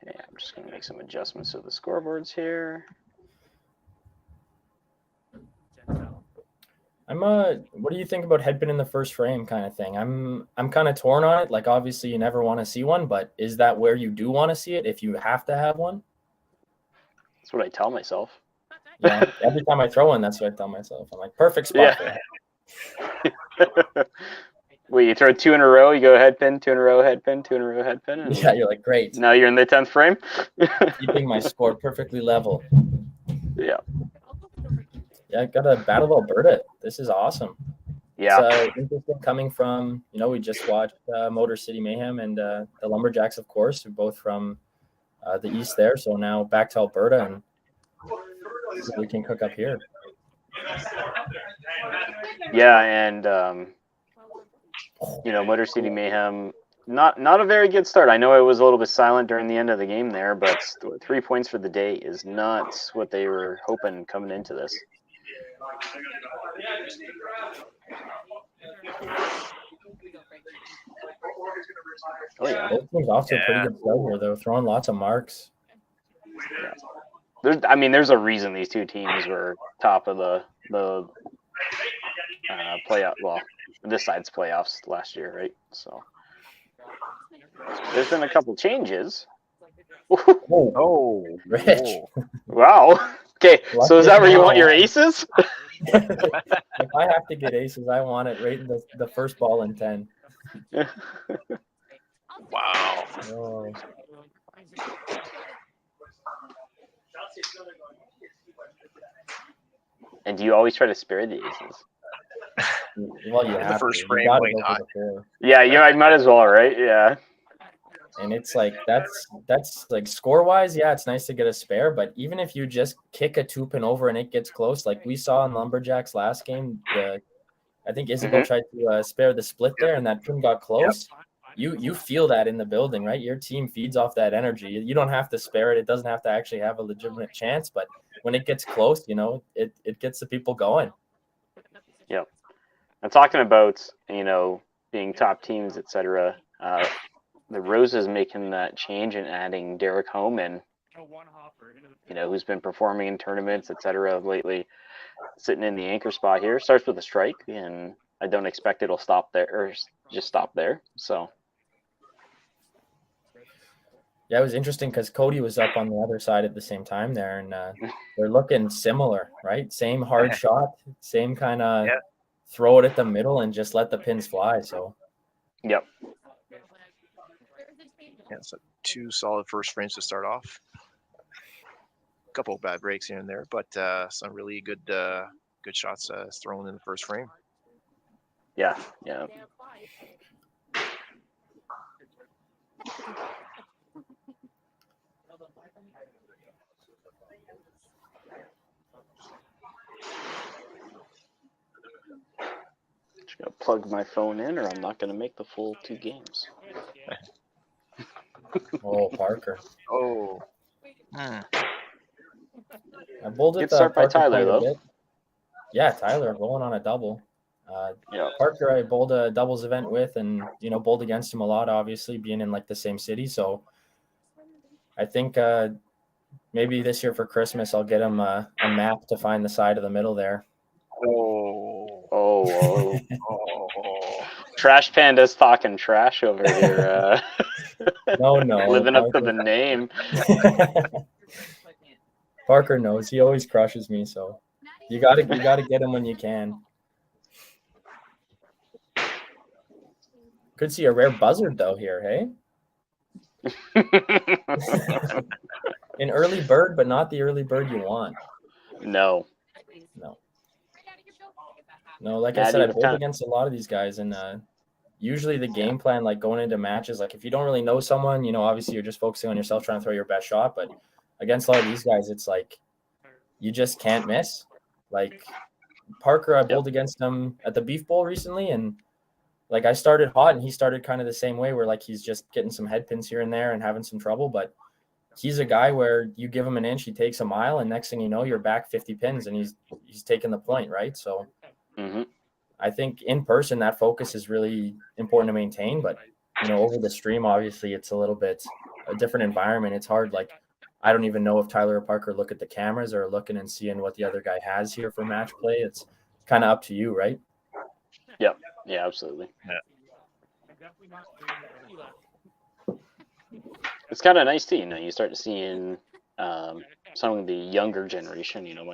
Okay, I'm just going to make some adjustments to the scoreboards here. What do you think about headpin in the first frame kind of thing? I'm kind of torn on it. Like, obviously you never want to see one, but is that where you do want to see it if you have to have one? That's what I tell myself. Yeah, every time I throw one, that's what I tell myself. I'm like, perfect spot. Yeah. Wait, you throw 2 in a row, you go head pin, 2 in a row, head pin, 2 in a row, head pin. And yeah, you're like, great. Now you're in the 10th frame. Keeping my score perfectly level. Yeah. Yeah, I got a Battle of Alberta. This is awesome. Yeah. It's interesting coming from, we just watched Motor City Mayhem and the Lumberjacks, of course, who both from the east there. So now back to Alberta, and we can cook up here. Yeah, and Motor City Mayhem, not a very good start. I know it was a little bit silent during the end of the game there, but 3 points for the day is not what they were hoping coming into this. Oh yeah, both teams off to a pretty good start here, though, throwing lots of marks. Yeah. There's a reason these two teams were top of the playoff. Well, this side's playoffs last year, right? So there's been a couple changes. Oh, Rich! Wow. Okay, so is that where you want your aces? If I have to get aces, I want it right in the first ball in 10. Wow. Oh. And do you always try to spare the aces? Well, you have the first to. frame, why not? Yeah, I might as well, right? Yeah. And it's like that's like score wise, yeah, it's nice to get a spare, but even if you just kick a 2-pin over and it gets close, like we saw in Lumberjacks last game, I think Isabel tried to spare the split there, and that pin got close. You feel that in the building, right? Your team feeds off that energy. You don't have to spare it. It doesn't have to actually have a legitimate chance, but when it gets close, you know, it gets the people going. Yep. And talking about, you know, being top teams, etc. The Roses making that change and adding Derek Homan, you know, who's been performing in tournaments, etc. lately, sitting in the anchor spot here. Starts with a strike, and I don't expect it'll stop there or just stop there. So. Yeah, it was interesting because Cody was up on the other side at the same time there, and they're looking similar, right? Same hard shot, same kind of throw it at the middle and just let the pins fly. So, yep. Yeah, so 2 solid first frames to start off. A couple of bad breaks here and there, but some really good shots thrown in the first frame. Yeah, yeah. Just gonna plug my phone in, or I'm not gonna make the full 2 games. Oh, Parker. Oh. I bowled Good it start by Parker Tyler, quite a though. bit. Yeah, Tyler rolling on a double. Yeah. Parker, I bowled a doubles event with, and you know, bowled against him a lot. Obviously, being in like the same city, so I think maybe this year for Christmas I'll get him a map to find the side of the middle there. Oh. Trash Panda's talking trash over here. No. Living up to the name. Parker knows. He always crushes me, so you gotta get him when you can. Could see a rare buzzard though here, hey? An early bird, but not the early bird you want. No. Like I said, I bowled against a lot of these guys, and usually the game plan, like going into matches, like if you don't really know someone, you know, obviously you're just focusing on yourself, trying to throw your best shot. But against a lot of these guys, it's like you just can't miss. Like Parker, I bowled against him at the Beef Bowl recently, and like I started hot, and he started kind of the same way, where like he's just getting some head pins here and there and having some trouble. But he's a guy where you give him an inch, he takes a mile, and next thing you know, you're back 50 pins, and he's taking the point, right? So. I think in person that focus is really important to maintain, but you know, over the stream, obviously it's a little bit a different environment. It's hard. Like I don't even know if Tyler or Parker look at the cameras or looking and seeing what the other guy has here for match play. It's kind of up to you, right? Yep. Yeah, absolutely. It's kind of nice too, you know, you start seeing some of the younger generation, you know,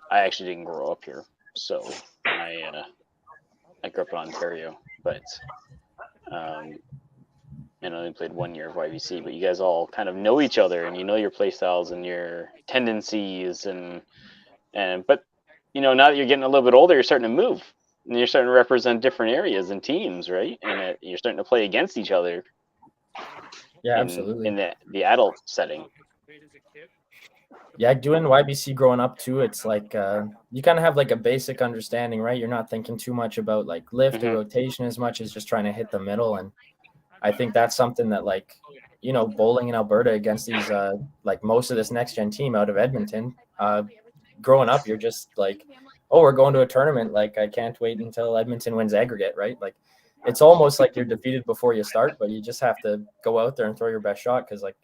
I actually didn't grow up here. So I grew up in Ontario, but and I only played 1 year of YBC. But you guys all kind of know each other, and you know your play styles and your tendencies, and but you know, now that you're getting a little bit older, you're starting to move, and you're starting to represent different areas and teams, right? And you're starting to play against each other. Yeah, absolutely. In the adult setting. Yeah, doing YBC growing up too, it's like you kind of have like a basic understanding, right? You're not thinking too much about like lift or rotation as much as just trying to hit the middle. And I think that's something that, like, you know, bowling in Alberta against these like most of this next gen team out of Edmonton, growing up, you're just like, oh, we're going to a tournament. Like, I can't wait until Edmonton wins aggregate, right? Like, it's almost like you're defeated before you start, but you just have to go out there and throw your best shot, because like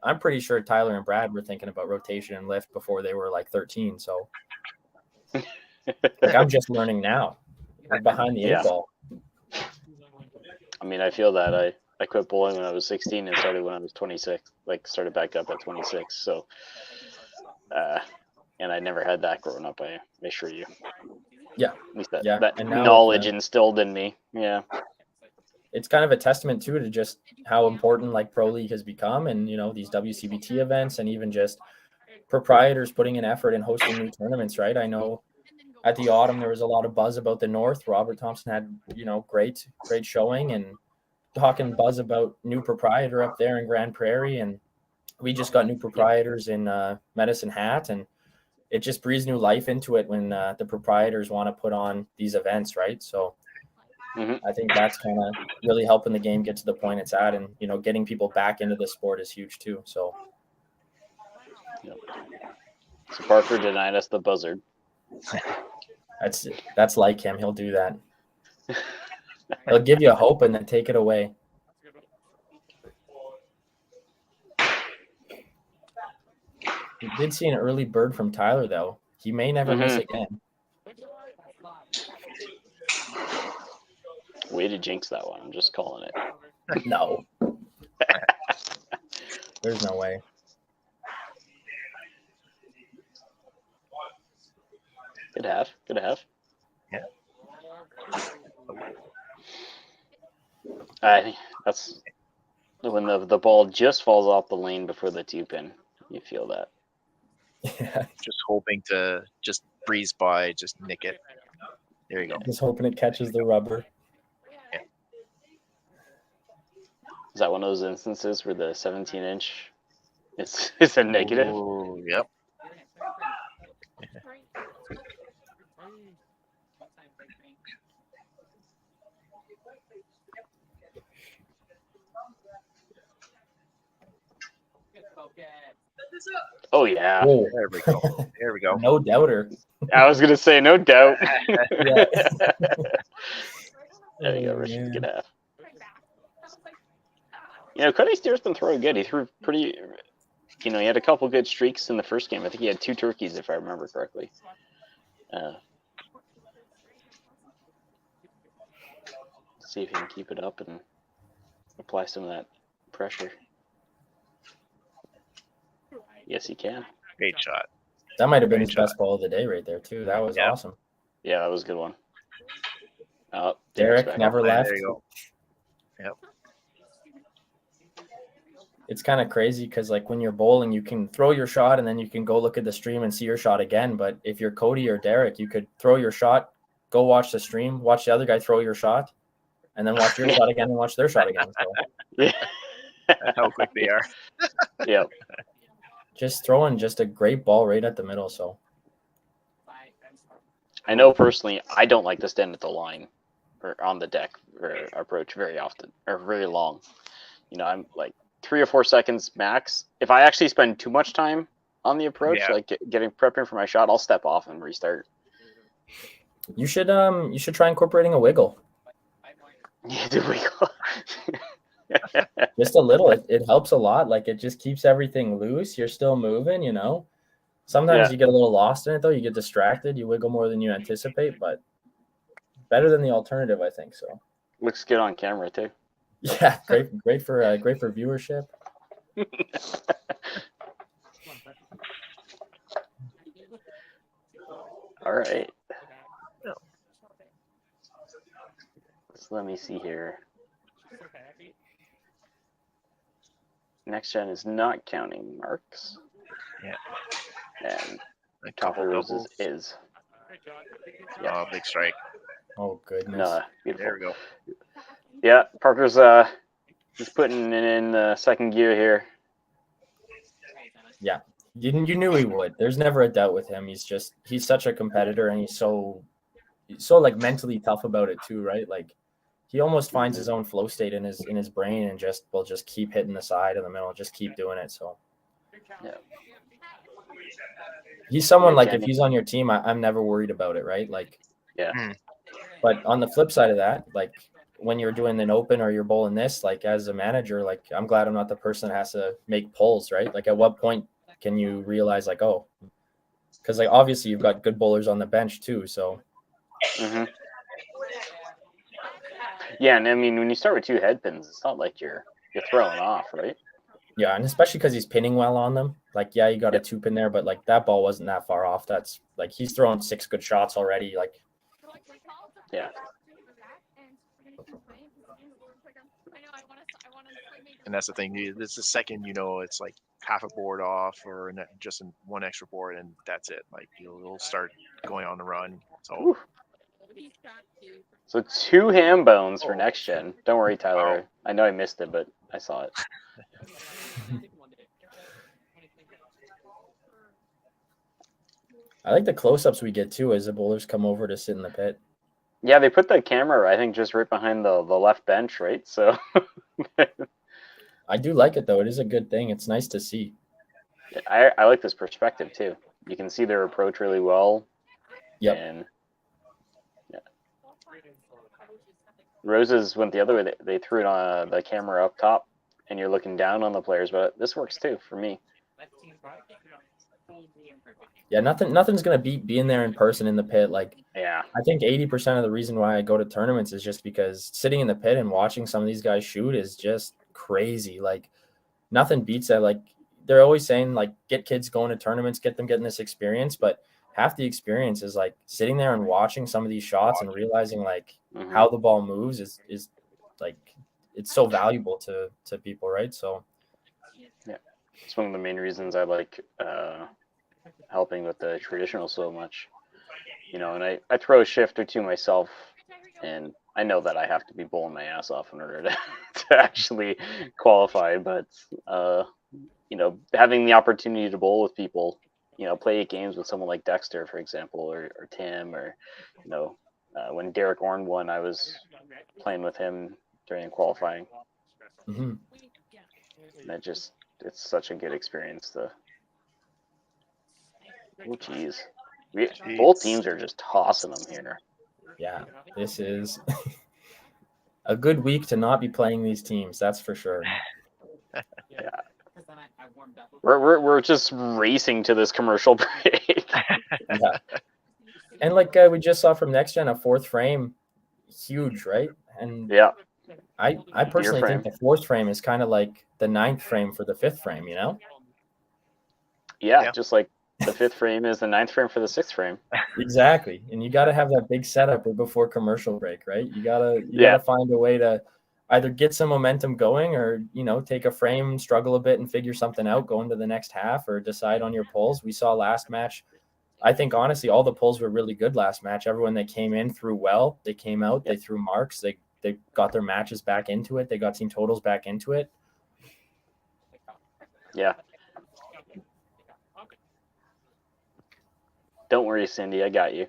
I'm pretty sure Tyler and Brad were thinking about rotation and lift before they were like 13. So like, I'm just learning now. I'm behind the 8 ball. I mean, I feel that I quit bowling when I was 16 and started when I was 26. Like, started back up at 26. So, and I never had that growing up. I assure you. Yeah. At least that now knowledge instilled in me. Yeah. It's kind of a testament too to just how important like Pro League has become, and you know, these WCBT events, and even just proprietors putting in effort and hosting new tournaments, right? I know at the autumn there was a lot of buzz about the North. Robert Thompson had, you know, great showing, and talking buzz about new proprietor up there in Grand Prairie, and we just got new proprietors in Medicine Hat, and it just breathes new life into it when the proprietors want to put on these events, right? So I think that's kind of really helping the game get to the point it's at, and getting people back into the sport is huge too. So So Parker denied us the buzzard. that's like him. He'll do that. He'll give you hope and then take it away. We did see an early bird from Tyler, though. He may never miss again. Way to jinx that one. I'm just calling it. No. There's no way. Good half. Good half. Yeah. I think that's when the ball just falls off the lane before the 2-pin. You feel that. Yeah. Just hoping to just breeze by, just nick it. There you go. Just hoping it catches the rubber. Yeah. Is that one of those instances where the 17-inch is a negative? Ooh, yep. Oh yeah. Whoa. There we go. There we go. No doubter. I was gonna say no doubt. Yeah. There you go, Richard. Good half. Cody Steer's been throwing good. He threw pretty. He had a couple good streaks in the first game. I think he had 2 turkeys, if I remember correctly. See if he can keep it up and apply some of that pressure. Yes, he can. Great shot. That might have been his best ball of the day right there, too. That was awesome. Yeah, that was a good one. Derek never left. There you go. Yep. It's kind of crazy because, when you're bowling, you can throw your shot and then you can go look at the stream and see your shot again. But if you're Cody or Derek, you could throw your shot, go watch the stream, watch the other guy throw your shot, and then watch your shot again and watch their shot again. So. How quick they are. Yep. Just throwing just a great ball right at the middle. So I know personally, I don't like to stand at the line or on the deck or approach very often or very long. I'm like 3 or 4 seconds max. If I actually spend too much time on the approach, like getting prepping for my shot, I'll step off and restart. You should try incorporating a wiggle. Yeah, the wiggle. Just a little. It helps a lot. It just keeps everything loose. You're still moving, Sometimes you get a little lost in it, though. You get distracted. You wiggle more than you anticipate, but better than the alternative, I think. So looks good on camera too. Yeah, great for viewership. All right. So let me see here. Next gen is not counting marks. Yeah. And a top couple of roses doubles. is. Yeah. Oh, big strike. Oh goodness. No, beautiful. There we go. Yeah, Parker's he's putting it in the second gear here. Yeah. You knew he would. There's never a doubt with him. He's such a competitor, and he's so mentally tough about it too, right? He almost finds his own flow state in his brain and will just keep hitting the side and the middle, just keep doing it. So yeah. He's someone if he's on your team, I'm never worried about it, right? Yeah. But on the flip side of that, when you're doing an open or you're bowling this, as a manager, I'm glad I'm not the person that has to make pulls, right? At what point can you realize because obviously you've got good bowlers on the bench too, so. Mm-hmm. Yeah, and I mean when you start with 2 head pins, it's not like you're throwing off, right? Yeah, and especially because he's pinning well on them. You got a 2-pin there, but that ball wasn't that far off. That's he's throwing 6 good shots already. Yeah. And that's the thing. It's the second it's half a board off or just one extra board, and that's it. You'll start going on the run. So So 2 ham bones for next gen. Don't worry, Tyler. I know I missed it, but I saw it. I like the close-ups we get too as the bowlers come over to sit in the pit. Yeah, they put the camera, I think, just right behind the left bench, right? So I do like it though. It is a good thing. It's nice to see. I like this perspective too. You can see their approach really well. Yep. And yeah. Roses went the other way. They threw it on the camera up top, and you're looking down on the players. But this works too for me. Yeah, nothing's gonna beat being there in person in the pit. Like, yeah, I think 80% of the reason why I go to tournaments is just because sitting in the pit and watching some of these guys shoot is just crazy. Like, nothing beats that. Like, they're always saying, like, get kids going to tournaments, get them getting this experience, but half the experience is like sitting there and watching some of these shots and realizing like how the ball moves is like, it's so valuable to people, right? So yeah, it's one of the main reasons I like helping with the traditional so much, you know. And I throw a shift or two myself, and I know that I have to be bowling my ass off in order to actually qualify, but you know, having the opportunity to bowl with people, you know, play games with someone like Dexter, for example, or Tim, or, you know, when Derek Orn won, I was playing with him during qualifying. Mm-hmm. And it's such a good experience to. Oh, jeez. Both teams are just tossing them here. Yeah, this is a good week to not be playing these teams. That's for sure. Yeah. We're just racing to this commercial break. Yeah. And like we just saw from Next Gen, a 4th frame, huge, right? And yeah, I personally think the 4th frame is kind of like the 9th frame for the 5th frame, you know? Yeah, just like the 5th frame is the 9th frame for the 6th frame. Exactly. And you got to have that big setup before commercial break, right? You gotta find a way to either get some momentum going, or, you know, take a frame, struggle a bit and figure something out, go into the next half, or decide on your pulls. We saw last match, I think honestly all the pulls were really good last match. Everyone that came in threw well. They came out, they threw marks, they got their matches back into it, they got team totals back into it. Yeah. Don't worry, Cindy, I got you.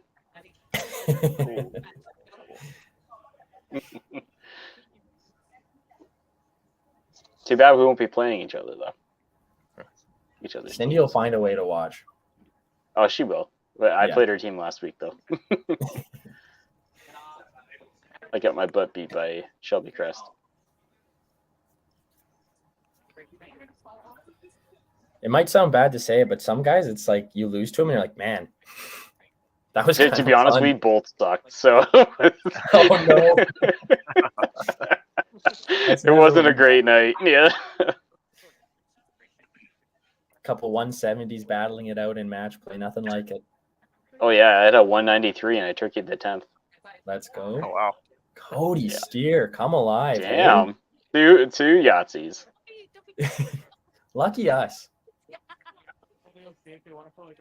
Too bad we won't be playing each other though. Cindy will find a way to watch. Oh, she will. But I played her team last week though. I got my butt beat by Shelby Crest. It might sound bad to say it, but some guys, it's like you lose to them and you're like, man, that was to be honest, fun. we both sucked. So oh no. It wasn't a great night. Yeah. A couple 170s battling it out in match play, nothing like it. Oh yeah, I had a 193 and I took you to the 10th. Let's go. Oh wow. Cody Steer, come alive. Damn. Hey? Two Yahtzees. Lucky us.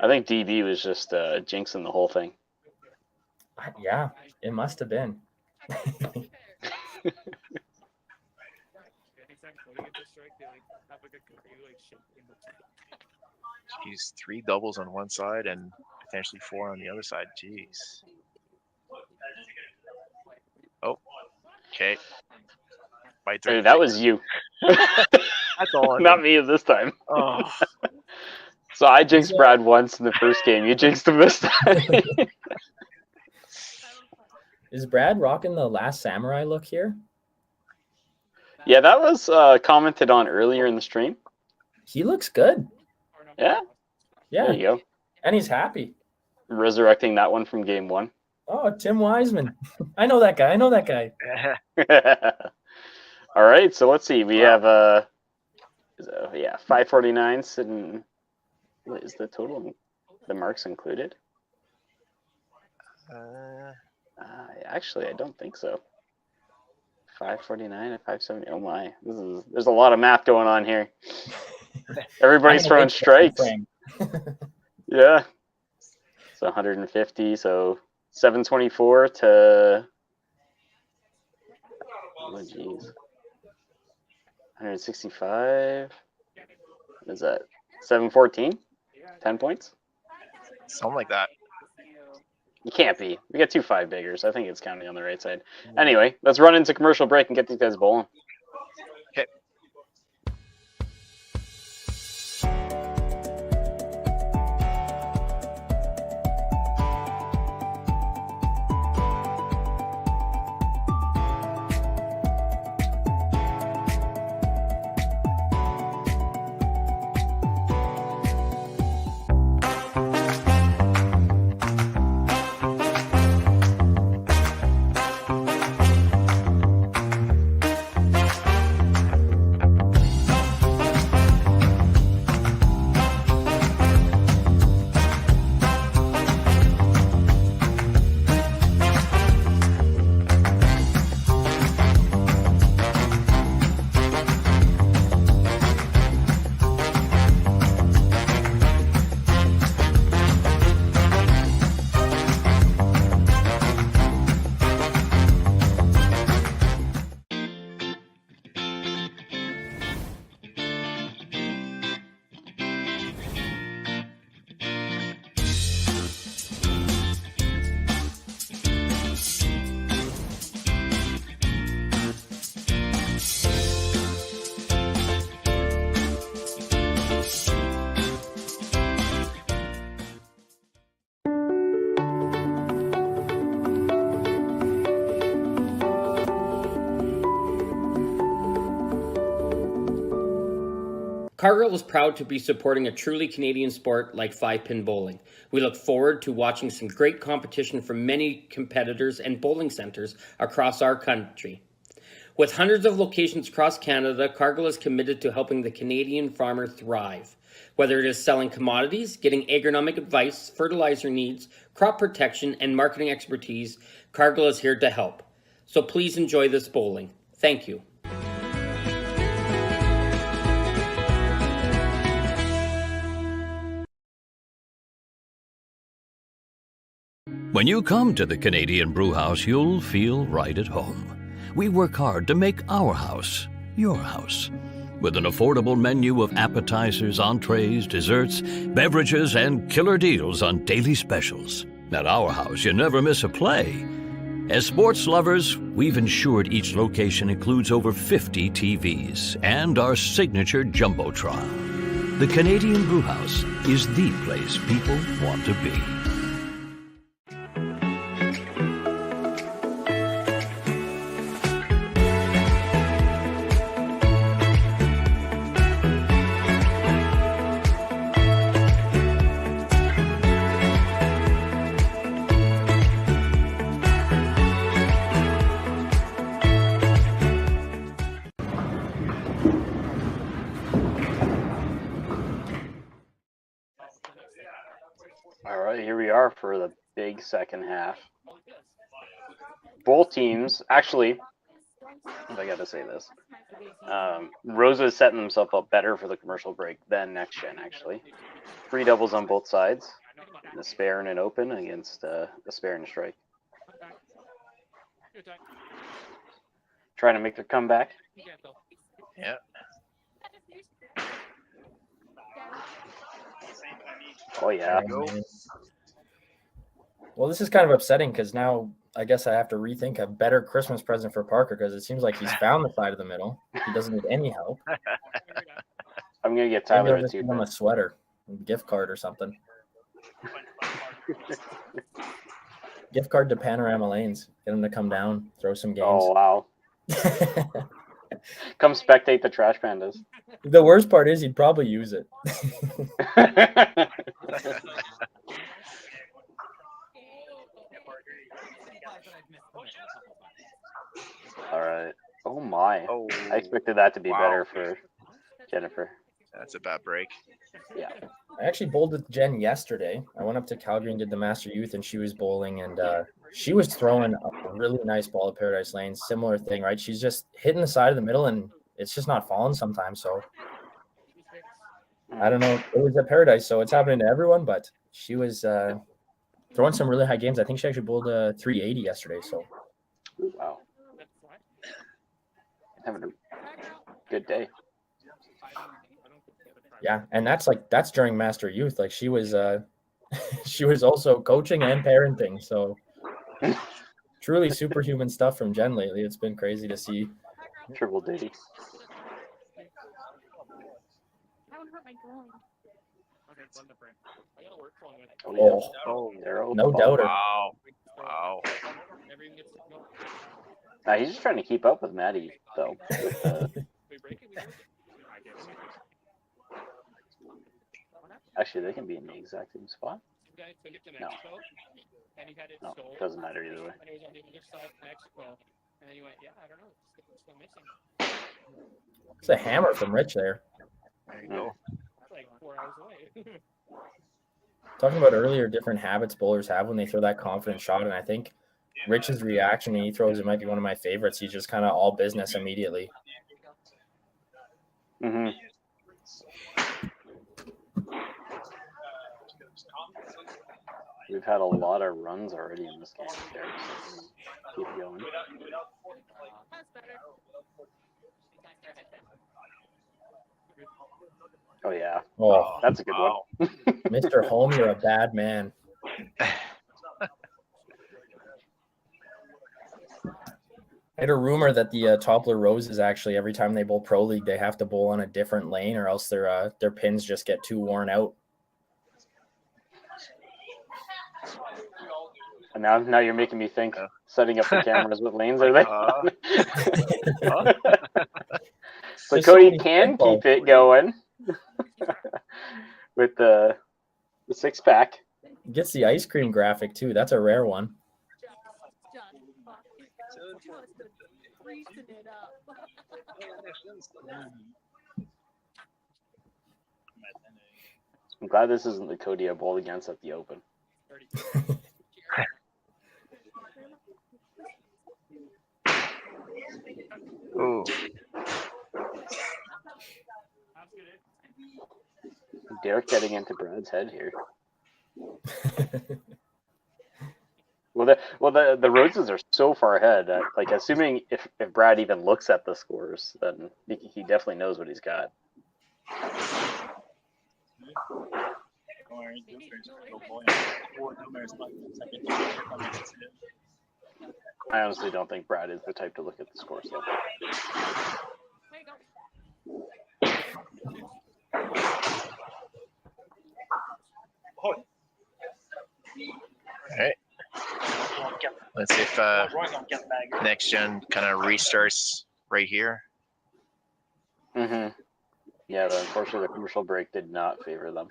I think DB was just jinxing the whole thing. Yeah, it must have been. He's 3 doubles on one side and potentially 4 on the other side. Jeez. Oh, okay. Hey, that was you. That's all. Not me this time. Oh. So I jinxed Brad once in the first game. You jinxed him this time. Is Brad rocking the Last Samurai look here? Yeah, that was commented on earlier in the stream. He looks good. Yeah. Yeah. There you go. And he's happy. Resurrecting that one from game 1. Oh, Tim Wiseman. I know that guy. All right, so let's see. We have 549 sitting. What is the total? The marks included? Actually, I don't think so. 549 and 570. Oh my! There's a lot of math going on here. Everybody's throwing strikes. Yeah. So 150. So 724 to, oh geez, 165. What is that? 714? 10 points? Something like that. You can't be. We got 2 5-biggers. I think it's counting on the right side. Anyway, let's run into commercial break and get these guys bowling. Okay. Cargill is proud to be supporting a truly Canadian sport like 5-pin bowling. We look forward to watching some great competition from many competitors and bowling centres across our country. With hundreds of locations across Canada, Cargill is committed to helping the Canadian farmer thrive. Whether it is selling commodities, getting agronomic advice, fertilizer needs, crop protection, and marketing expertise, Cargill is here to help. So please enjoy this bowling. Thank you. When you come to the Canadian Brewhouse, you'll feel right at home. We work hard to make our house your house. With an affordable menu of appetizers, entrees, desserts, beverages, and killer deals on daily specials. At our house, you never miss a play. As sports lovers, we've ensured each location includes over 50 TVs and our signature Jumbotron. The Canadian Brewhouse is the place people want to be. All right, here we are for the big second half. Both teams, actually, I got to say this, Rosa is setting himself up better for the commercial break than Next Gen, actually. 3 doubles on both sides. The spare and an open against the spare and a strike. Trying to make their comeback. Yeah. Oh, yeah. Well, this is kind of upsetting because now I guess I have to rethink a better Christmas present for Parker because it seems like he's found the side of the middle. He doesn't need any help. I'm going to get Tyler Maybe I'll just give him a sweater, a gift card or something. Gift card to Panorama Lanes. Get him to come down, throw some games. Oh, wow. Come spectate the Trash Pandas. The worst part is he'd probably use it. All right. Oh, my. Oh. I expected that to be Wow. better for Jennifer. That's a bad break. Yeah. I actually bowled with Jen yesterday. I went up to Calgary and did the Master Youth, and she was bowling, and she was throwing a really nice ball at Paradise Lane. Similar thing, right? She's just hitting the side of the middle, and it's just not falling sometimes. So I don't know. It was at Paradise, so it's happening to everyone, but she was throwing some really high games. I think she actually bowled a 380 yesterday. So Ooh, wow. Having a good day. yeah, and that's during Master Youth. Like she was she was also coaching and parenting. So truly superhuman stuff from Jen lately. It's been crazy to see. Triple duty. That would hurt my groin. Oh, Zero. no doubter. Wow. He's just trying to keep up with Maddie, though. Actually, they can be in the exact same spot. No. No, doesn't matter either way. It's a hammer from Rich there. There you go. Talking about earlier, different habits bowlers have when they throw that confident shot, and I think Rich's reaction when he throws it might be one of my favorites. He's just kind of all business immediately. Mm-hmm. We've had a lot of runs already in this game. There, so keep going. Oh yeah. Oh, that's a good one. Mr. Home, you're a bad man. I had a rumor that the Toppler Roses actually every time they bowl Pro League they have to bowl on a different lane or else their pins just get too worn out. And now you're making me think setting up the cameras with lanes are they? So There's Cody so can keep it going with the 6-pack. Gets the ice cream graphic too. That's a rare one. I'm glad this isn't the Cody I bowled against at the Open. Ooh. Derek getting into Brad's head here. The Roses are so far ahead. Like, assuming if Brad even looks at the scores, then he definitely knows what he's got. I honestly don't think Brad is the type to look at the scores, though. All right. Let's see if next gen kind of restarts right here. Mm-hmm. Yeah, but unfortunately, the commercial break did not favor them.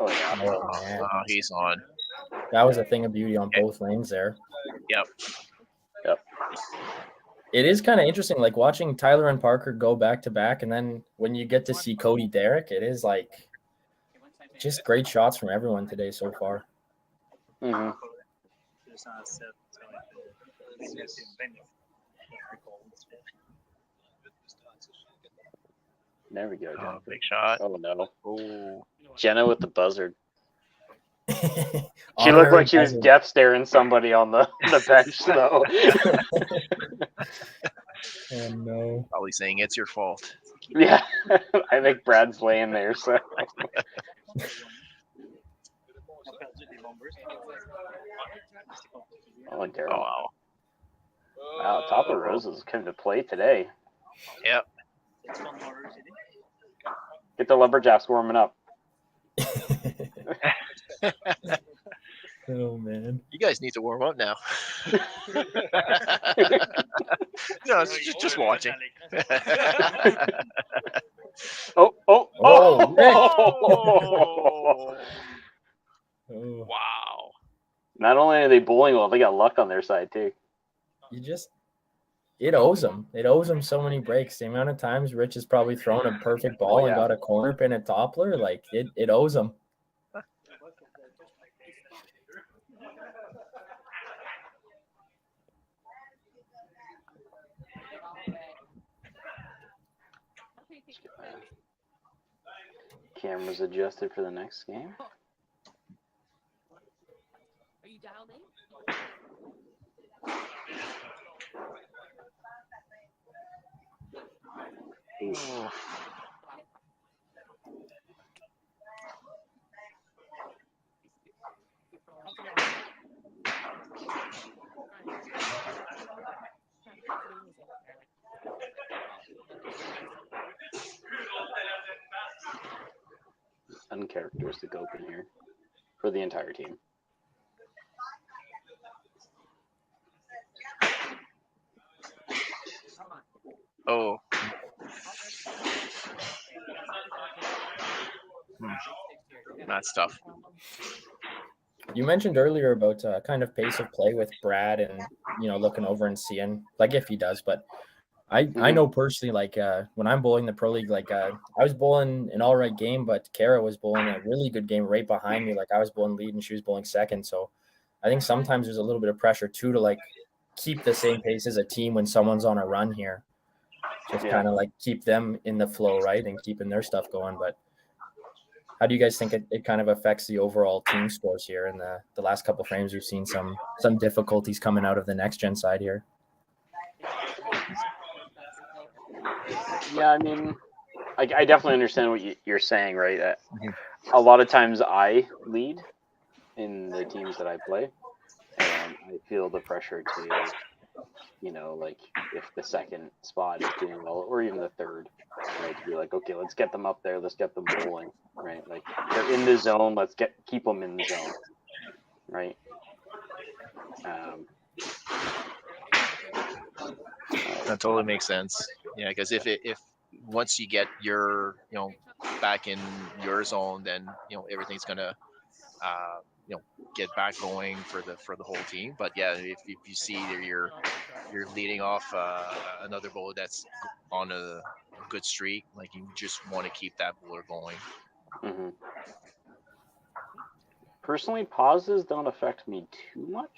Oh yeah. Oh, man. Oh, he's on. That was a thing of beauty on both lanes there. Yep. It is kind of interesting, like watching Tyler and Parker go back to back, and then when you get to see Cody Derek, it is like just great shots from everyone today so far. Mm-hmm. There we go. Oh, big shot. Oh no. Oh. Jenna with the buzzard. She looked like she was death staring somebody on the bench, though. Oh no. Probably saying it's your fault. Yeah, I think Brad's laying there, so. Oh, Daryl. Oh, wow. Wow, Toppler Roses came to play today. Yep. Get the Lumberjacks warming up. Oh man. You guys need to warm up now. No, it's just watching. Oh. Wow. Not only are they bowling well, they got luck on their side too. It owes them. It owes them so many breaks. The amount of times Rich has probably thrown a perfect ball and got a corner pin at Toppler, like it owes them. Cameras adjusted for the next game. Are you dialed in? Uncharacteristic open here for the entire team. Oh. That's tough. You mentioned earlier about kind of pace of play with Brad and, looking over and seeing, like, if he does. But I know personally, like, when I'm bowling the Pro League, like, I was bowling an all right game, but Kara was bowling a really good game right behind me. Like, I was bowling lead and she was bowling second. So I think sometimes there's a little bit of pressure, too, to, like, keep the same pace as a team when someone's on a run here. Just kind of, like, keep them in the flow, right, and keeping their stuff going. But how do you guys think it kind of affects the overall team scores here? In the last couple of frames, we've seen some difficulties coming out of the next gen side here. Yeah, I mean, I definitely understand what you're saying, right? A lot of times I lead in the teams that I play, and I feel the pressure to, like if the second spot is doing well, or even the third, right? To be like, okay, let's get them up there, let's get them bowling, right? Like they're in the zone, let's keep them in the zone, right? That totally makes sense. Yeah, because if once you get your back in your zone, then everything's gonna get back going for the whole team. But yeah, if you see that you're leading off another bowler that's on a good streak, like you just want to keep that bowler going. Mm-hmm. Personally, pauses don't affect me too much.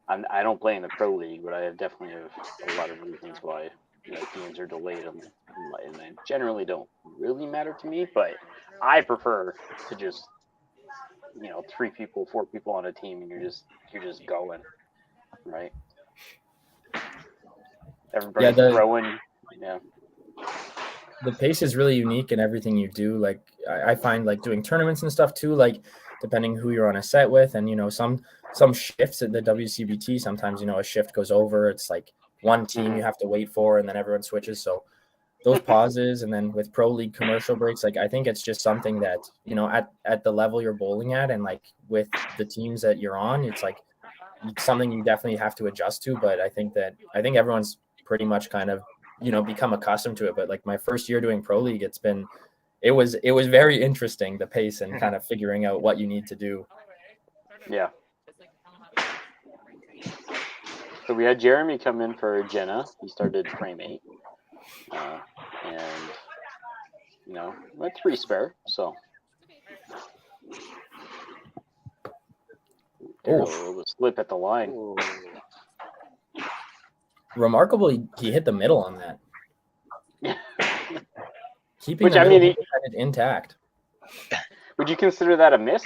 I don't play in the Pro League, but I definitely have a lot of reasons why games are delayed, and they generally don't really matter to me. But I prefer to just 3 people, 4 people on a team, and you're just going, right? Everybody's throwing. Yeah. The pace is really unique in everything you do. Like I find, like, doing tournaments and stuff too, like depending who you're on a set with, and some shifts at the WCBT, sometimes a shift goes over. It's like one team you have to wait for, and then everyone switches. So those pauses, and then with Pro League commercial breaks, like I think it's just something that at the level you're bowling at, and like with the teams that you're on, it's like something you definitely have to adjust to. But I think everyone's pretty much kind of become accustomed to it. But like my first year doing Pro League, it was very interesting, the pace and kind of figuring out what you need to do. Yeah. So we had Jeremy come in for Jenna. He started frame 8. And we had 3 spare, so a slip at the line. Remarkable, he hit the middle on that. Keeping Which, I mean, intact. Would you consider that a miss?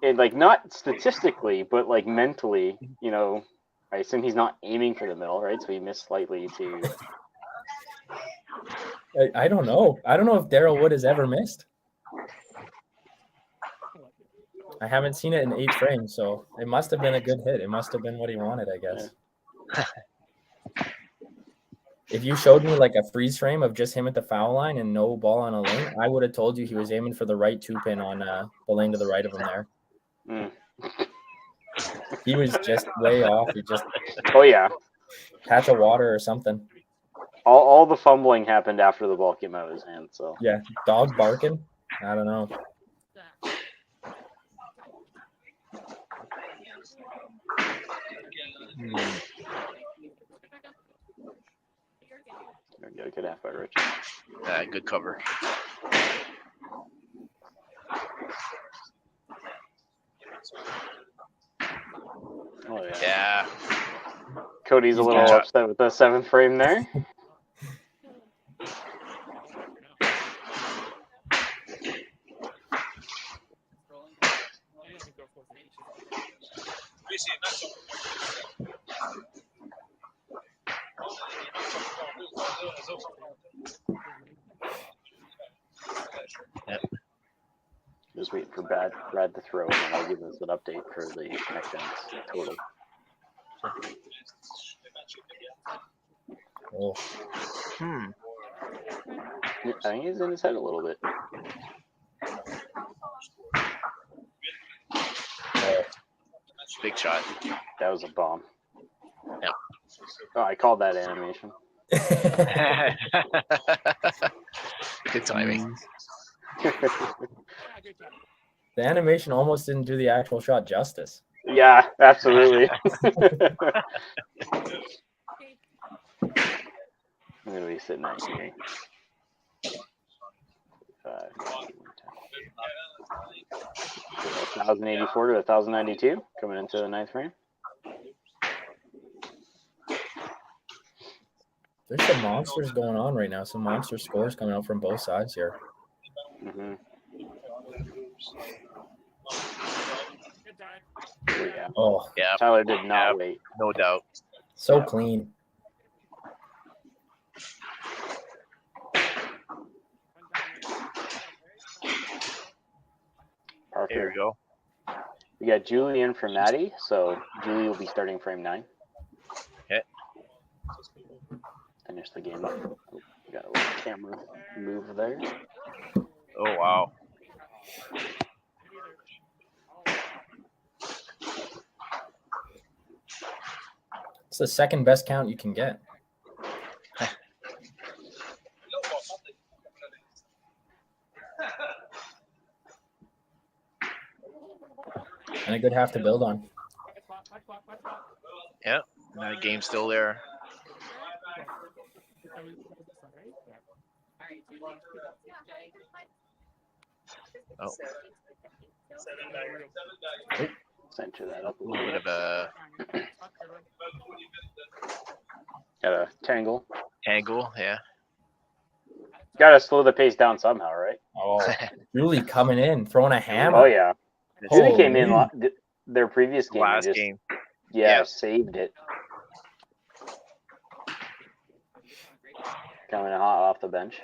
Like, not statistically, but like mentally, I assume he's not aiming for the middle, right? So he missed slightly to. I don't know. I don't know if Daryl Wood has ever missed. I haven't seen it in 8 frames, so it must have been a good hit. It must have been what he wanted, I guess. If you showed me like a freeze frame of just him at the foul line and no ball on a lane, I would have told you he was aiming for the right 2-pin on the lane to the right of him there. He was just way off. He just patch of water or something. All the fumbling happened after the ball came out of his hand. So yeah, dog barking. I don't know. Good half by Rich. Good cover. Oh yeah. Yeah. Cody's a little upset with the 7th frame there. Yep. Just waiting for Brad to throw, and then I'll give us an update for the next gen total. Oh. I think he's in his head a little bit. Big shot. That was a bomb. Yeah. Oh, I called that animation. Good timing. The animation almost didn't do the actual shot justice. Yeah, absolutely. I'm gonna be sitting at here. 1,084 to 1,092 coming into the ninth frame. There's some monsters going on right now. Some monster scores coming out from both sides here. Mm-hmm. Yeah. Oh, yeah. Tyler did not wait. No doubt. So clean. Parker. There we go. We got Julie in for Maddie, so Julie will be starting frame 9. Okay. Finish the game up. Oh, we got a little camera move there. Oh, wow. It's the second best count you can get. And a good half to build on. Yeah, that game's still there. Oh. Center that up a little bit of a got a tangle. Yeah. Got to slow the pace down somehow, right? Oh, Julie coming in, throwing a hammer. Oh yeah. Julie came in Holy. their previous game. Last just, game. Yeah, saved it. Coming hot off the bench.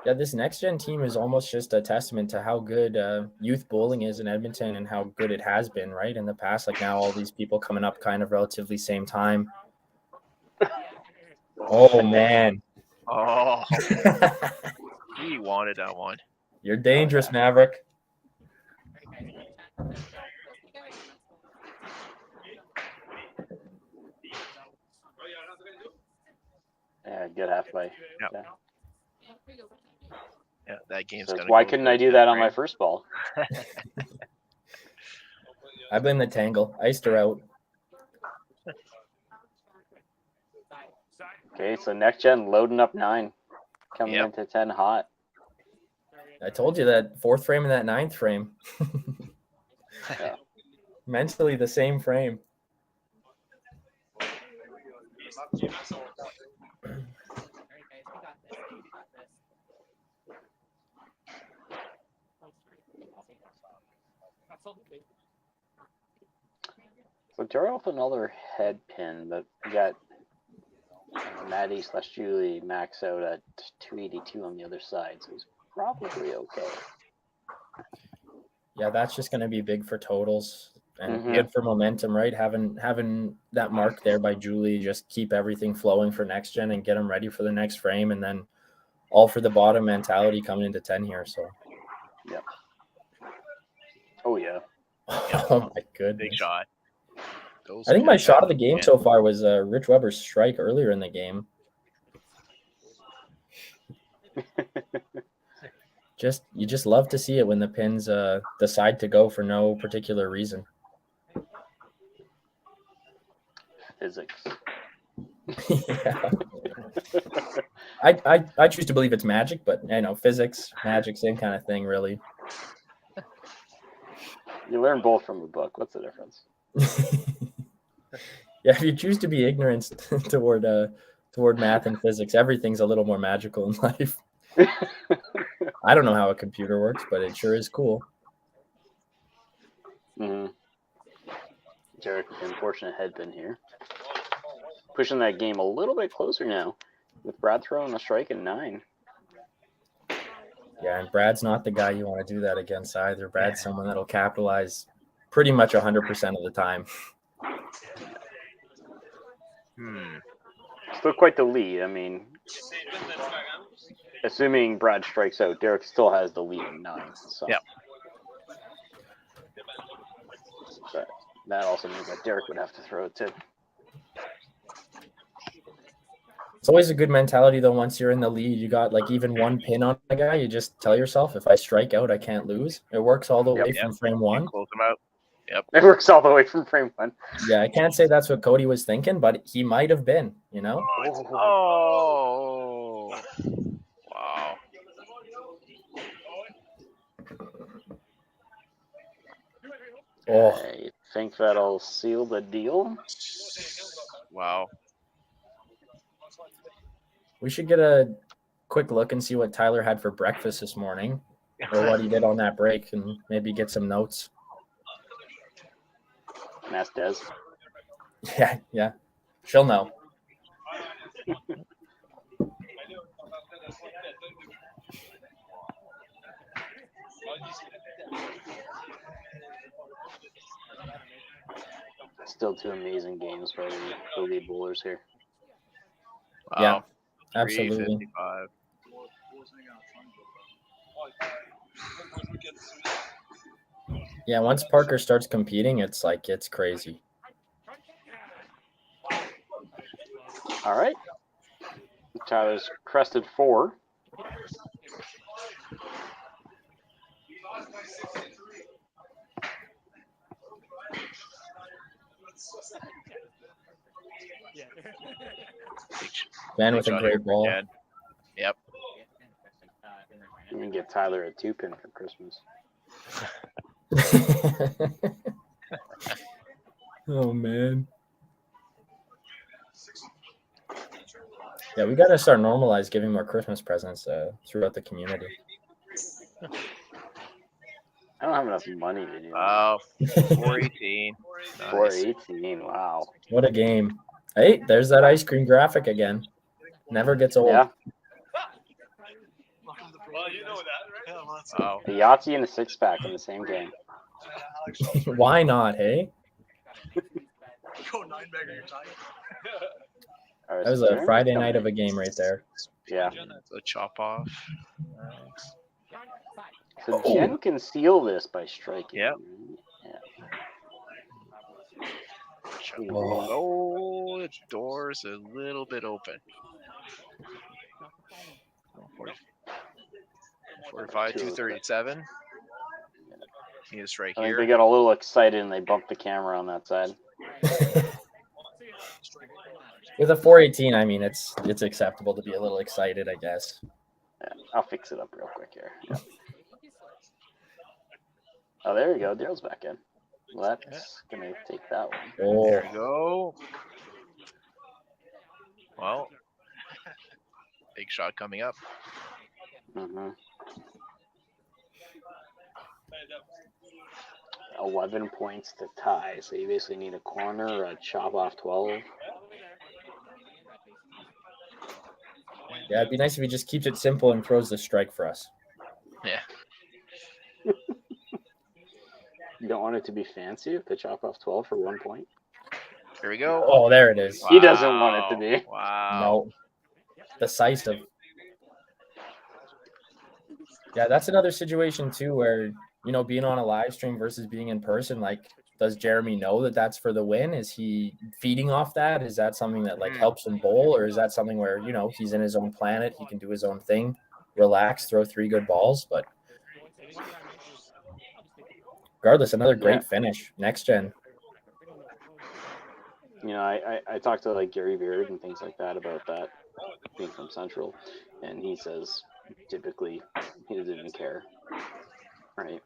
Yeah, this next gen team is almost just a testament to how good youth bowling is in Edmonton and how good it has been, right? In the past, like now all these people coming up kind of relatively same time. Oh, man. Oh. He wanted that one. You're dangerous, Maverick. Yeah, good halfway. Yep. Yeah. Yeah, that game's So gonna why go couldn't to I do the that on frame. my first ball? I blame the tangle. Iced her out. Okay, so next gen loading up 9. Coming into 10 hot. I told you that fourth frame and that ninth frame. Yeah. Mentally the same frame. So throw off another head pin, but we got Maddie/Julie max out at 282 on the other side, so he's probably okay. Yeah, that's just going to be big for totals and Mhm. good for momentum, right? Having that mark there by Julie, just keep everything flowing for next gen and get them ready for the next frame, and then all for the bottom mentality coming into 10 here. So, yeah. Oh yeah. Oh my goodness. Big shot. I think my shot of the game so far was Rich Weber's strike earlier in the game. You just love to see it when the pins decide to go for no particular reason. Physics. Yeah. I choose to believe it's magic, but physics, magic, same kind of thing, really. You learn both from the book. What's the difference? Yeah, if you choose to be ignorant toward math and physics, everything's a little more magical in life. I don't know how a computer works, but it sure is cool. Mm-hmm. Derek with the unfortunate headpin here. Pushing that game a little bit closer now, with Brad throwing a strike at 9. Yeah, and Brad's not the guy you want to do that against either. Brad's someone that'll capitalize pretty much 100% of the time. Still quite the lead. I mean, assuming Brad strikes out, Derek still has the lead at 9. So. Yep. But that also means that Derek would have to throw it too. It's always a good mentality, though, once you're in the lead. You got like even one pin on a guy, you just tell yourself, if I strike out, I can't lose. It works all the way from frame 1. Close them out. Yep. It works all the way from frame 1. Yeah, I can't say that's what Cody was thinking, but he might have been, you know? Oh. Wow. Oh. I think that'll seal the deal. Wow. We should get a quick look and see what Tyler had for breakfast this morning, or what he did on that break, and maybe get some notes. And ask Des. Yeah. She'll know. Still 2 amazing games by the lead bowlers here. Wow. Yeah, absolutely. 355. Yeah, once Parker starts competing, it's crazy. All right. Tyler's crested 4. Man with a great ball. Yep. You can get Tyler a 2-pin for Christmas. Oh, man. Yeah, we got to start normalize giving more Christmas presents throughout the community. I don't have enough money to do that. Wow. 418. 418. Wow. What a game. Hey, there's that ice cream graphic again. Never gets old. Yeah. Well, you know that, right? Wow. The Yahtzee and a 6-pack in the same game. Why not, hey? Go 9-bagger, you're tired. That was a Friday night of a game right there. Yeah. So chop off. So Jen can seal this by striking. Yep. Yeah. Oh, the door's a little bit open. 45, 237. Need a strike I think here. they got a little excited and they bumped the camera on that side. With a 418, I mean, it's acceptable to be a little excited, I guess. Yeah, I'll fix it up real quick here. Yeah. Oh, there you go. Daryl's back in. Well, that's going to take that one. Oh. There you go. Well, big shot coming up. Mm-hmm. 11 points to tie, so you basically need a corner or a chop off 12. Yeah, it'd be nice if he just keeps it simple and throws the strike for us. Yeah. You don't want it to be fancy with the chop off 12 for 1 point? Here we go. Oh, there it is. Wow. He doesn't want it to be. Wow. No. Decisive. Yeah, that's another situation too where, you know, being on a live stream versus being in person, like, does Jeremy know that that's for the win? Is he feeding off that? Is that something that like helps him bowl, or is that something where, you know, he's in his own planet, he can do his own thing, relax, throw 3 good balls? But regardless, another great finish. Next gen. You know, I talked to like Gary Beard and things like that about that being from Central, and he says typically he doesn't even care, right?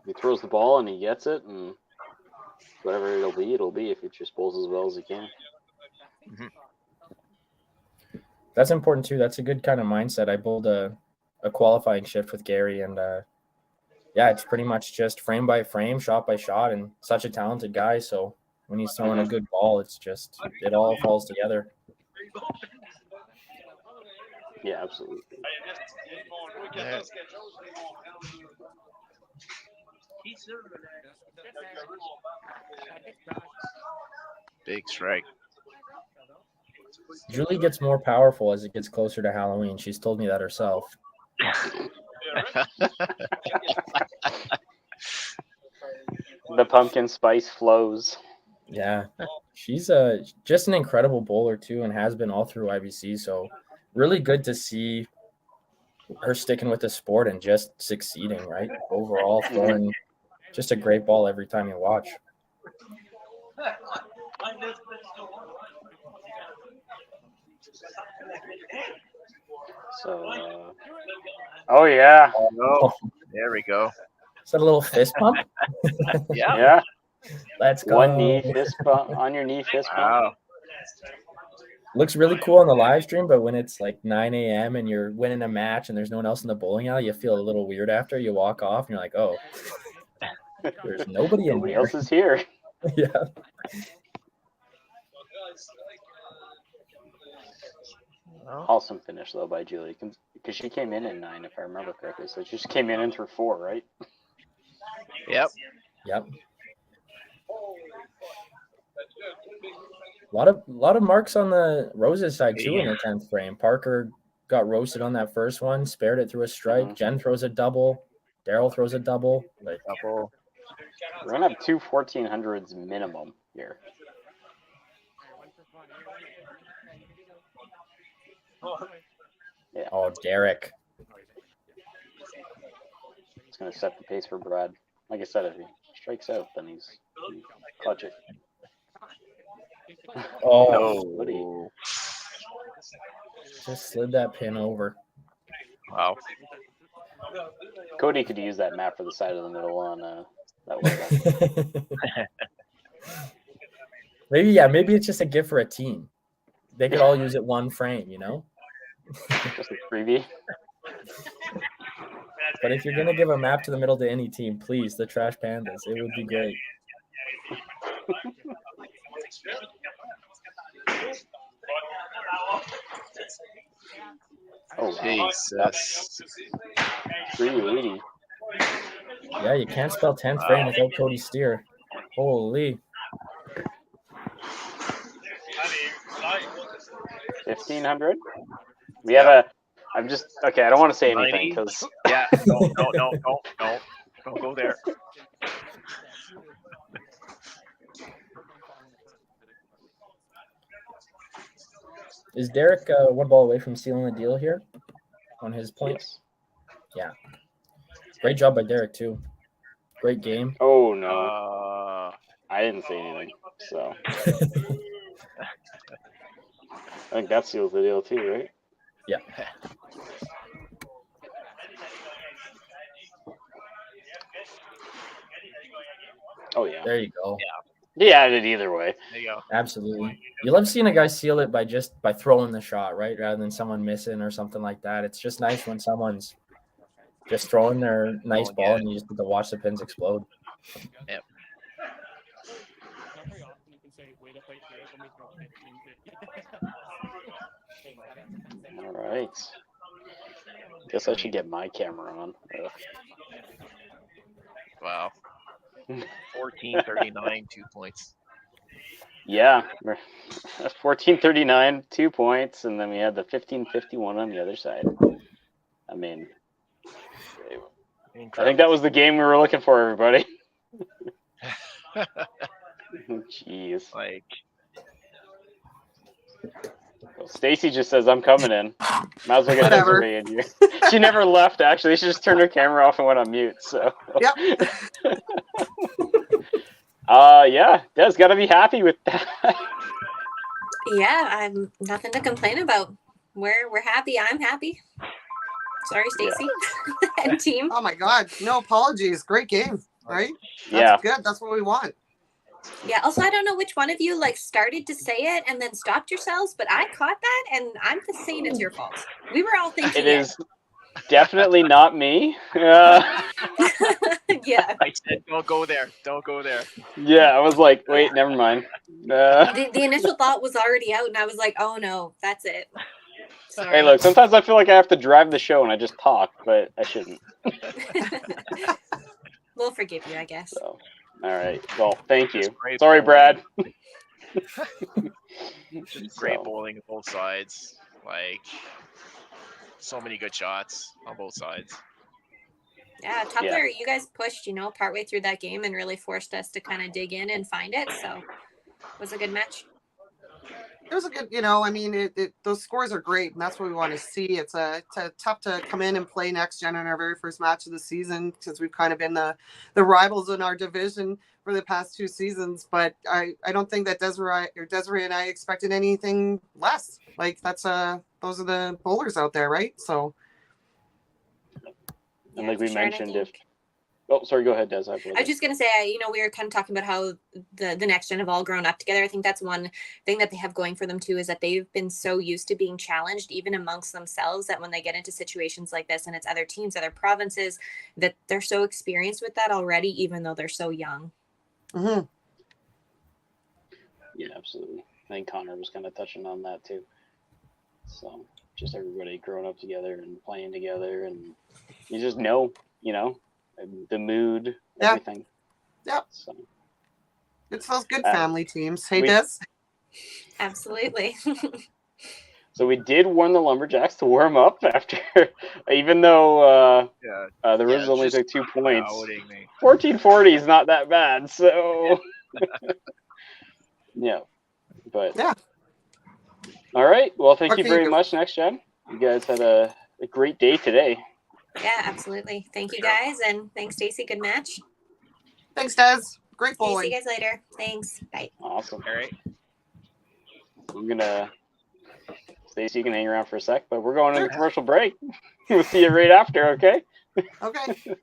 He throws the ball and he gets it, and whatever it'll be if it just bowls as well as he can. Mm-hmm. That's important too. That's a good kind of mindset. I bowled a qualifying shift with Gary, and yeah, it's pretty much just frame by frame, shot by shot, and such a talented guy. So when he's throwing a good ball, it's just it all falls together. Yeah, absolutely. Yeah. Big strike. Julie gets more powerful as it gets closer to Halloween. She's told me that herself. The pumpkin spice flows. Yeah, she's just an incredible bowler too, and has been all through IBC. So really good to see her sticking with the sport and just succeeding. Right, overall throwing just a great ball every time you watch. So, oh yeah. Oh, there we go. Is that a little fist pump? Yeah. Yeah. Let's go. One knee fist bump on your knee fist bump. Wow. Looks really cool on the live stream, but when it's like 9 a.m. and you're winning a match and there's no one else in the bowling alley, you feel a little weird after. You walk off and you're like, oh, there's nobody in Nobody here. else is here. Yeah. Awesome finish though by Julie, because she came in 9 if I remember correctly. So she just came in through 4, right? Yep. Yep. A lot of marks on the Roses side too in the 10th frame. Parker got roasted on that first one, spared it through a strike. Jen throws a double. Daryl throws a double. Like We're gonna have 2 1400s minimum here. Yeah. Oh, Derek. It's gonna set the pace for Brad. Like I said, if he strikes out, then he's clutch it. Oh, buddy. Just slid that pin over. Wow. Cody could use that map for the side of the middle on that one. Maybe it's just a gift for a team. They could all use it one frame, you know? Just a freebie. But if you're gonna give a map to the middle to any team, please, the Trash Pandas. It would be great. Oh, Jesus. 380. Yeah, you can't spell 10th frame without Cody Steer. Holy. 1500. We have a. I'm just okay. I don't want to say anything because. Yeah. No. Don't go there. Is Derek one ball away from sealing the deal here on his points? Yeah. Great job by Derek, too. Great game. Oh, no. I didn't say anything, so. I think that seals the deal, too, right? Yeah. Oh, yeah. There you go. Yeah. He added either way. There you go. Absolutely. You love seeing a guy seal it by throwing the shot, right? Rather than someone missing or something like that. It's just nice when someone's just throwing their nice ball and you just get to watch the pins explode. Yep. All right. Guess I should get my camera on. Ugh. Wow. 1439, 2 points. Yeah. 1439, 2 points, and then we had the 1551 on the other side. I mean, I think that was the game we were looking for, everybody. Jeez. Like, well, Stacy just says, I'm coming in. Might as well get Whatever. Desiree in here. She never left, actually. She just turned her camera off and went on mute. So, Yep. yeah, Des got to be happy with that. Yeah, I'm nothing to complain about. We're happy. I'm happy. Sorry, Stacy and team. Oh my God, no apologies. Great game, right? Yeah. That's good. That's what we want. Yeah. Also, I don't know which one of you started to say it and then stopped yourselves, but I caught that, and I'm just saying it's your fault. We were all thinking It is definitely not me. Yeah. I said, don't go there. Don't go there. Yeah, I was like, wait, never mind. The initial thought was already out, and I was like, oh no, that's it. Sorry. Hey, look, sometimes I feel like I have to drive the show and I just talk, but I shouldn't. We'll forgive you, I guess. So, all right. Well, thank you. Great Sorry, bowling. Brad. Great bowling on both sides. Like, so many good shots on both sides. Yeah, top player, you guys pushed, partway through that game and really forced us to kind of dig in and find it. So it was a good match. It was a good, those scores are great, and that's what we want to see. It's tough to come in and play next gen in our very first match of the season because we've kind of been the rivals in our division for the past 2 seasons. But I don't think that Desiree and I expected anything less. Like those are the bowlers out there, right? So. And like we mentioned, sorry, go ahead, Des. I was just going to say, we were kind of talking about how the next gen have all grown up together. I think that's one thing that they have going for them too, is that they've been so used to being challenged even amongst themselves that when they get into situations like this and it's other teams, other provinces, that they're so experienced with that already, even though they're so young. Mm-hmm. Yeah, absolutely. I think Connor was kind of touching on that too. So just everybody growing up together and playing together, and you just know, the mood, everything. Yeah. So it's those good family teams. Hey, Des? Absolutely. So we did warn the Lumberjacks to warm up after, even though the Rivers only took 2 points. 14-40 is not that bad. So yeah, but yeah. All right. Well, thank you very much, Next Gen. You guys had a great day today. Yeah, absolutely. Thank you guys, and thanks, Stacy. Good match. Thanks, Des. Great Okay, bowling. see you guys later. Thanks. Bye. Awesome. All right. I'm gonna, Stacy, you can hang around for a sec, but we're going on a commercial break. We'll see you right after, okay? Okay.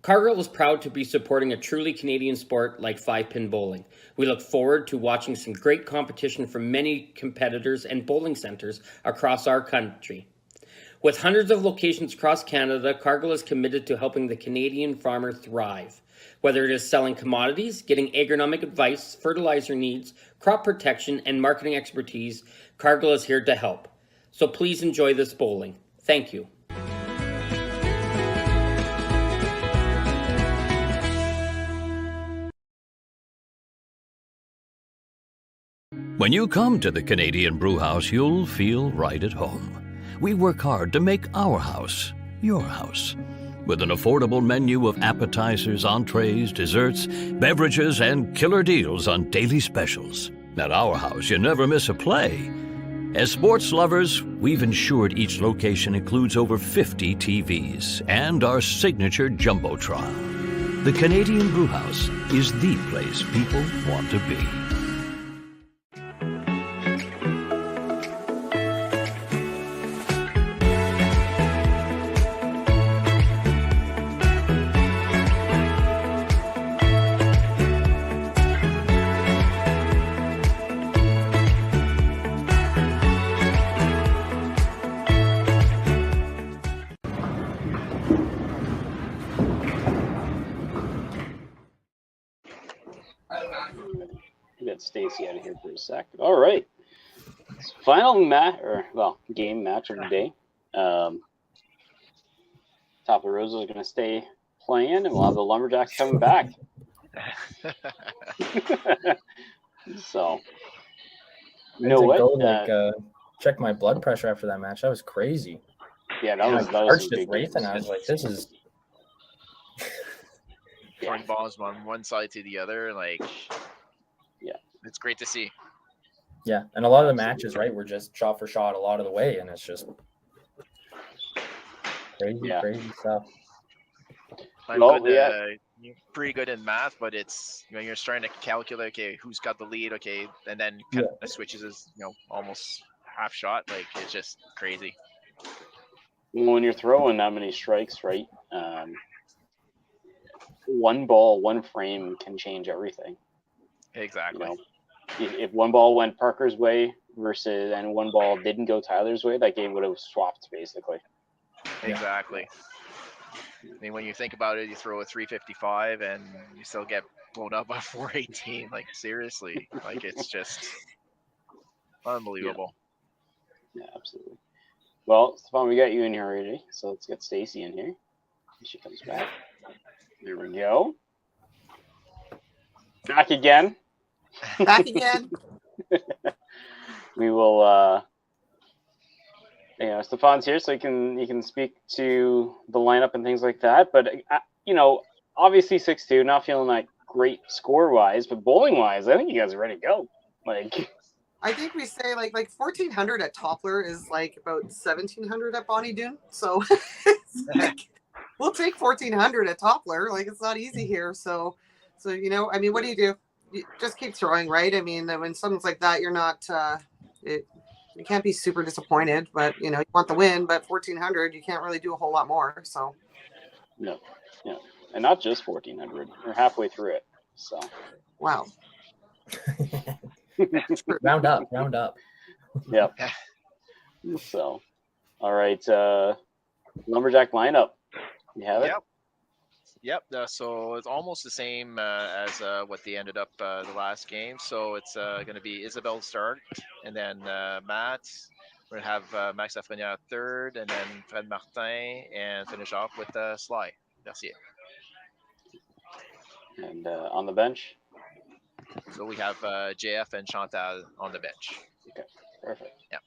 Cargill is proud to be supporting a truly Canadian sport like 5-pin bowling. We look forward to watching some great competition from many competitors and bowling centres across our country. With hundreds of locations across Canada, Cargill is committed to helping the Canadian farmer thrive. Whether it is selling commodities, getting agronomic advice, fertilizer needs, crop protection, and marketing expertise, Cargill is here to help. So please enjoy this bowling. Thank you. When you come to the Canadian Brewhouse, you'll feel right at home. We work hard to make our house your house. With an affordable menu of appetizers, entrees, desserts, beverages, and killer deals on daily specials. At our house, you never miss a play. As sports lovers, we've ensured each location includes over 50 TVs and our signature Jumbotron. The Canadian Brewhouse is the place people want to be. Stacy out of here for a sec. All right. Final game match of the day. Top of the Roses are going to stay playing, and we'll have the Lumberjacks coming back. So, you know what? Check my blood pressure after that match. That was crazy. Yeah, that was just racing. I was like, this is. Throwing balls on one side to the other, it's great to see. Yeah, and a lot of the matches, right, were just shot for shot a lot of the way, and it's just crazy stuff. You're pretty good in math, but it's you're starting to calculate. Okay, who's got the lead? Okay, and then kind of switches is almost half shot. Like it's just crazy. When you're throwing that many strikes, right? One ball, one frame can change everything. Exactly. If one ball went Parker's way and one ball didn't go Tyler's way, that game would have swapped basically. Exactly. I mean, when you think about it, you throw a 355 and you still get blown up by 418. Like seriously, it's just unbelievable. Yeah, absolutely. Well, Stefan, we got you in here already, so let's get Stacy in here. She comes back. There we go. Back again. Back again. We will. Stefan's here, so you can speak to the lineup and things like that. But obviously 6-2, not feeling that great score wise, but bowling wise, I think you guys are ready to go. I think we say like 1400 at Toppler is like about 1700 at Bonnie Doon. So we'll take 1400 at Toppler. Like it's not easy here. So I mean, what do? You just keep throwing, right? I mean, when something's like that, you're not. You can't be super disappointed, but you want the win. But 1400, you can't really do a whole lot more. So. No, and not just 1400. We're halfway through it. So. Wow. round up. Yep. So, all right. Lumberjack lineup. You have it? Yep. So it's almost the same as what they ended up the last game. So it's going to be Isabelle start, and then Matt. We're going to have Max Lafrenière third, and then Fred Martin, and finish off with Sly Mercier. And on the bench? So we have JF and Chantal on the bench. Okay, perfect. Yeah.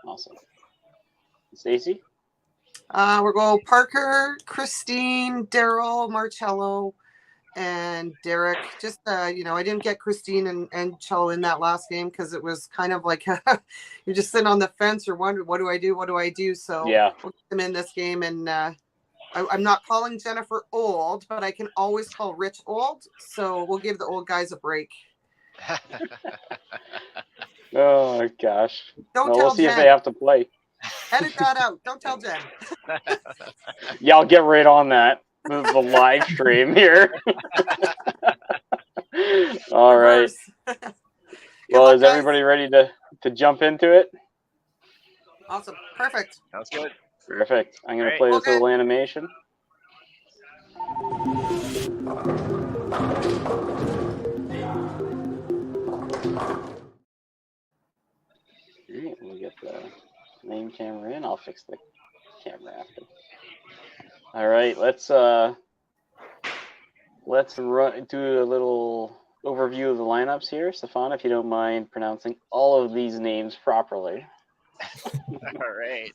Awesome. Stacy? We'll go Parker, Christine, Daryl, Marcello, and Derek. Just, I didn't get Christine and Cello in that last game because it was kind of like you're just sitting on the fence or wondering, what do I do? So we'll get them in this game. And I'm not calling Jennifer old, but I can always call Rich old. So we'll give the old guys a break. Oh, my gosh. We'll see Jen. if they have to play. Edit that out. Don't tell Jen. Yeah, I'll get right on that. This is the live stream here. All right. Well, is everybody ready to jump into it? Awesome. Perfect. Sounds good. Perfect. I'm going to play this little animation. All right, we'll get the main camera in. I'll fix the camera after. All right, let's do a little overview of the lineups here. Stefan, if you don't mind pronouncing all of these names properly. All right.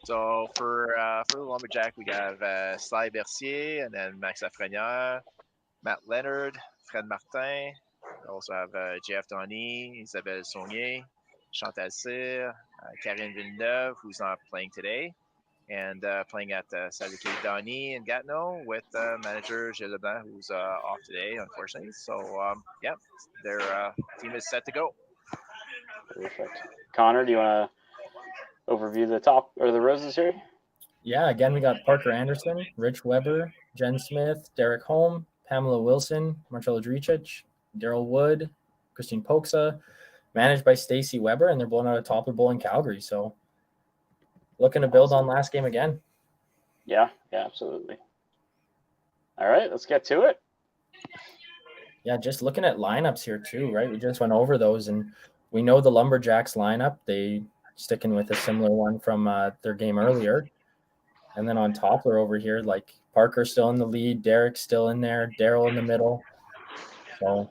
So for the Lumberjack, we have Sly Mercier, and then Max Lafrenière, Matt Leonard, Fred Martin. We also have JF Donny, Isabelle Saunier, Chantal Cyr, Karine Villeneuve, who's not playing today, and playing at Salike Donny and Gatineau with manager Gilles Leblanc, who's off today, unfortunately. So, their team is set to go. Perfect. Connor, do you want to overview the top or the roses here? Yeah, again, we got Parker Anderson, Rich Weber, Jen Smith, Derek Holm, Pamela Wilson, Marcelo Dricic, Daryl Wood, Christine Poksa, managed by Stacy Weber, and they're blowing out a Toppler Bowl in Calgary. So looking to build on last game again. Yeah, absolutely. All right, let's get to it. Yeah, just looking at lineups here too, right? We just went over those, and we know the Lumberjacks lineup. They sticking with a similar one from their game earlier. And then on Toppler over here, like Parker still in the lead, Derek's still in there, Daryl in the middle. So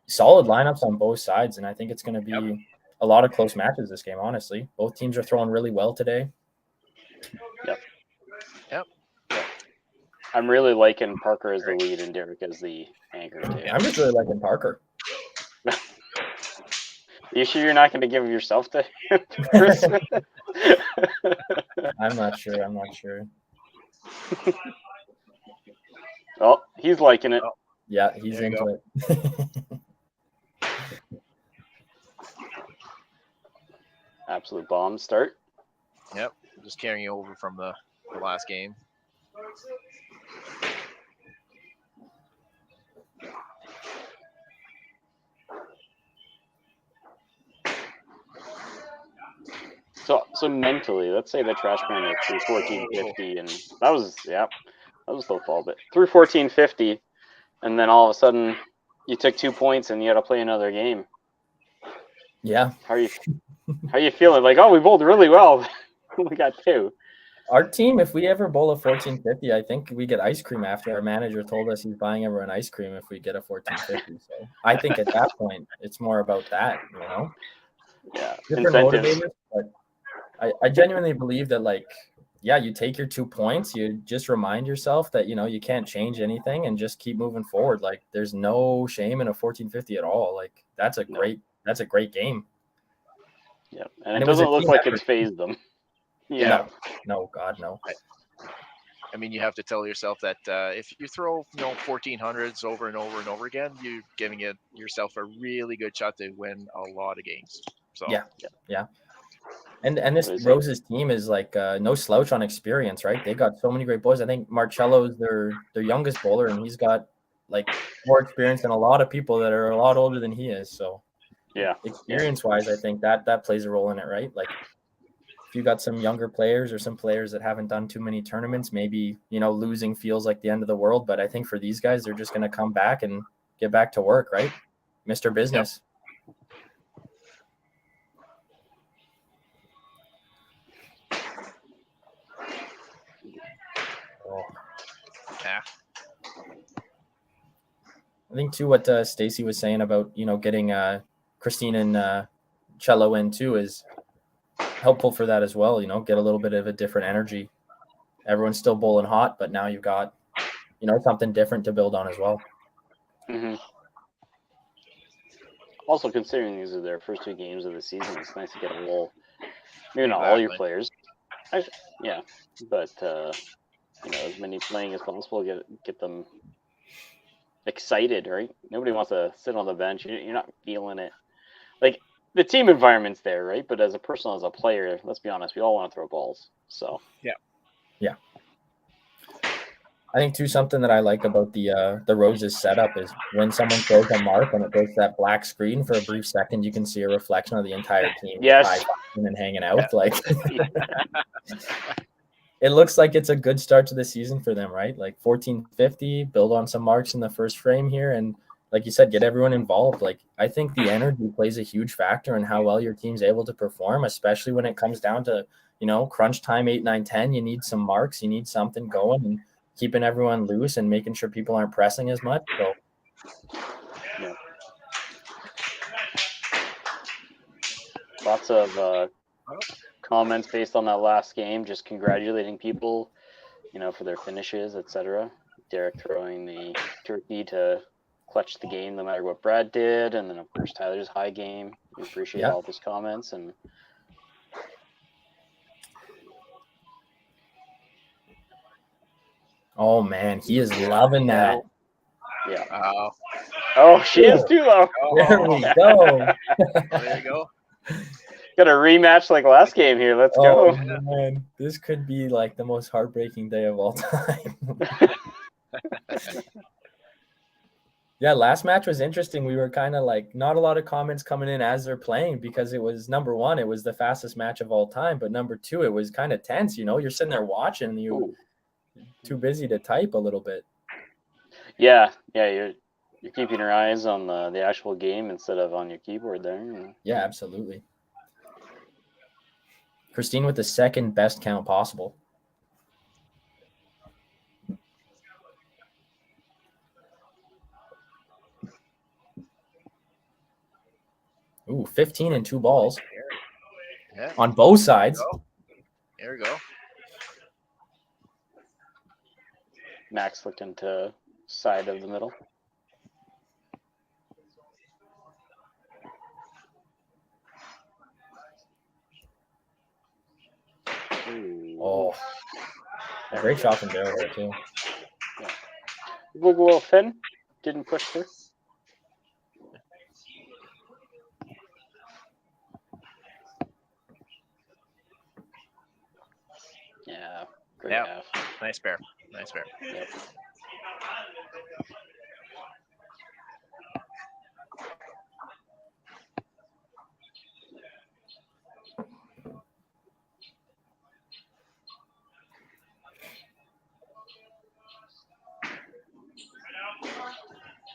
solid lineups on both sides, and I think it's going to be a lot of close matches this game, honestly. Both teams are throwing really well today. Yep. I'm really liking Parker as the lead and Derek as the anchor too. I'm just really liking Parker. You sure you're not going to give yourself to him, Chris? I'm not sure. Oh, he's liking it. Yeah, he's into it. Absolute bomb start. Yep, just carrying over from the last game. So mentally, let's say the trash man at 314.50, and that was low fall, but 314.50, and then all of a sudden you took 2 points and you had to play another game. Yeah. How are you feeling? Like, oh, we bowled really well. We got 2. Our team, if we ever bowl a 1450, I think we get ice cream after. Our manager told us he's buying everyone ice cream if we get a 1450. So I think at that point, it's more about that, you know? Yeah. Different motivators, but I genuinely believe that, like, yeah, you take your 2 points, you just remind yourself that, you know, you can't change anything and just keep moving forward. Like, there's no shame in a 1450 at all. Like, that's a great game. Yeah. And it doesn't look like it's phased them. Yeah. No, God, no. I mean, you have to tell yourself that if you throw 1400s over and over and over again, you're giving yourself a really good shot to win a lot of games. So Yeah. And this Rose's team is like no slouch on experience, right? They got so many great boys. I think Marcello's their youngest bowler, and he's got like more experience than a lot of people that are a lot older than he is. So yeah, experience-wise, I think that plays a role in it, right? Like if you got some younger players or some players that haven't done too many tournaments, maybe, you know, losing feels like the end of the world. But I think for these guys, they're just going to come back and get back to work, right? Mr. Business. Yeah. I think too what Stacy was saying about, you know, getting Christine and Cello in too is helpful for that as well. You know, get a little bit of a different energy. Everyone's still bowling hot, but now you've got, you know, something different to build on as well. Mm-hmm. Also, considering these are their first 2 games of the season, it's nice to get a little, maybe not all your players. Actually, yeah, but you know, as many playing as possible, get them excited, right? Nobody wants to sit on the bench. You're not feeling it. Like, the team environment's there, right? But as a person, as a player, let's be honest, we all want to throw balls. So yeah. I think too, something that I like about the Roses setup is when someone throws a mark and it goes to that black screen for a brief second, you can see a reflection of the entire team. Yes. And hanging out like. It looks like it's a good start to the season for them, right? Like 1450, build on some marks in the first frame here, and like you said, get everyone involved. Like, I think the energy plays a huge factor in how well your team's able to perform, especially when it comes down to, you know, crunch time 8, 9, 10. You need some marks, you need something going, and keeping everyone loose and making sure people aren't pressing as much. So yeah. Lots of comments based on that last game, just congratulating people, you know, for their finishes, etc. Derek throwing the turkey to clutch the game no matter what Brad did, and then of course Tyler's high game. We appreciate all those comments. And oh man, he is loving that. Yeah. Oh, she is too low. There we go. There you go. Got a rematch like last game here. Let's go. Man, this could be like the most heartbreaking day of all time. Yeah, last match was interesting. We were kind of like not a lot of comments coming in as they're playing because it was, number one, it was the fastest match of all time. But number two, it was kind of tense. You know, you're sitting there watching, you're too busy to type a little bit. Yeah, you're You're keeping your eyes on the actual game instead of on your keyboard there. Yeah, absolutely. Christine with the second best count possible. Ooh, 15 and 2 balls. Yeah. On both sides. There we go. Max looking to side of the middle. Oh, great shot from Daryl there too. Yeah. Google Finn didn't push through. Yeah, great half. Nice pair. Nice pair. Yep.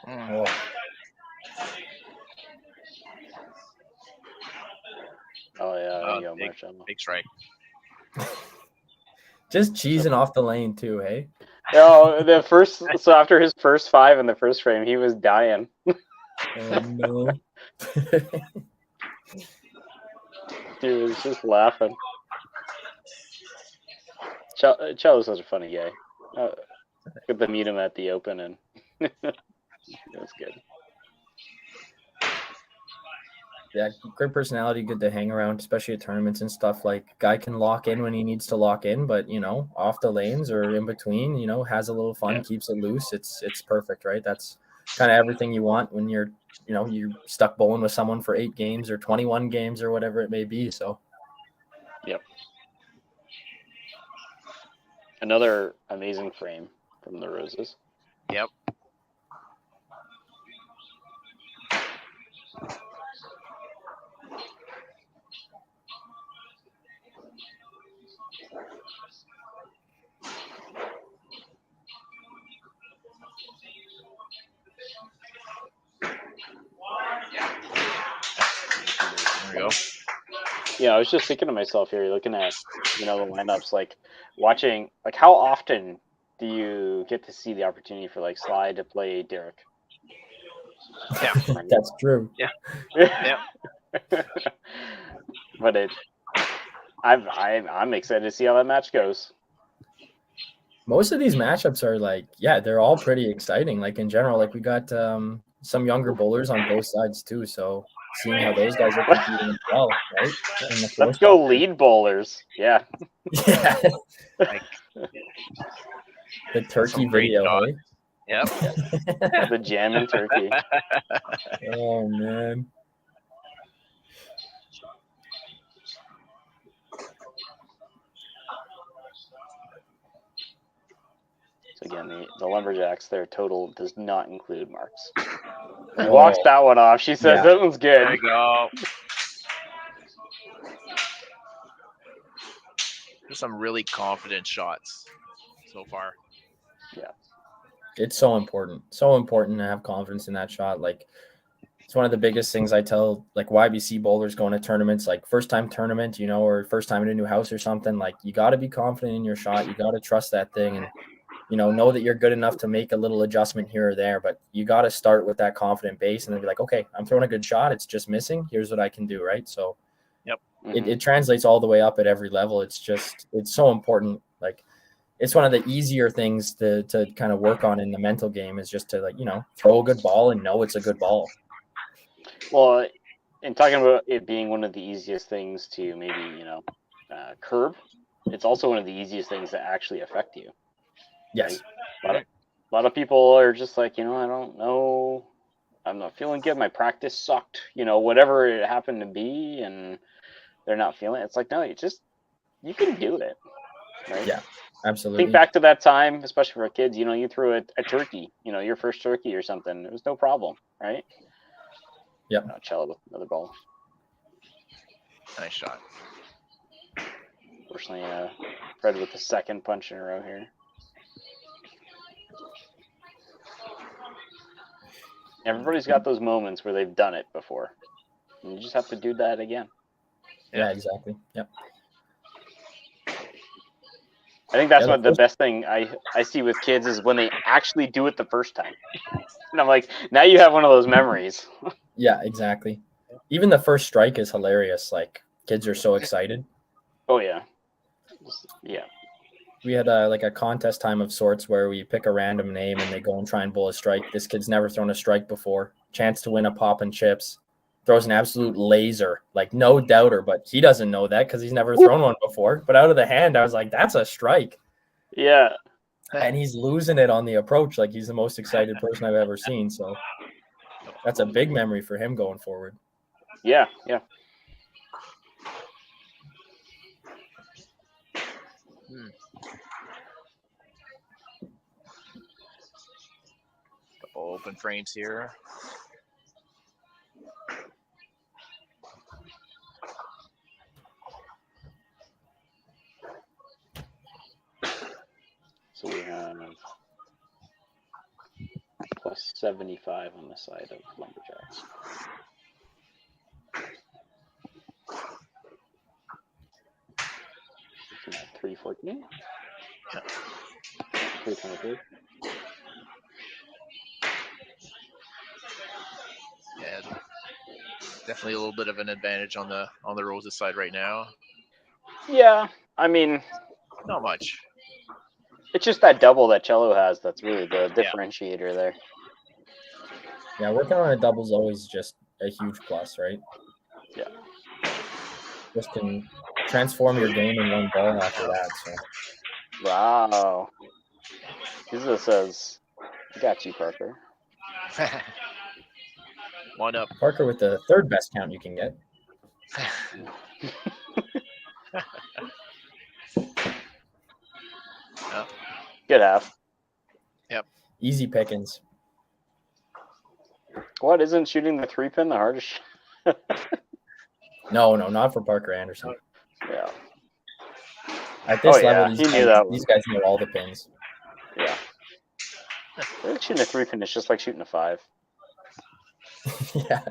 Oh. Oh yeah, there you go, Marshall. Big strike. Just cheesing off the lane too, hey? No, so after his first 5 in the first frame, he was dying. Oh no. He was just laughing. Cello's such a funny guy. Good to meet him at the Open, and it was good. Yeah, great personality, good to hang around, especially at tournaments and stuff. Like, guy can lock in when he needs to lock in, but off the lanes or in between, has a little fun, keeps it loose. It's perfect, right? That's kind of everything you want when you're stuck bowling with someone for 8 games or 21 games or whatever it may be. So, yep. Another amazing frame from the Roses. Yep. There we go. Yeah, I was just thinking to myself here, looking at the lineups, like watching, like how often do you get to see the opportunity for like Sly to play Derek? Yeah, that's true. Yeah, yeah. But I'm excited to see how that match goes. Most of these matchups are like, they're all pretty exciting. Like in general, like we got some younger bowlers on both sides too. So seeing how those guys are competing as well, right? Let's go lead bowlers. Yeah. Yeah. The turkey video, hey? Yep. The jamming turkey. Oh man. So again, the Lumberjacks, their total does not include marks. He walks that one off. She says that one's good. There you go. There's some really confident shots so far. Yeah. It's so important. So important to have confidence in that shot. Like, it's one of the biggest things I tell like YBC bowlers going to tournaments, like first time tournament, or first time in a new house or something. Like, you got to be confident in your shot. You got to trust that thing and know that you're good enough to make a little adjustment here or there, but you got to start with that confident base and then be like, okay, I'm throwing a good shot. It's just missing. Here's what I can do. Right. So yep. It translates all the way up at every level. It's so important. Like, it's one of the easier things to kind of work on in the mental game is just to throw a good ball and know it's a good ball. Well, and talking about it being one of the easiest things to maybe, curb, it's also one of the easiest things that actually affect you. Yes. Right? A lot of people are just like, I don't know. I'm not feeling good. My practice sucked, whatever it happened to be, and they're not feeling it. It's like, no, you can do it. Right? Yeah, absolutely. Think back to that time, especially for kids, you threw a turkey, your first turkey or something. It was no problem, right? Yep. Cello with another ball. Nice shot. Fortunately, Fred with the second punch in a row here. Everybody's got those moments where they've done it before. And you just have to do that again. Yeah, exactly. Yep. I think that's what the best thing I see with kids is when they actually do it the first time. And I'm like, now you have one of those memories. Yeah, exactly. Even the first strike is hilarious. Like, kids are so excited. Oh, yeah. Yeah. We had a contest time of sorts where we pick a random name and they go and try and bowl a strike. This kid's never thrown a strike before. Chance to win a pop and chips. Throws an absolute laser, like no doubter, but he doesn't know that because he's never thrown one before. But out of the hand, I was like, that's a strike. Yeah. And he's losing it on the approach. Like, he's the most excited person I've ever seen. So that's a big memory for him going forward. Yeah, yeah. Couple open frames here. So we have plus 75 on the side of Lumberjacks. Looking at 314. 323. Yeah, definitely a little bit of an advantage on the Rosa side right now. Yeah, I mean, not much. It's just that double that Cello has that's really the differentiator there. Yeah, working on a double is always just a huge plus, right? Yeah. Just can transform your game in one ball after that. So. Wow. This says, got you, Parker. One up. Parker with the third best count you can get. Yep. Good half. Yep. Easy pickings. What, isn't shooting the 3-pin the hardest? No, not for Parker Anderson. Yeah. At this level, yeah, these guys know all the pins. Yeah. I think shooting a 3-pin is just like shooting a 5. Yeah.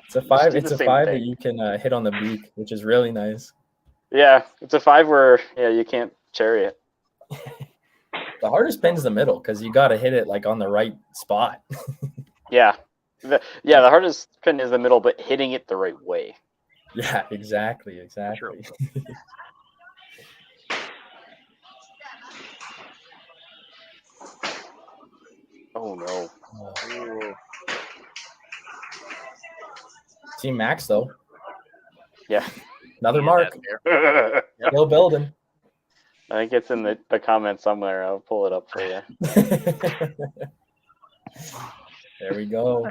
It's a 5. It's a 5 that you can hit on the beak, which is really nice. Yeah, it's a 5 where you can't cherry it. The hardest pin's the middle because you got to hit it like on the right spot. Yeah. The hardest pin is the middle, but hitting it the right way. Yeah, exactly. Oh no. Oh. Team Max though. Yeah. Another mark. Still building. I think it's in the comments somewhere. I'll pull it up for you. There we go.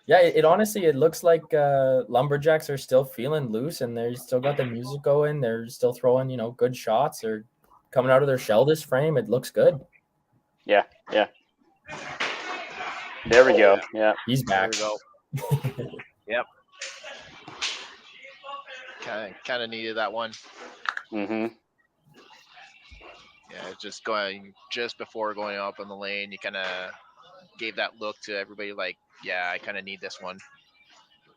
Yeah, it honestly, it looks like Lumberjacks are still feeling loose and they're still got the music going. They're still throwing, good shots. They're coming out of their shell this frame. It looks good. Yeah. There we go. Yeah. He's back. There we go. Yep. Kind of needed that one. Mm-hmm. Yeah, just before going up on the lane, you kind of gave that look to everybody like, yeah, I kind of need this one.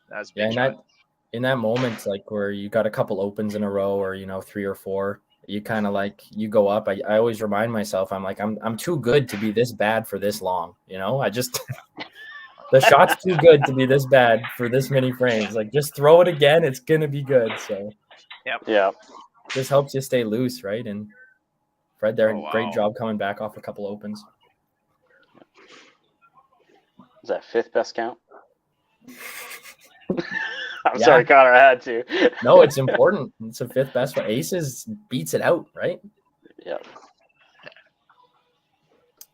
That was a big shot. In that moment, like where you got a couple opens in a row or, 3 or 4, you kind of like, you go up. I always remind myself, I'm like, I'm too good to be this bad for this long. I just, the shot's too good to be this bad for this many frames. Like, just throw it again. It's going to be good. So, yeah. This helps you stay loose, right? And Fred there, great job coming back off a couple opens. Is that 5th best count? I'm sorry, Connor, I had to. No, it's important. It's a 5th best. Aces beats it out, right? Yeah.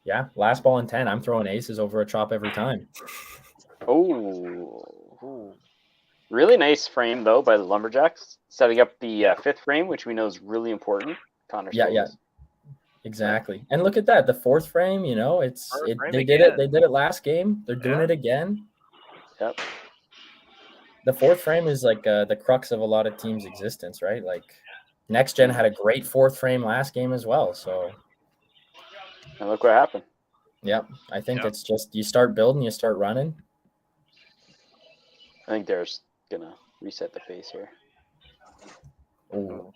Yeah, last ball in 10. I'm throwing aces over a chop every time. Oh. Really nice frame, though, by the Lumberjacks. Setting up the 5th frame, which we know is really important. Connor. Yeah. Exactly. And look at that. The 4th frame, they did it last game. They're doing it again. Yep. The 4th frame is like the crux of a lot of teams' existence, right? Like Next Gen had a great 4th frame last game as well. So And look what happened. Yep. I think it's just you start building, you start running. I think Dar's gonna reset the pace here. Ooh.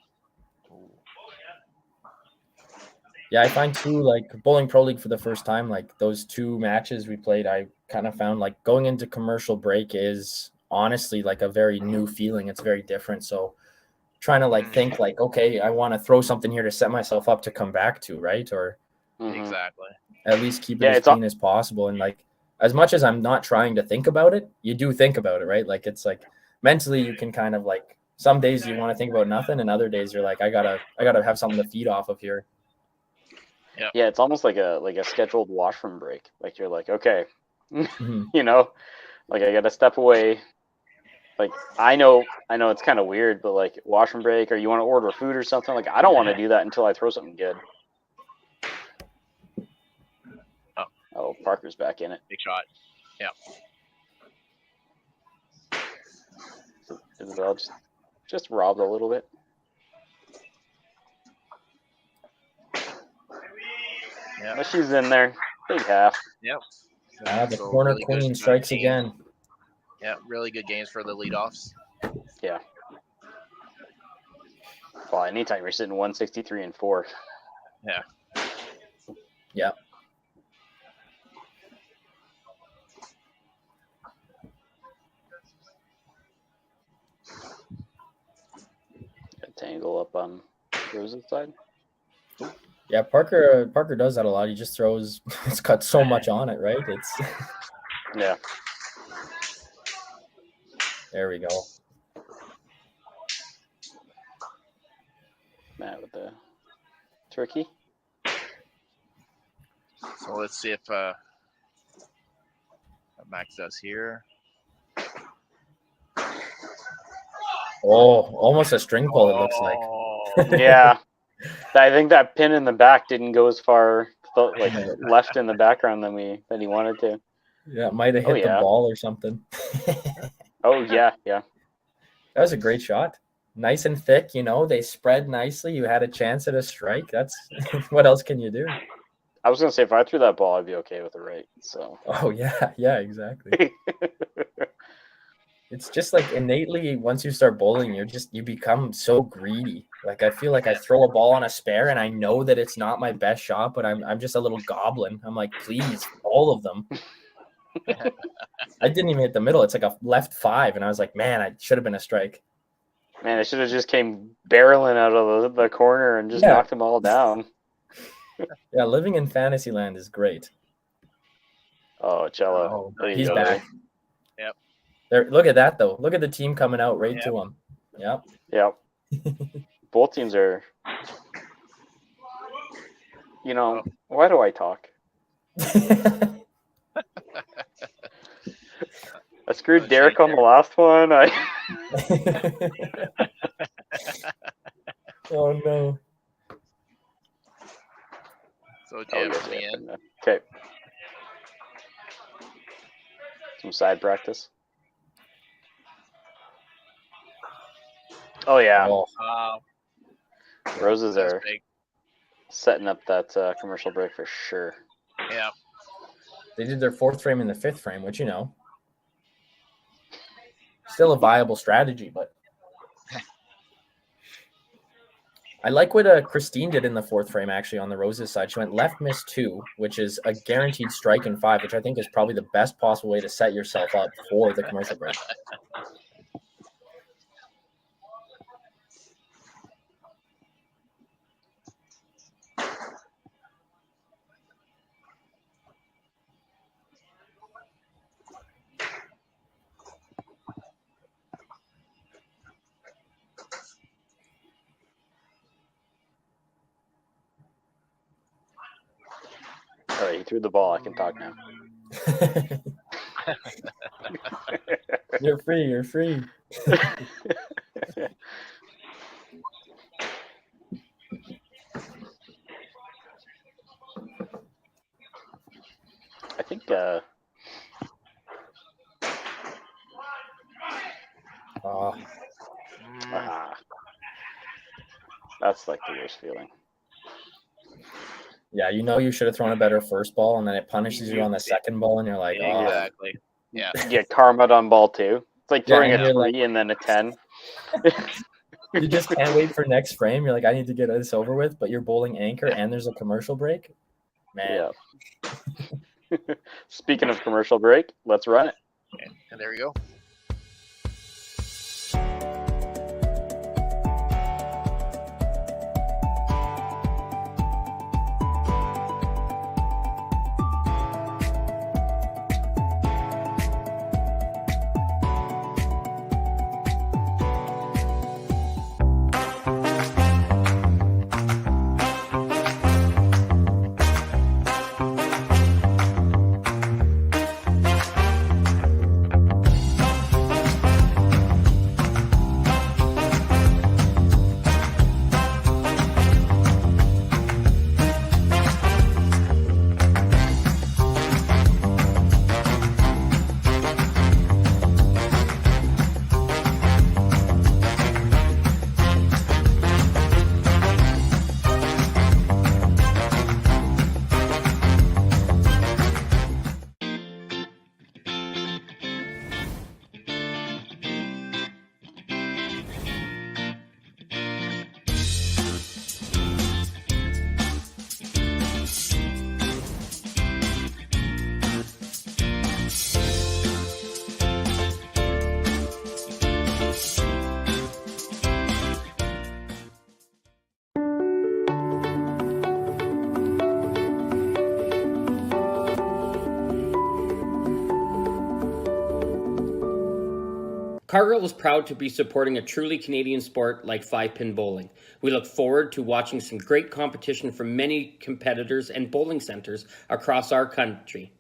Yeah, I find too, like Bowling Pro League for the first time, like those 2 matches we played, I kind of found like going into commercial break is honestly like a very new feeling. It's very different. So trying to like think like, okay, I want to throw something here to set myself up to come back to, right? Or Exactly. at least keep it as clean as possible. And like, as much as I'm not trying to think about it, you do think about it, right? Like, it's like mentally you can kind of like, some days you want to think about nothing, and other days you're like, I gotta have something to feed off of here. Yeah, it's almost like a scheduled washroom break. Like you're like, okay, Mm-hmm. you know, like I gotta step away. Like I know it's kind of weird, but like washroom break, or you want to order food or something. Like I don't want to do that until I throw something good. Oh, Parker's back in it. Big shot. Yeah. Isabel just robbed a little bit. Yeah. But she's in there. Big half. Yep. The So corner really good, queen strikes game. again. Yeah, really good games for the leadoffs. Yeah. Well, anytime you're sitting 163 and 4. Yeah. Yeah. Tangle up on Rose's side. Yeah, Parker does that a lot. He just throws. It's got so much on it, right? It's yeah. There we go. Matt with the turkey. So let's see if Max does here. Oh, almost a string pull. It looks like. Yeah, I think that pin in the back didn't go as far like left in the background than he wanted to. Yeah, it might have hit the ball or something. Oh yeah. That was a great shot. Nice and thick, they spread nicely. You had a chance at a strike. That's what else can you do? I was gonna say if I threw that ball, I'd be okay with it, right? So. Oh yeah, exactly. It's just like innately, once you start bowling, you become so greedy. Like I feel like I throw a ball on a spare and I know that it's not my best shot, but I'm just a little goblin. I'm like, please, all of them. I didn't even hit the middle. It's like a left 5, and I was like, man, I should have been a strike. Man, it should have just came barreling out of the corner and just knocked them all down. Yeah, living in fantasy land is great. Oh, Cello. He's back. Yep. There, look at that, though. Look at the team coming out right to him. Yep. Both teams are... why do I talk? I screwed Derek on the last one. Oh, no. So jam coming in. Okay. Some side practice. Oh, yeah. Oh. Wow. Roses are setting up that commercial break for sure. Yeah. They did their 4th frame and the 5th frame, which, still a viable strategy, but I like what Christine did in the 4th frame, actually, on the Roses side. She went left, miss 2, which is a guaranteed strike in 5, which I think is probably the best possible way to set yourself up for the commercial break. All right, he threw the ball. I can talk now. You're free. I think that's like the worst feeling. Yeah, you should have thrown a better first ball, and then it punishes you on the second ball, and you're like, oh. Exactly. Yeah. Get karma on ball 2. It's like throwing and a you're 3 like- and then a 10. You just can't wait for next frame. You're like, I need to get this over with, but you're bowling anchor and there's a commercial break. Man. Yeah. Speaking of commercial break, let's run it. And there we go. Cargill is proud to be supporting a truly Canadian sport like 5-pin bowling. We look forward to watching some great competition from many competitors and bowling centres across our country.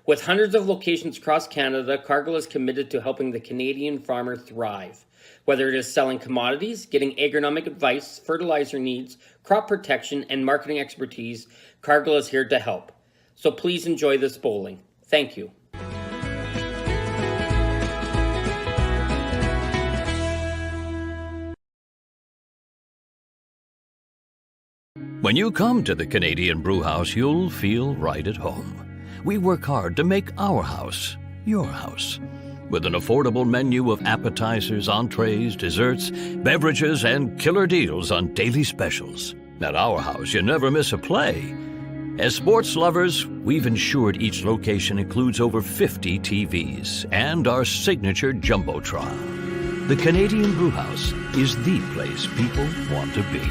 With hundreds of locations across Canada, Cargill is committed to helping the Canadian farmer thrive. Whether it is selling commodities, getting agronomic advice, fertilizer needs, crop protection, and marketing expertise, Cargill is here to help. So please enjoy this bowling. Thank you. When you come to the Canadian Brewhouse, you'll feel right at home. We work hard to make our house your house. With an affordable menu of appetizers, entrees, desserts, beverages, and killer deals on daily specials. At our house, you never miss a play. As sports lovers, we've ensured each location includes over 50 TVs and our signature Jumbotron. The Canadian Brewhouse is the place people want to be.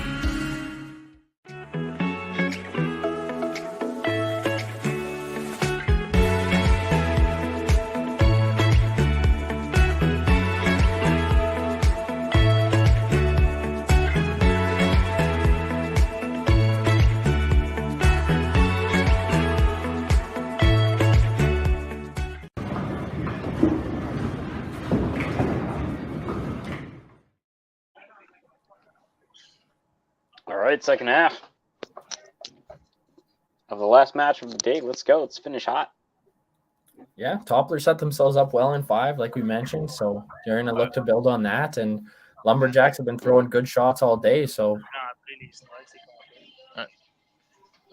All right, second half of the last match of the day. Let's go. Let's finish hot. Yeah, Toppler set themselves up well in 5, like we mentioned. So they're going to look to build on that. And Lumberjacks have been throwing good shots all day. So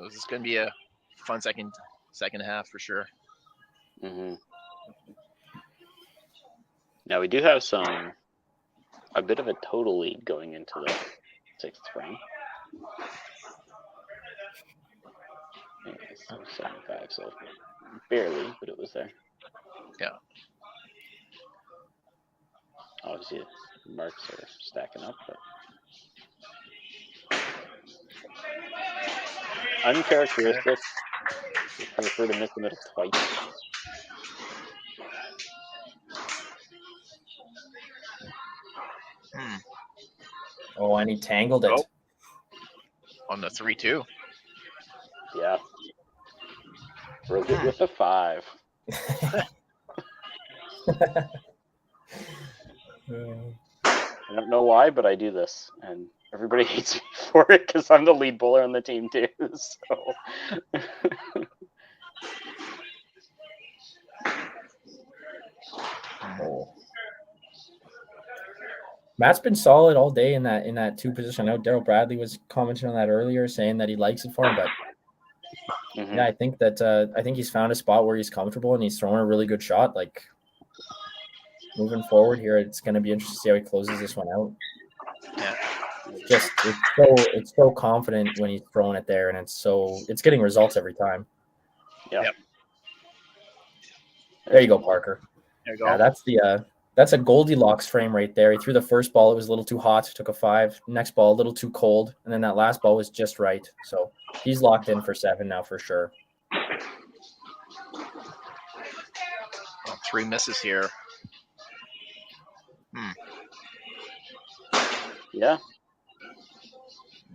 So this is going to be a fun second half for sure. Mm-hmm. Now we do have a bit of a total lead going into the 6th frame. Yeah, so 75, so barely, but it was there. Yeah. Obviously, marks are stacking up, but uncharacteristic. I prefer to miss the middle twice. Oh, and he tangled it. Oh. On the 3-2. Yeah. Broke it with a 5. I don't know why, but I do this, and everybody hates me for it because I'm the lead bowler on the team too. So. Matt's been solid all day in that 2 position. I know Daryl Bradley was commenting on that earlier, saying that he likes it for him, but Mm-hmm. Yeah, I think he's found a spot where he's comfortable and he's throwing a really good shot. Like moving forward here, it's going to be interesting to see how he closes this one out. Yeah. It's so confident when he's throwing it there, and it's getting results every time. Yep. There you go, Parker. There you go. Yeah, that's a Goldilocks frame right there. He threw the first ball, it was a little too hot, took a 5. Next ball, a little too cold, and then that last ball was just right. So he's locked in for 7 now for sure. Well, 3 misses here. Yeah.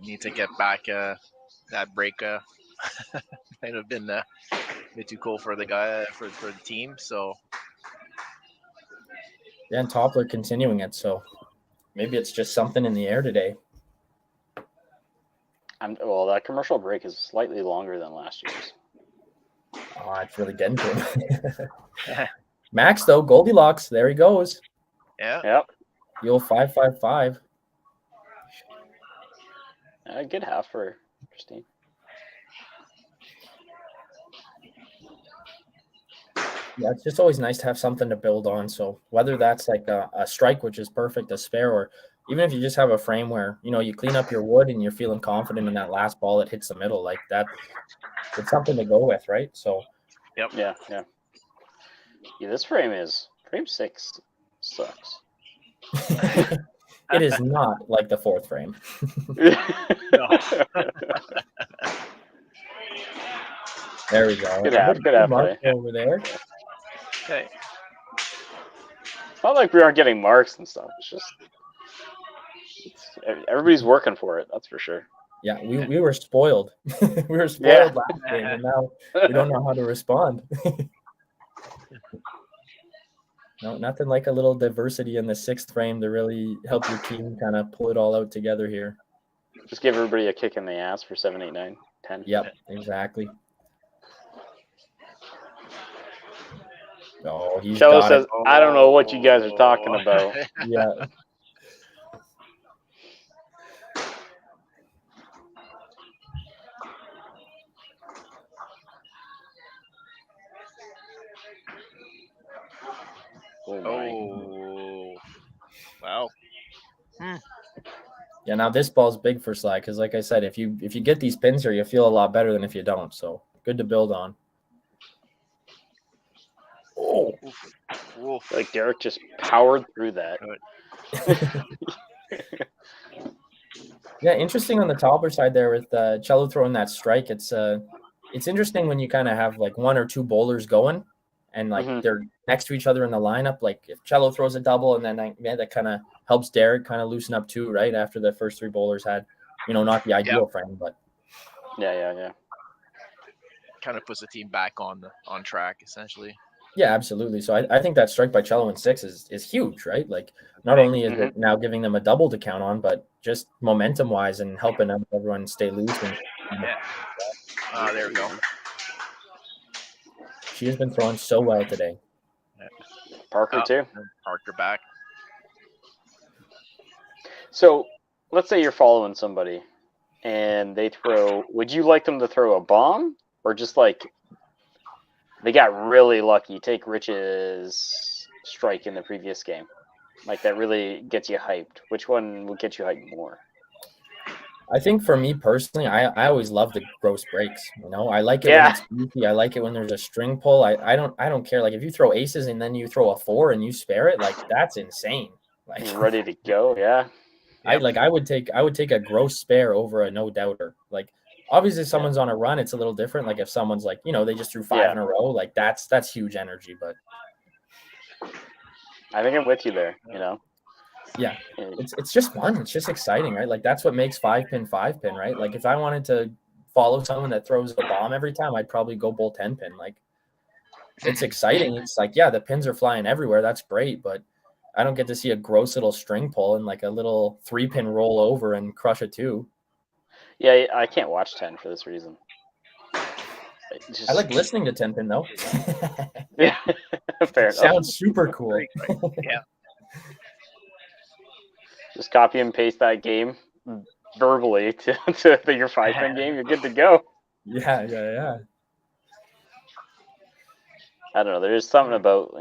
Need to get back that break. Might have been a bit too cold for the guy for the team. So Yeah, and Toppler continuing it. So maybe it's just something in the air today. Well, that commercial break is slightly longer than last year's. Oh, it's really getting to him. Max though, Goldilocks. There he goes. Yeah. Yep. The old 5-5-5. A good half for Christine. Yeah, it's just always nice to have something to build on. So whether that's like a strike, which is perfect, a spare, or even if you just have a frame where, you clean up your wood and you're feeling confident in that last ball that hits the middle, like that, it's something to go with, right? So. Yep. Yeah. Yeah, this frame 6 sucks. It is not like the 4th frame. There we go. Good play. Over there. Okay. It's not like we aren't getting marks and stuff. It's just everybody's working for it. That's for sure. Yeah, we were spoiled. We were spoiled last game, and now we don't know how to respond. No, nothing like a little diversity in the 6th frame to really help your team kind of pull it all out together here. Just give everybody a kick in the ass for 7, 8, 9, 10. Yep, exactly. Oh, he's Cello got says, it. I don't know what you guys are talking about. Yeah. Oh, wow. Yeah, now this ball's big for Sly because, like I said, if you get these pins here, you feel a lot better than if you don't. So good to build on. Oh, like Derek just powered through that. Yeah, interesting on the Toppler side there with Cello throwing that strike. It's interesting when you kind of have like 1 or 2 bowlers going, and like they're next to each other in the lineup. Like if Cello throws a double, and then that kind of helps Derek kind of loosen up too, right? After the first 3 bowlers had, not the ideal frame, but yeah. Kind of puts the team back on track essentially. Yeah, absolutely. So I think that strike by Cello in 6 is huge, right? Like not only is it now giving them a double to count on, but just momentum wise and helping everyone stay loose. And there we go. She has been throwing so well today. Parker too. Parker back. So let's say you're following somebody and they throw, would you like them to throw a bomb or just like they got really lucky? Take Rich's strike in the previous game. Like that really gets you hyped. Which one would get you hyped more? I think for me personally, I always love the gross breaks. I like it when it's goofy. I like it when there's a string pull. I don't care. Like if you throw aces and then you throw a 4 and you spare it, like that's insane. Like you're ready to go, yeah. I would take a gross spare over a no doubter. Like obviously if someone's on a run, it's a little different. Like if someone's like, they just threw 5 in a row, like that's huge energy. But I think I'm with you there, Yeah, it's just fun. It's just exciting, right? Like that's what makes 5-pin, right? Like if I wanted to follow someone that throws a bomb every time, I'd probably go bull 10-pin. Like it's exciting. It's like, yeah, the pins are flying everywhere. That's great, but I don't get to see a gross little string pull and like a little 3-pin roll over and crush a 2. Yeah, I can't watch 10 for this reason. I like listening to 10-pin though. Yeah, fair enough. Sounds super cool. Yeah. Just copy and paste that game verbally to your 5-pin game. You're good to go. Yeah. I don't know. There's something about,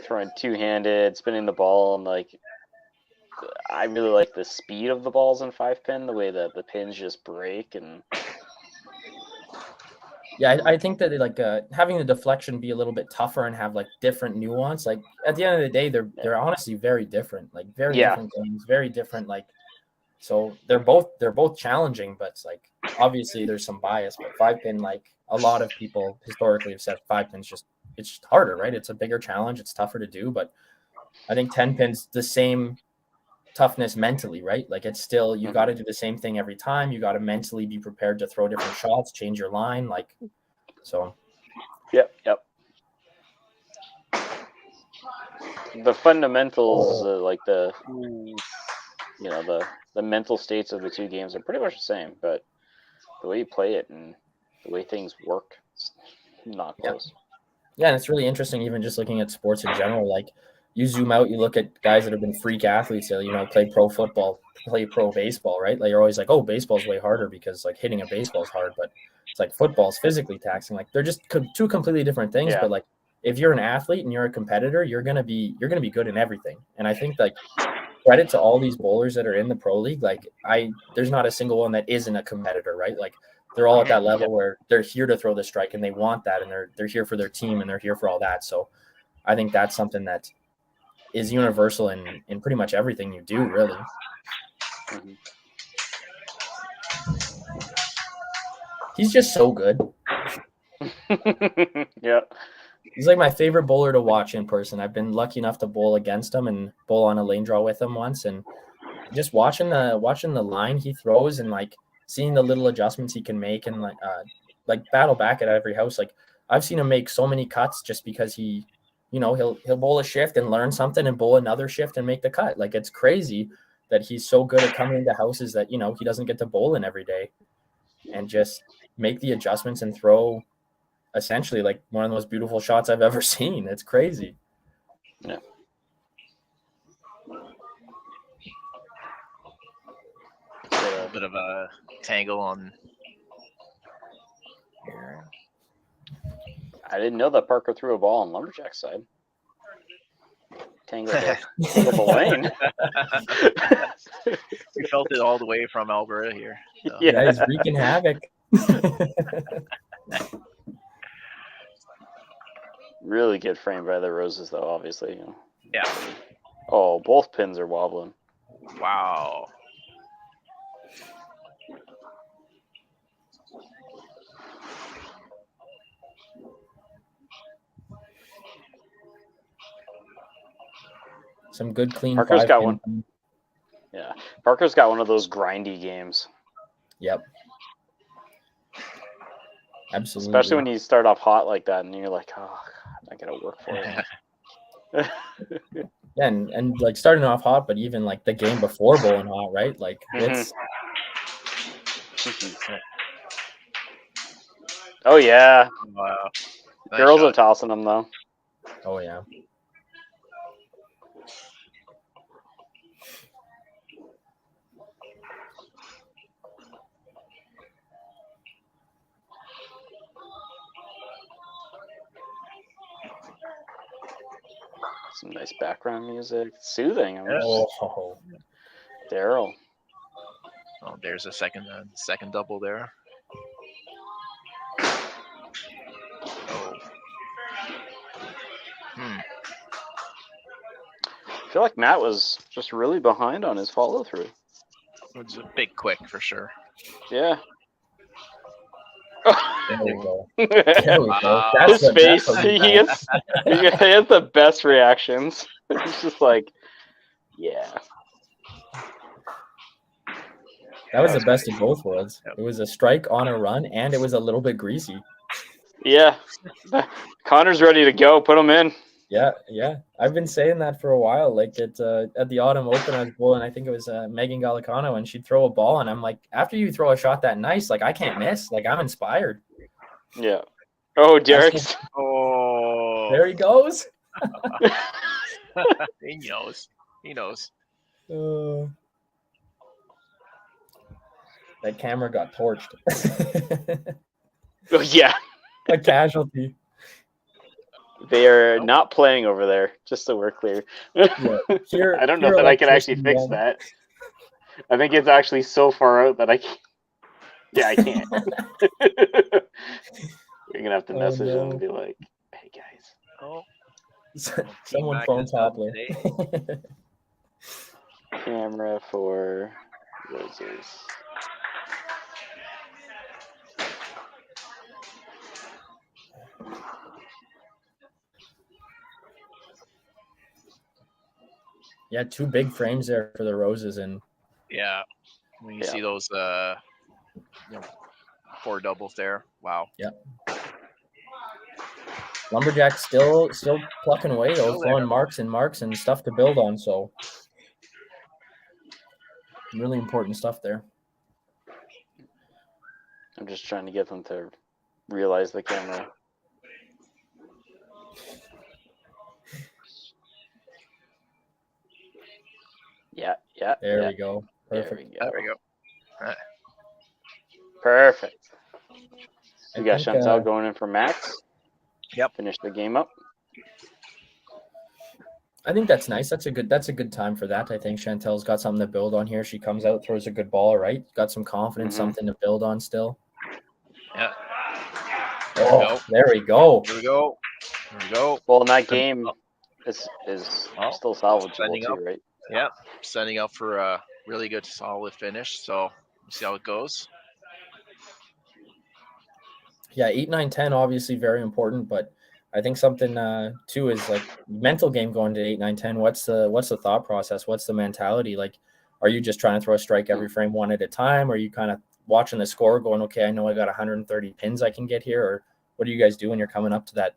throwing two-handed, spinning the ball, and like I really like the speed of the balls in 5-pin, the way that the pins just break and. Yeah, I think that like having the deflection be a little bit tougher and have like different nuance. Like at the end of the day, they're honestly very different. Like very different games, very different. Like so they're both challenging, but it's like obviously there's some bias. But 5-pin, like a lot of people historically have said, 5-pin's it's just harder, right? It's a bigger challenge. It's tougher to do, but I think 10-pin's the same toughness mentally, right? Like it's still, you got to do the same thing every time. You got to mentally be prepared to throw different shots, change your line, like so. Yep. The fundamentals, like the mental states of the two games are pretty much the same, but the way you play it and the way things work, it's not close. Yeah, and it's really interesting, even just looking at sports in general. Like you zoom out, you look at guys that have been freak athletes that, play pro football, play pro baseball, right? Like you're always like, oh, baseball's way harder because like hitting a baseball is hard, but it's like football's physically taxing. Like they're just two completely different things. Yeah. But like if you're an athlete and you're a competitor, you're gonna be good in everything. And I think like credit to all these bowlers that are in the pro league. Like there's not a single one that isn't a competitor, right? Like they're all at that level where they're here to throw the strike and they want that, and they're here for their team and they're here for all that. So I think that's something that is universal in pretty much everything you do, really. He's just so good. Yeah. He's like my favorite bowler to watch in person. I've been lucky enough to bowl against him and bowl on a lane draw with him once, and just watching the line he throws and like seeing the little adjustments he can make and like battle back at every house. Like I've seen him make so many cuts just because he'll bowl a shift and learn something and bowl another shift and make the cut. Like it's crazy that he's so good at coming into houses that he doesn't get to bowl in every day and just make the adjustments and throw essentially like one of the most beautiful shots I've ever seen. It's crazy. Yeah. A little bit of a tangle on. I didn't know that Parker threw a ball on Lumberjacks side. Tangled the lane. We felt it all the way from Alberta here. So. Yeah, he's wreaking havoc. Really good frame by the Roses, though, obviously. Yeah. Oh, both pins are wobbling. Wow. Some good clean. Parker's got one. Yeah, Parker's got one of those grindy games. Yep. Absolutely. Especially when you start off hot like that, and you're like, "Oh, I gotta work for it." Yeah, and like starting off hot, but even like the game before bowling hot, right? Like it's. Oh yeah. Wow. Nice Girls shot. are tossing them though. Oh yeah. Some nice background music, soothing. Oh. Daryl. Oh, there's a second double there. Oh. I feel like Matt was just really behind on his follow through. It's a big quick for sure. Yeah. There we go. There we go. His face, he has the best reactions. He's just like, yeah. That was the best of both worlds. It was a strike on a run, and it was a little bit greasy. Yeah. Connor's ready to go. Put him in. Yeah. I've been saying that for a while. Like at the Autumn Open, I was bowling. I think it was Megan Gallicano, and she'd throw a ball, and I'm like, after you throw a shot that nice, like I can't miss. Like I'm inspired. Yeah. Oh, Derek's. Oh. There he goes. He knows. that camera got torched. Oh, yeah. A casualty. They are not playing over there, just so we're clear. Yeah. I don't know that I can actually fix that. I think it's actually so far out that I can't. Yeah, I can't. You're going to have to message them and be like, hey, guys. Oh. Someone phone Toppler. Camera for roses. Yeah, 2 big frames there for the roses, and Yeah. When you see those 4 doubles there. Wow. Yeah. Lumberjacks still plucking away though, Still there. throwing marks and stuff to build on. So really important stuff there. I'm just trying to get them to realize the camera. Yeah. There we go. Perfect. There we go. All right. Perfect. I We got think, Chantal going in for Max. Yep. Finish the game up. I think that's nice. That's a good time for that. I think Chantel's got something to build on here. She comes out, throws a good ball, right? Got some confidence, something to build on still. Yeah. Oh, there we go. Here we go. Here we go. Well, in that game is still salvageable Setting too, up. right? Yeah. Setting up for a really good solid finish. So we'll see how it goes. Yeah, 8, 9, 10, obviously very important, but I think something too is like mental game going to 8, 9, 10. What's the thought process? What's the mentality? Like, are you just trying to throw a strike every frame one at a time? Or are you kind of watching the score going, okay, I know I got 130 pins I can get here? Or what do you guys do when you're coming up to that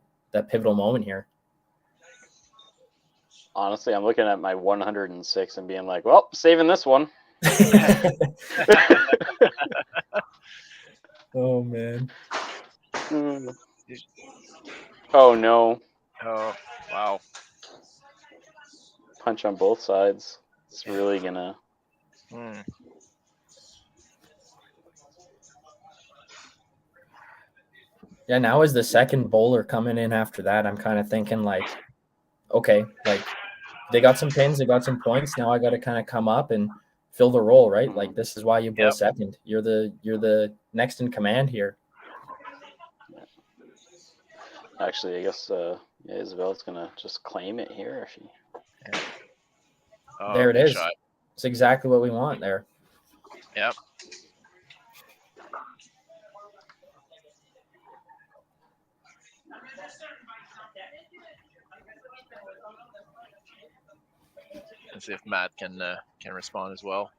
pivotal moment here? Honestly, I'm looking at my 106 and being like, well, saving this one. Oh, man. Oh, no. Oh, wow. Punch on both sides. It's really going to... Yeah, now as the second bowler coming in after that, I'm kind of thinking like, okay, like they got some pins, they got some points. Now I got to kind of come up and fill the role, right? Like this is why you bowl second. You're the next in command here. Actually, I guess Isabel's going to just claim it here. If she... Oh, there it is. Shot. It's exactly what we want there. Yep. Let's see if Matt can respond as well.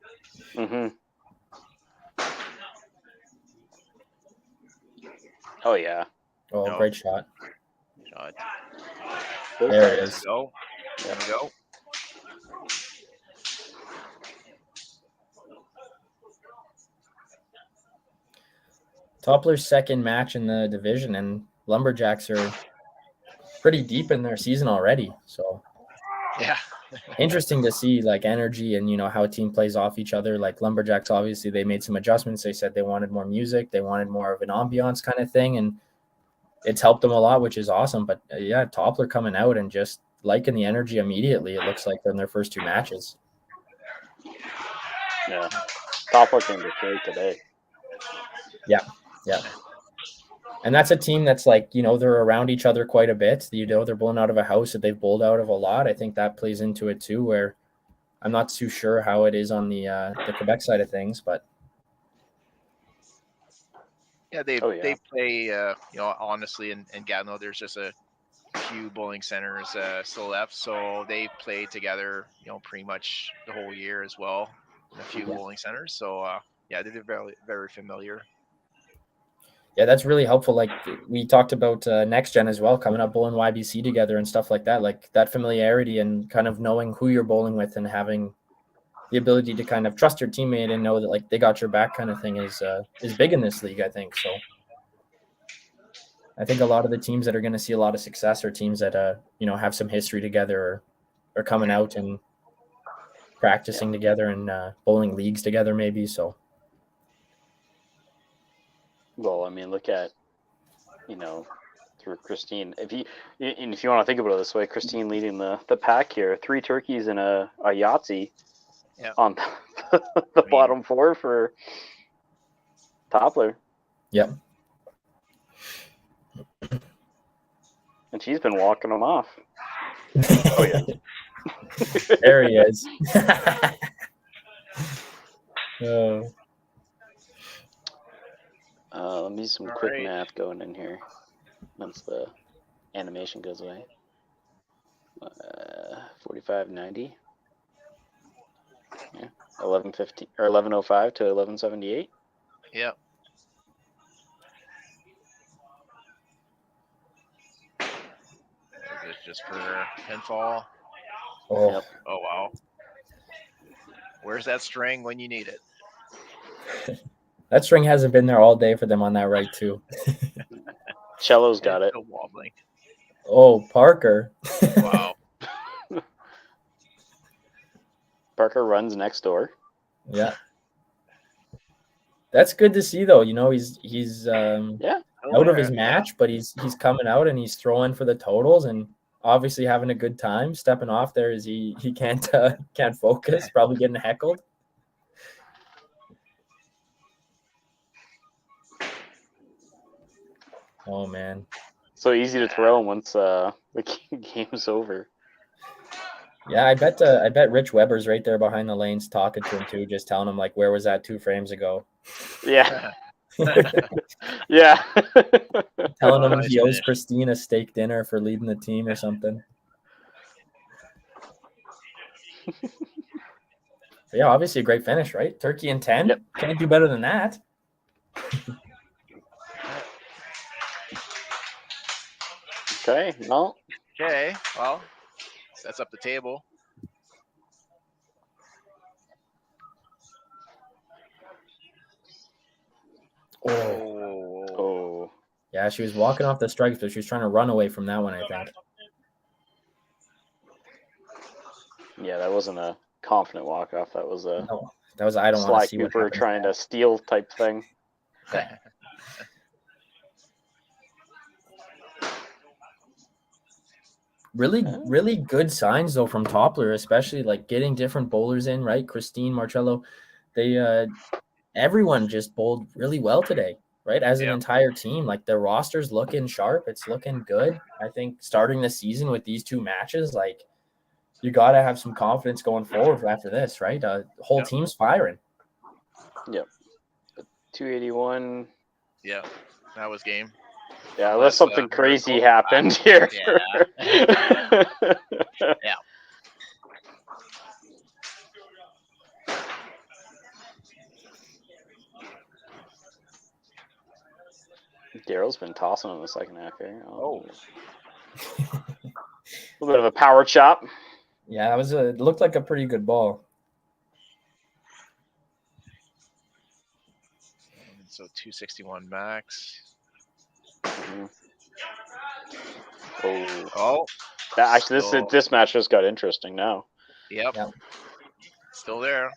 Oh yeah. Oh, no. Great shot. There it is. Go. There we go. Toppler's second match in the division, and Lumberjacks are pretty deep in their season already. So yeah. Interesting to see like energy and, how a team plays off each other. Like Lumberjacks, obviously they made some adjustments. They said they wanted more music. They wanted more of an ambiance kind of thing. And it's helped them a lot, which is awesome. But yeah, Toppler coming out and just liking the energy immediately. It looks like in their first 2 matches. Yeah. Toppler came to play today. Yeah. Yeah. And that's a team that's like, they're around each other quite a bit. They're bowling out of a house that they've bowled out of a lot. I think that plays into it too, where I'm not too sure how it is on the Quebec side of things, but. Yeah, they play, honestly, in Gatineau, there's just a few bowling centers still left. So they play together, pretty much the whole year as well. A few bowling centers. So, they're very, very familiar. Yeah, that's really helpful. Like we talked about Next Gen as well, coming up bowling YBC together and stuff like that. Like that familiarity and kind of knowing who you're bowling with and having the ability to kind of trust your teammate and know that like they got your back kind of thing is big in this league, I think. So I think a lot of the teams that are going to see a lot of success are teams that have some history together or coming out and practicing together and bowling leagues together maybe. So Well, I mean, look at, through Christine. If you want to think about it this way, Christine leading the pack here, 3 turkeys and a Yahtzee on the bottom 4 for Toppler. Yep. And she's been walking them off. Oh, yeah. There he is. Let me do some quick math going in here once the animation goes away. 45.90. Yeah, 11.50 or 11.05 to 11.78. Yep. It's just for pinfall. Oh. Yep. Oh wow. Where's that string when you need it? That string hasn't been there all day for them on that right too. Cello's got it. Still wobbling. Oh, Parker. Wow. Parker runs next door. Yeah. That's good to see though. He's yeah, out of his match, but he's coming out and he's throwing for the totals and obviously having a good time. Stepping off there as he can't focus, probably getting heckled. Oh man. So easy to throw once the game's over. Yeah, I bet Rich Weber's right there behind the lanes talking to him too, just telling him like, where was that 2 frames ago? Yeah. Yeah. Telling him he owes Christine a steak dinner for leading the team or something. But yeah, obviously a great finish, right? Turkey and 10. Yep. Can't do better than that. Okay, no. Okay, well, sets up the table. Oh. Yeah, she was walking off the strikes, but she was trying to run away from that one, I think. Yeah, that wasn't a confident walk off. That was a I don't want to see Sly what Cooper happens trying to next. steal type thing. Really good signs though from Toppler, especially like getting different bowlers in, right? Christine, Marcello, they everyone just bowled really well today, right? As an entire team, like their roster's looking sharp, it's looking good. I think starting the season with these 2 matches, like you got to have some confidence going forward after this, right? The whole team's firing. Yep. 281. Yeah, that was game. Yeah, unless something crazy happened here. Yeah. Yeah. Daryl's been tossing in the second half here. Oh. A little bit of a power chop. Yeah, it looked like a pretty good ball. So 261 max. Mm-hmm. Oh. Actually, this match just got interesting now. Yep. Still there.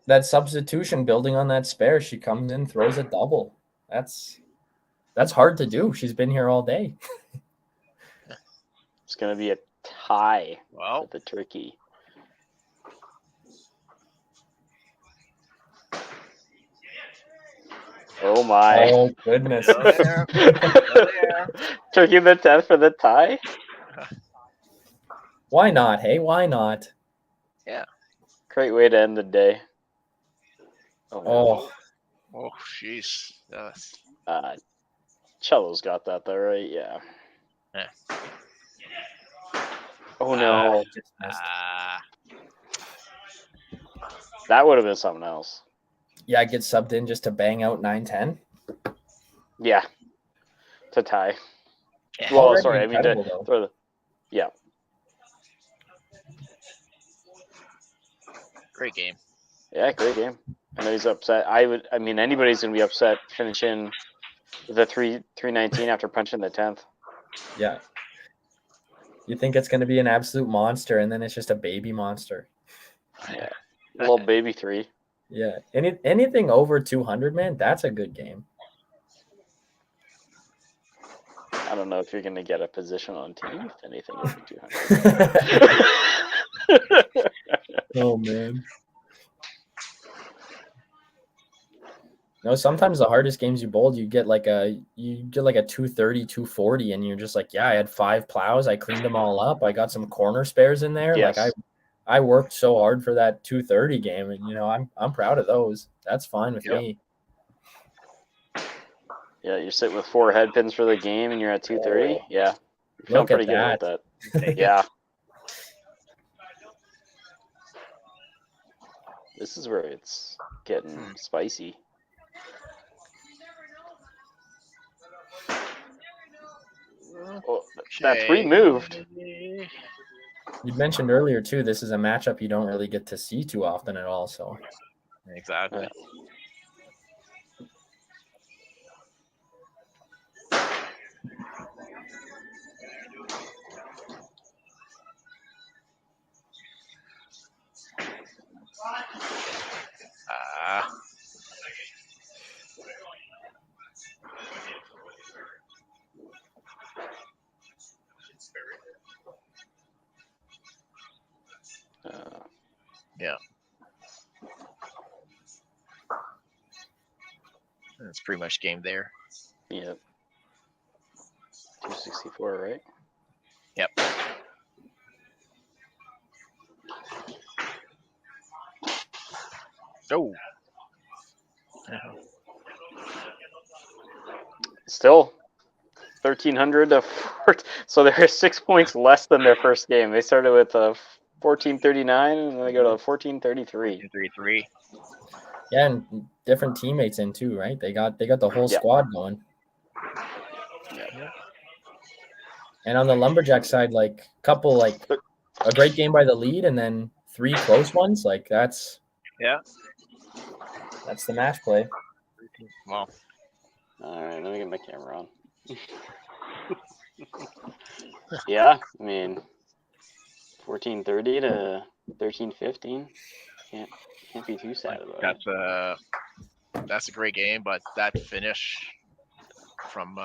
That substitution building on that spare, she comes in, throws a double. That's hard to do. She's been here all day. It's going to be a tie with the turkey. Oh my. Oh goodness. Turkey the 10th for the tie? Why not? Hey, why not? Yeah. Great way to end the day. Oh. Oh, jeez. Cello's got that though, right? Yeah. Oh no. That would have been something else. Yeah, get subbed in just to bang out 9-10. Yeah. To tie. Yeah. Well, Already sorry, I mean to incredible, throw the. Yeah. Great game. Yeah, great game. I know he's upset. I mean, anybody's gonna be upset finishing the 319 after punching the 10th. Yeah. You think it's going to be an absolute monster, and then it's just a baby monster. Yeah. A little baby 3. Yeah. Anything over 200, man, that's a good game. I don't know if you're going to get a position on team with anything over 200. Oh man. No, sometimes the hardest games you bowled, you get like a 230, 240, and you're just like, yeah, I had 5 plows, I cleaned them all up, I got some corner spares in there. Yes. Like I worked so hard for that 230 game, and I'm proud of those. That's fine with me. Yeah, you're sitting with 4 head pins for the game, and you're at 230. Yeah, you're feeling Look at pretty good about that. that. Yeah. This is where it's getting spicy. Oh, that 3 moved. You mentioned earlier too, this is a matchup you don't really get to see too often at all. So Exactly. Yeah. That's pretty much game there. Yep. 264, right? Yep. Oh. Still 1,300 to 4. So they're 6 points less than their first game. They started with 1439, and then they go to 1433. 33. yeah, and different teammates in too, right? They got the whole squad going. And on the Lumberjack side, like a great game by the lead, and then 3 close ones. Like that's the match play. Well, all right, let me get my camera on. Yeah, I mean, 1430 to 1315. Can't be too sad about it. That's a great game, but that finish from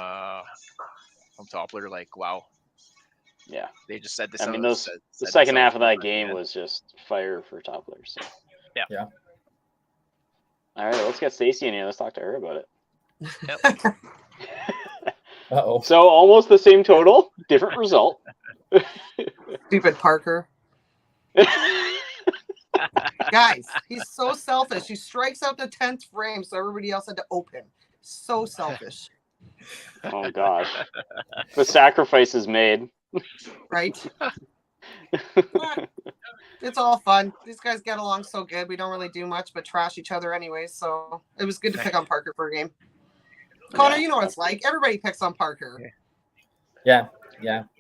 Toppler, like, wow. Yeah, they just said this. I mean, the second half of that game was just fire for Toppler. So yeah. All right, let's get Stacy in here. Let's talk to her about it. Yep. Uh-oh. So almost the same total, different result. Stupid Parker. Guys, he's so selfish. He strikes out the 10th frame, so everybody else had to open. So selfish. Oh gosh, the sacrifice is made. Right? It's all fun. These guys get along so good. We don't really do much but trash each other anyways, so it was good to pick on Parker for a game. Connor, you know what it's like. Everybody picks on Parker. Yeah.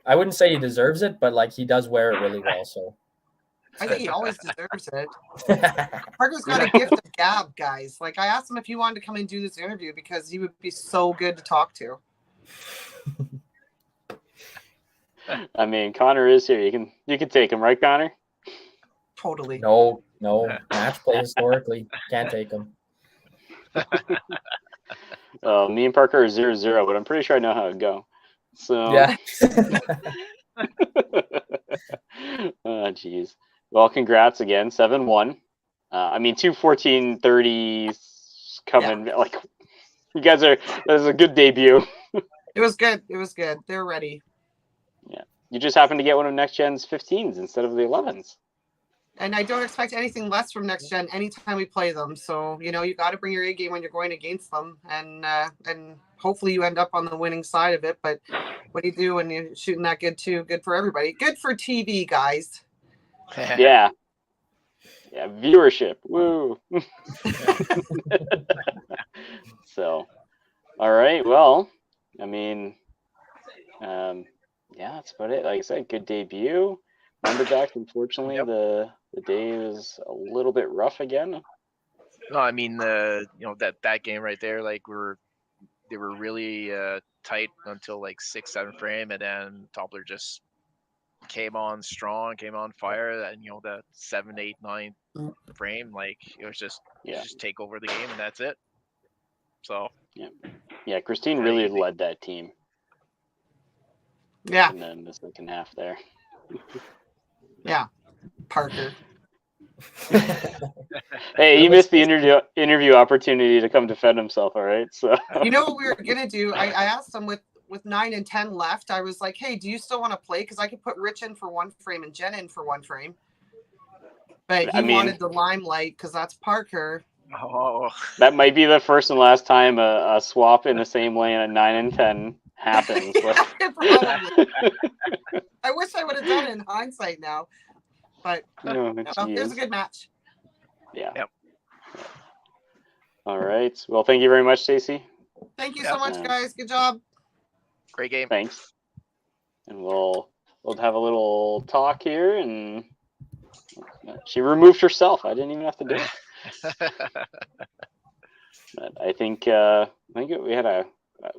I wouldn't say he deserves it, but like he does wear it really well, so I think he always deserves it. Parker's got a gift of gab, guys. Like I asked him if he wanted to come and do this interview because he would be so good to talk to. I mean, Connor is here. You can take him, right, Connor? Totally. No. Match play historically. Can't take him. Me and Parker are 0-0, but I'm pretty sure I know how it go. So yeah. Oh, geez. Well, congrats again, 7-1. I mean, 2-14-30 coming. Yeah. Like, you guys that was a good debut. It was good. They're ready. Yeah. You just happened to get one of Next Gen's 15s instead of the 11s. And I don't expect anything less from Next Gen anytime we play them. So, you got to bring your A game when you're going against them. And hopefully you end up on the winning side of it. But what do you do when you're shooting that good too? Good for everybody. Good for TV, guys. Yeah. Yeah, viewership. Woo. So, all right. Well, I mean, yeah, that's about it. Like I said, good debut. Lumberjacks, unfortunately, the day was a little bit rough again. No, I mean, that game right there, like they were really tight until like 6, 7 frame, and then Toppler just came on strong, came on fire, and that 7, 8, 9 frame, like it was just take over the game, and that's it. So yeah, Christine really led that team. Yeah. And then the second half there. Yeah. Parker. Hey, he missed the interview opportunity to come defend himself. All right, so You know what we were gonna do? I asked him with 9 and 10 left. I was like, "Hey, do you still want to play? Because I could put Rich in for one frame and Jen in for one frame." But he wanted the limelight because that's Parker. Oh, that might be the first and last time a swap in the same lane at 9 and 10 happens. Probably. I wish I would have done it in hindsight now, but it was a good match. Yeah. Yep. All right. Well, thank you very much, Stacey. Thank you so much, guys. Good job. Great game. Thanks. And we'll have a little talk here. And she removed herself. I didn't even have to do it. But I think we had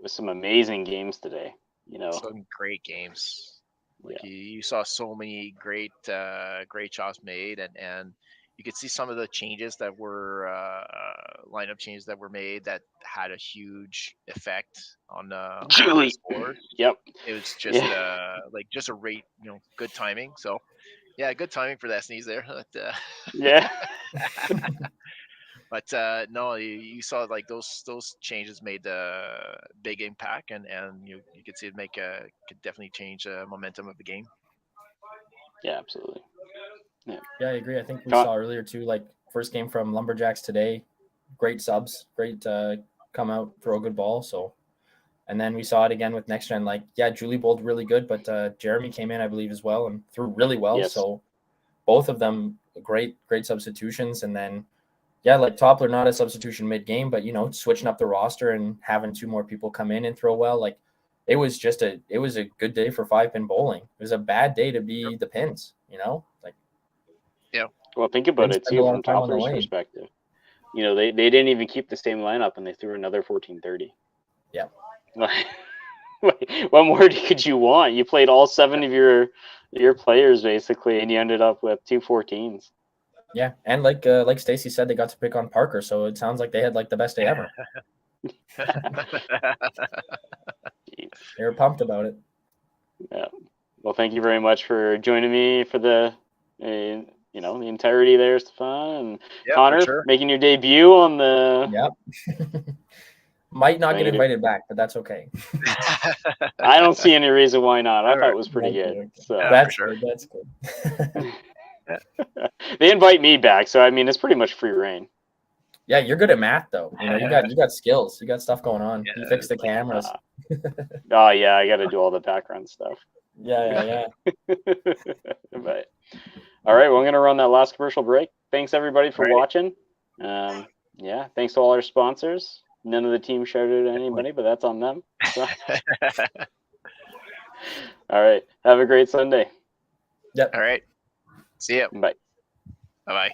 some amazing games today. You know, some great games. Like you saw so many great shots made, and you could see some of the changes that were lineup changes that were made that had a huge effect on the score. Yep. It was just just a rate, good timing. So yeah, good timing for the SNEs there. But, yeah. But no, you saw like those changes made a big impact, and you could see it could definitely change the momentum of the game. Yeah, absolutely. Yeah, I agree. I think we saw earlier too, like first game from Lumberjacks today, great subs, great come out, throw a good ball. So, and then we saw it again with Next Gen. Like, yeah, Julie bowled really good, but Jeremy came in, I believe, as well and threw really well. Yes. So, both of them great substitutions. And then, yeah, like Toppler, not a substitution mid game, but switching up the roster and having 2 more people come in and throw well. Like, it was a good day for 5-pin bowling. It was a bad day to be the pins. Like. Yeah. Well, think about it too from Toppler's perspective. They didn't even keep the same lineup, and they threw another 1430. Yeah. What more could you want? You played all 7 of your players basically, and you ended up with 2 14s. Yeah, and like Stacey said, they got to pick on Parker, so it sounds like they had like the best day ever. They were pumped about it. Yeah. Well, thank you very much for joining me for the the entirety there, Stefan, and Connor, making your debut on the. Yep. Might not get invited back, but that's okay. I don't see any reason why not. I thought it was pretty good. So. That's good. That's good. They invite me back, so I mean it's pretty much free reign. Yeah, you're good at math though. You got skills. You got stuff going on. You fix the cameras. Oh yeah, I got to do all the background stuff. Yeah. But all right, well, I'm gonna run that last commercial break. Thanks everybody for watching. Thanks to all our sponsors. None of the team shouted at anybody, but that's on them. So. All right, have a great Sunday. Yep. All right. See ya. Bye. Bye-bye.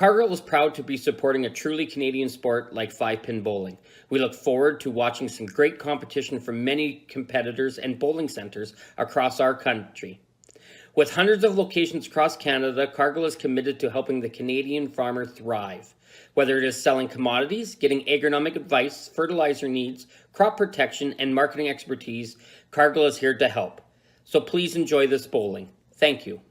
Cargill is proud to be supporting a truly Canadian sport like 5-pin bowling. We look forward to watching some great competition from many competitors and bowling centres across our country. With hundreds of locations across Canada, Cargill is committed to helping the Canadian farmer thrive. Whether it is selling commodities, getting agronomic advice, fertilizer needs, crop protection, and marketing expertise, Cargill is here to help. So please enjoy this bowling. Thank you.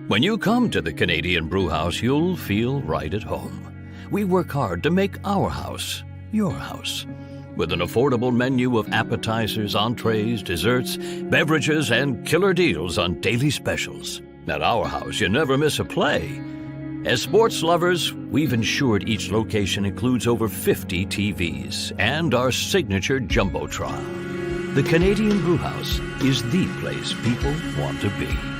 When you come to the Canadian Brewhouse, you'll feel right at home. We work hard to make our house your house. With an affordable menu of appetizers, entrees, desserts, beverages, and killer deals on daily specials. At our house, you never miss a play. As sports lovers, we've ensured each location includes over 50 TVs and our signature Jumbotron. The Canadian Brewhouse is the place people want to be.